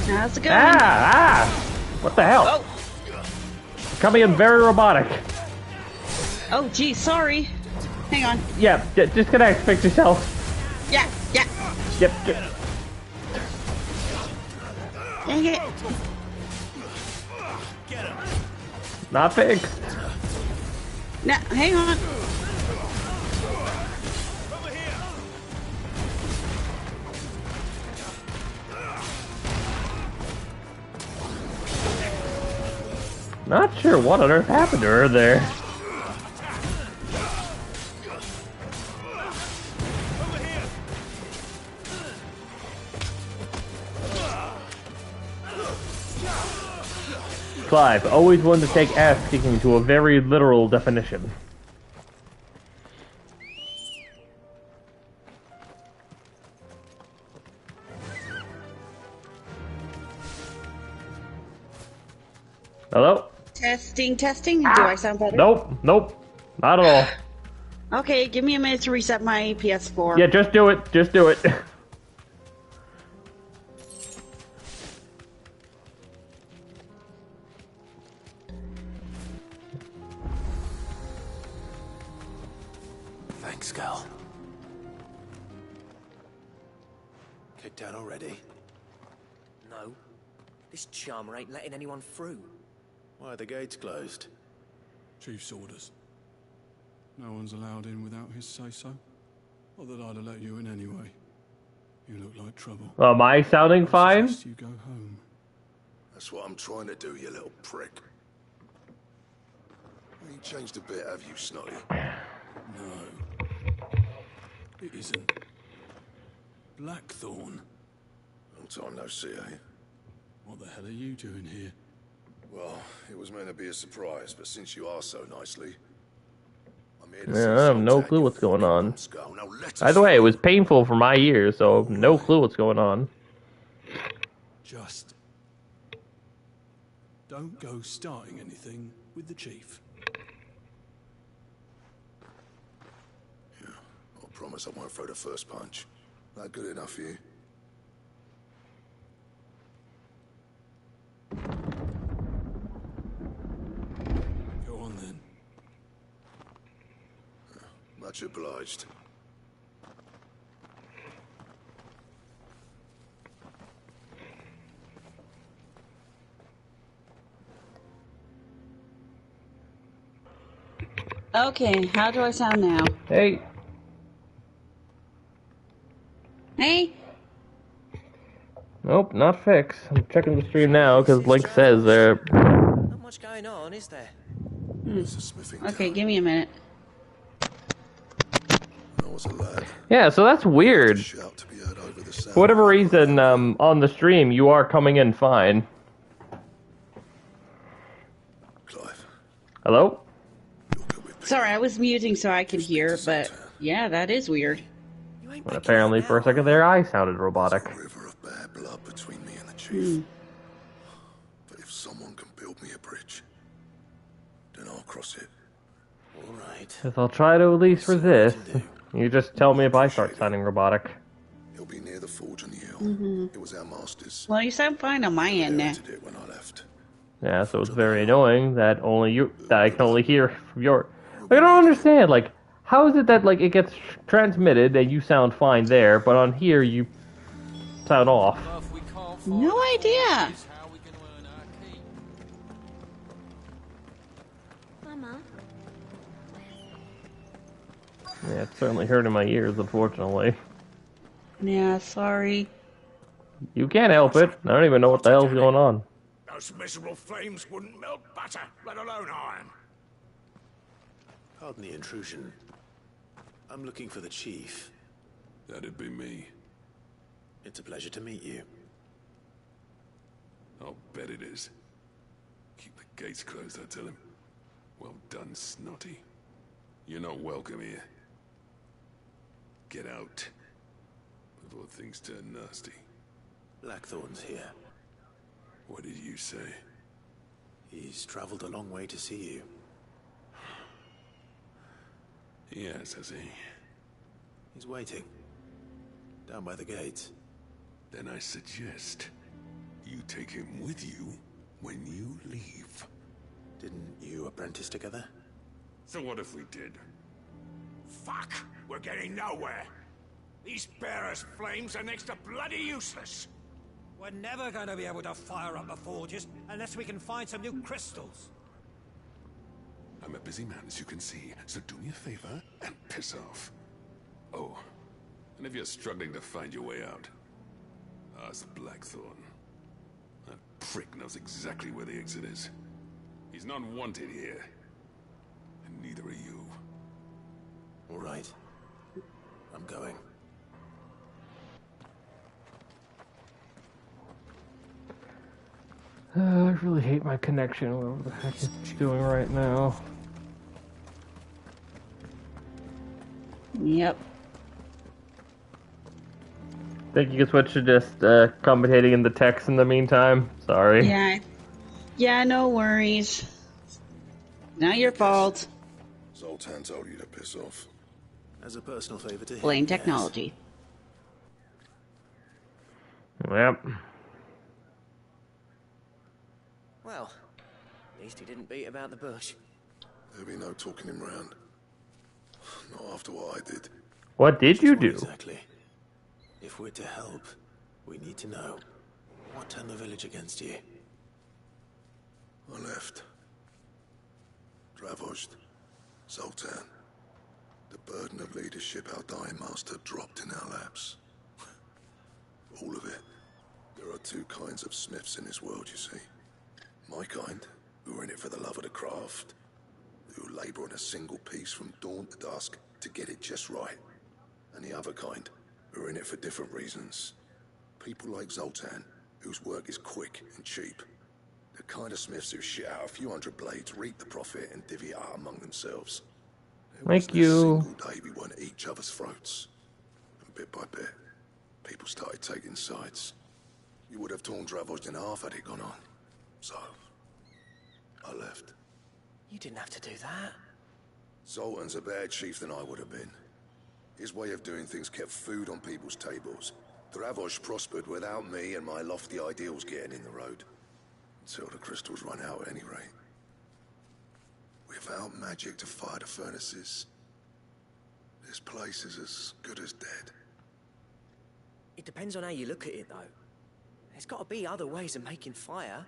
How's it going? What the hell? Oh. Coming in very robotic. Oh, gee, sorry. Hang on. Yeah, disconnect. Fix yourself. Yeah. Yep. Dang it. Not fixed. No, hang on. Not sure what on earth happened to her there. Clive, always one to take ass-kicking to a very literal definition. Hello? Testing. Do I sound better? Nope, not at all. Okay, give me a minute to reset my PS4. Yeah, just do it. Thanks, Gal. Kicked out already? No. This charmer ain't letting anyone through. Why are the gates closed? Chief's orders. No one's allowed in without his say-so. Not that I'd have let you in anyway. You look like trouble. Am I sounding fine? You go home. That's what I'm trying to do, you little prick. You ain't changed a bit, have you, Snotty? No. It isn't. Blackthorn. Long time no see, eh? What the hell are you doing here? Well, it was meant to be a surprise, but since you are so nicely, I'm here to Yeah, I have no clue what's going on. Either way, it was painful for my ears, so no clue what's going on. Just don't go starting anything with the chief. Yeah, I promise I won't throw the first punch. That good enough for you? Go on then. Much obliged. Okay, how do I sound now? Hey. Hey? Nope, not fixed. I'm checking the stream now because Link says there. Not much going on, is there? Okay, give me a minute. Yeah, so that's weird. For whatever reason, on the stream, you are coming in fine. Hello? Sorry, I was muting so I could hear, but yeah, that is weird. But apparently, for a second there, I sounded robotic. Between me and the chief. But if someone can build me a bridge, then I'll cross it. All right. Because I'll try to at least resist. You just tell me if I start sounding robotic. It'll be near the forge on the hill. It was our master's. Well, you sound fine on my end now. It when I left. Yeah, so it's very annoying that I can only hear from your. Like, I don't understand. Like, how is it that like it gets transmitted and you sound fine there, but on here you sound off? No idea. Mama. Yeah, it's certainly hurting my ears, unfortunately. Yeah, sorry. You can't help it. I don't even know what the hell's going on. Those miserable flames wouldn't melt butter, let alone iron. Pardon the intrusion. I'm looking for the chief. That'd be me. It's a pleasure to meet you. I'll bet it is. Keep the gates closed, I tell him. Well done, Snotty. You're not welcome here. Get out. before things turn nasty. Blackthorn's here. What did you say? He's traveled a long way to see you. Yes, has he? He's waiting. Down by the gates. Then I suggest you take him with you when you leave. Didn't you apprentice together? So what if we did? Fuck! We're getting nowhere! These bearers' flames are next to bloody useless! We're never going to be able to fire up the forges unless we can find some new crystals. I'm a busy man, as you can see, so do me a favor and piss off. Oh, and if you're struggling to find your way out, ask Blackthorn. That prick knows exactly where the exit is. He's not wanted here. And neither are you. All right. I'm going. I really hate my connection, whatever the heck it's doing right now. Yep. Think you can switch to just commentating in the text in the meantime? Sorry. Yeah. Yeah, no worries. Not your fault. Zoltan told you to piss off. As a personal favor to him. Blame technology. Yep. Well, at least he didn't beat about the bush. There'll be no talking him round. Not after what I did. What did you do? Exactly. If we're to help, we need to know. What turned the village against you? I left. Dravost, Zoltan. The burden of leadership our dying master dropped in our laps. All of it. There are two kinds of smiths in this world, you see. My kind, who are in it for the love of the craft, who labour on a single piece from dawn to dusk to get it just right. And the other kind, who are in it for different reasons. People like Zoltan, whose work is quick and cheap. The kind of smiths who shit out a few hundred blades, reap the profit, and divvy it out among themselves. Thank you. Single day we went at each other's throats. And bit by bit, people started taking sides. You would have torn Dravost in half had it gone on. So, I left. You didn't have to do that. Zoltan's a better chief than I would have been. His way of doing things kept food on people's tables. Dravost prospered without me and my lofty ideals getting in the road. Until the crystals run out at any rate. Without magic to fire the furnaces, this place is as good as dead. It depends on how you look at it, though. There's got to be other ways of making fire.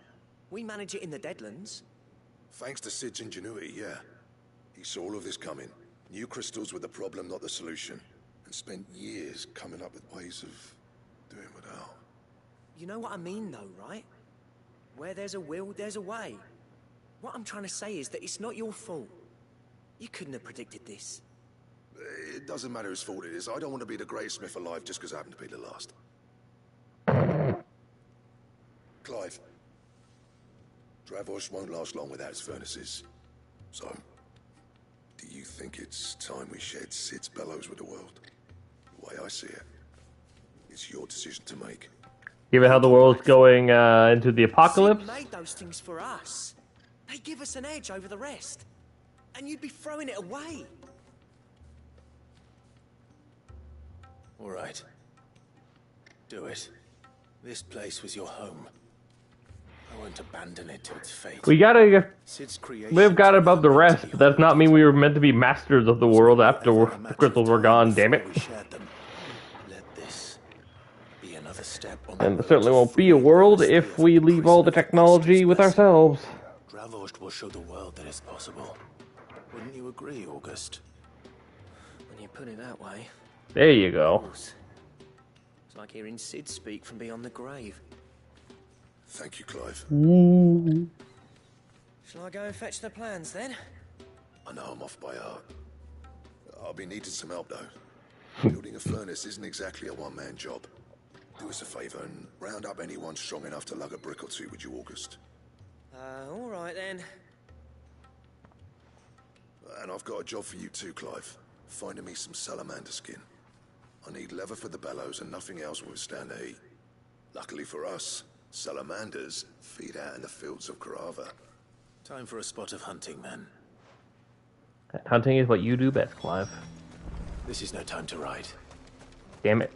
We manage it in the Deadlands. Thanks to Sid's ingenuity, yeah. He saw all of this coming. Knew crystals were the problem, not the solution. And spent years coming up with ways of doing without. You know what I mean, though, right? Where there's a will, there's a way. What I'm trying to say is that it's not your fault. You couldn't have predicted this. It doesn't matter whose fault it is. I don't want to be the greatest smith alive just because I happen to be the last. Clive. Dravost won't last long without his furnaces. So, do you think it's time we shared Sid's bellows with the world? The way I see it, it's your decision to make. Given how the world's going into the apocalypse. Sid made those things for us. They give us an edge over the rest. And you'd be throwing it away. All right. Do it. This place was your home. I won't abandon it to its fate. We gotta live God above the rest, but that does not mean we were meant to be masters of the world after the crystals were gone, damn it. And there certainly won't be a world if we leave all the technology with ourselves. Dravost will show the world that it's possible. Wouldn't you agree, August? When you put it that way. There you go. It's like hearing Sid speak from beyond the grave. Thank you, Clive. Ooh. Shall I go and fetch the plans, then? I know I'm off by heart. I'll be needing some help, though. Building a furnace isn't exactly a one-man job. Do us a favour and round up anyone strong enough to lug a brick or two, would you, August? All right, then. And I've got a job for you too, Clive. Finding me some salamander skin. I need leather for the bellows and nothing else will withstand the heat. Luckily for us, salamanders feed out in the fields of Carava. Time for a spot of hunting, then. Hunting is what you do best, Clive. This is no time to ride. Damn it.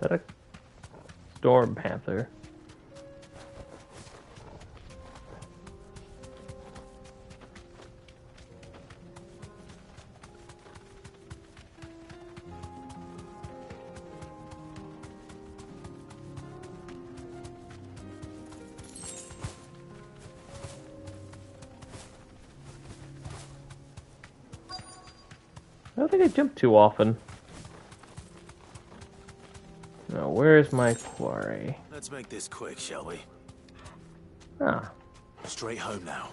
Is that a storm panther? I don't think I jump too often. Now, where's my quarry? Let's make this quick, shall we? Ah. Straight home now.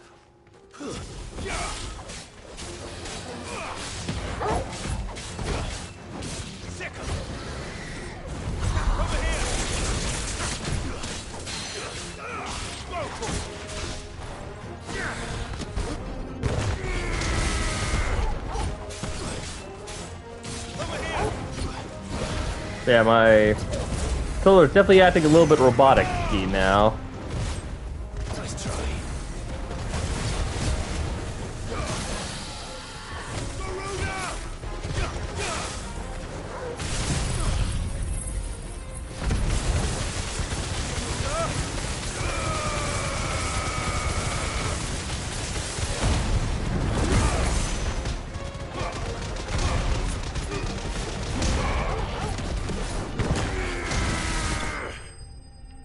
Yeah, my controller's definitely acting a little bit robotic-y now. Nice try.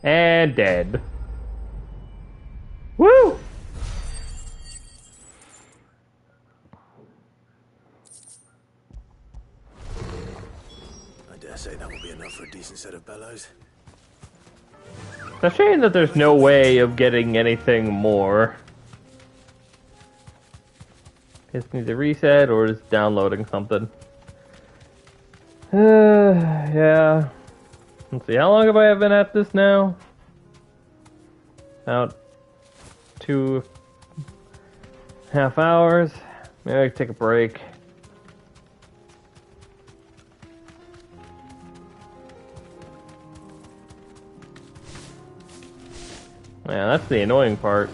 And dead. Woo! I dare say that will be enough for a decent set of bellows. It's a shame that there's no way of getting anything more. It's either reset or it's downloading something. Yeah. Let's see, how long have I been at this now? About 2.5 hours. Maybe I can take a break. Yeah, that's the annoying part.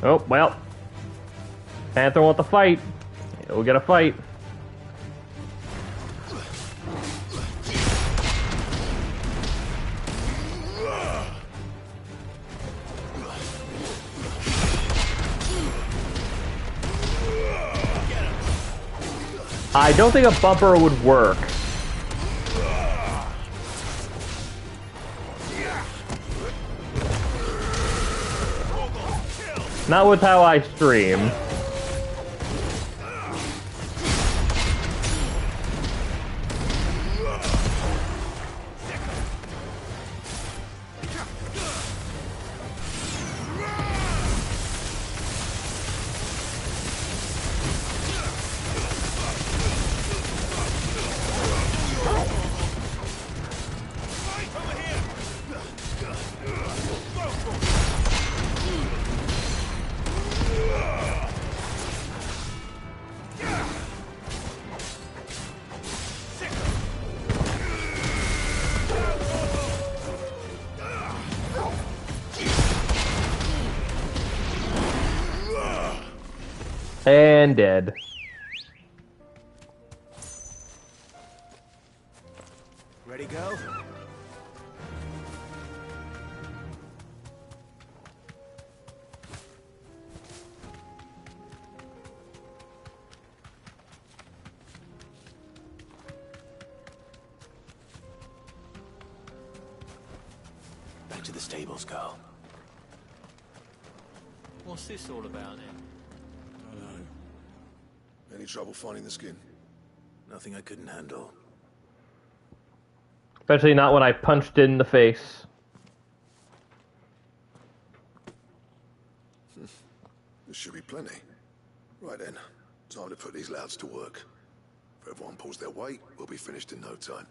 Oh, well. Panther wants to fight. We'll get a fight. I don't think a bumper would work. Not with how I stream. And dead. Ready, go? Back to the stables, girl. What's this all about then? I don't know. Any trouble finding the skin? Nothing I couldn't handle. Especially not when I punched it in the face. There should be plenty. Right then, time to put these louds to work. If everyone pulls their weight, we'll be finished in no time.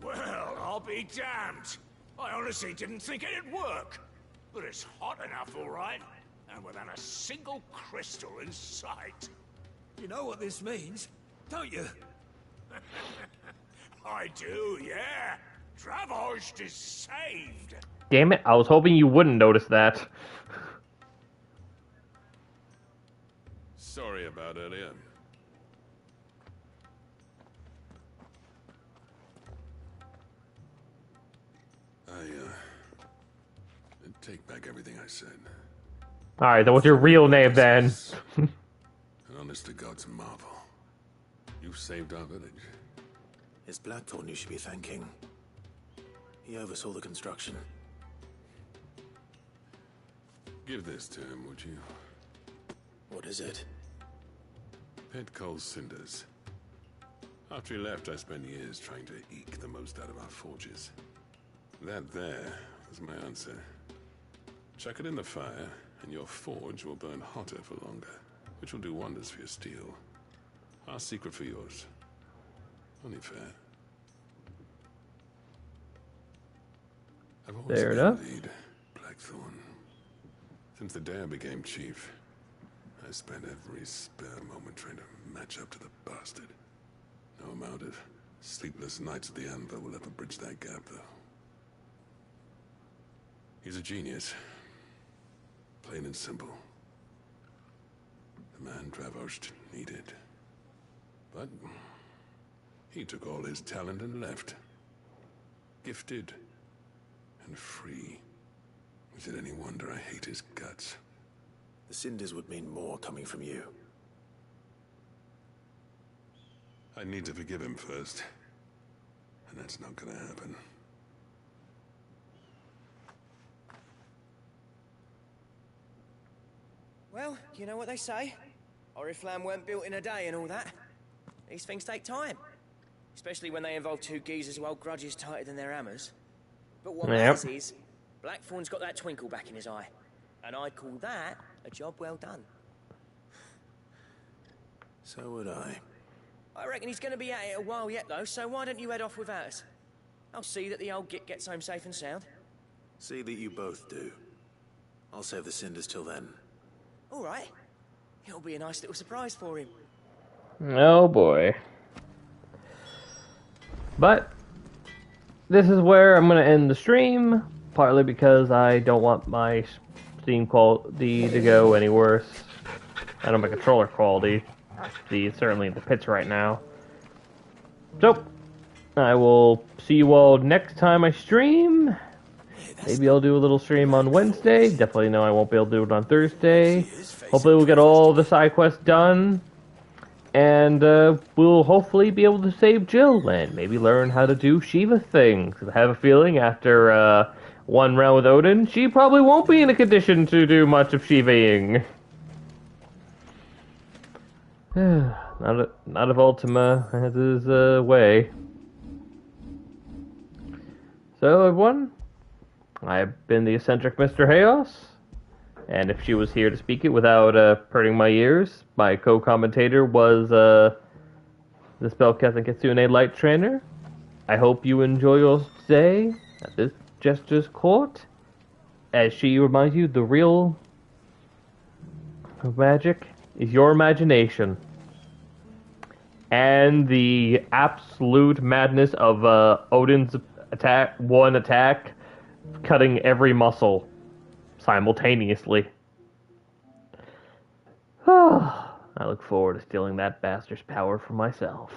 Well, I'll be damned. I honestly didn't think it'd work. But it's hot enough, all right. And without a single crystal in sight. You know what this means, don't you? I do, yeah. Dravost is saved. Damn it, I was hoping you wouldn't notice that. Sorry about earlier. I take back everything I said. Alright, then what's your real name then? An honest to God's marvel. You saved our village. It's Blackthorn you should be thanking. He oversaw the construction. Give this to him, would you? What is it? Pet Cole's cinders. After he left, I spent years trying to eke the most out of our forges. That there is my answer. Chuck it in the fire, and your forge will burn hotter for longer, which will do wonders for your steel. Our secret for yours. Only fair. I've always Fair enough. envied Blackthorn. Since the day I became chief, I spent every spare moment trying to match up to the bastard. No amount of sleepless nights at the Anvil will ever bridge that gap, though. He's a genius. Plain and simple. The man Dravost needed. But he took all his talent and left. Gifted and free. Is it any wonder I hate his guts? The cinders would mean more coming from you. I need to forgive him first. And that's not gonna happen. Well, you know what they say. Oriflamme weren't built in a day and all that. These things take time. Especially when they involve two geezers who hold grudges tighter than their hammers. But what matters is, Blackthorn's got that twinkle back in his eye. And I call that a job well done. So would I. I reckon he's going to be at it a while yet, though, so why don't you head off without us? I'll see that the old git gets home safe and sound. See that you both do. I'll save the cinders till then. All right. It'll be a nice little surprise for him. Oh boy. But this is where I'm going to end the stream, partly because I don't want my Steam quality to go any worse. I know my controller quality. It's certainly in the pits right now. So, I will see you all next time I stream. Maybe I'll do a little stream on Wednesday. Definitely know I won't be able to do it on Thursday. Hopefully we'll get all the side quests done. And we'll hopefully be able to save Jill and maybe learn how to do Shiva things. I have a feeling after one round with Odin, she probably won't be in a condition to do much of Shivaing. Not if Ultima has his way. So everyone, I've been the eccentric Mr. Chaos, and if she was here to speak it without hurting my ears, my co-commentator was the Spellcasting Kitsune Light Trainer. I hope you enjoy your stay at this Jester's Court, as she reminds you the real magic is your imagination. And the absolute madness of Odin's attack, cutting every muscle simultaneously. I look forward to stealing that bastard's power for myself.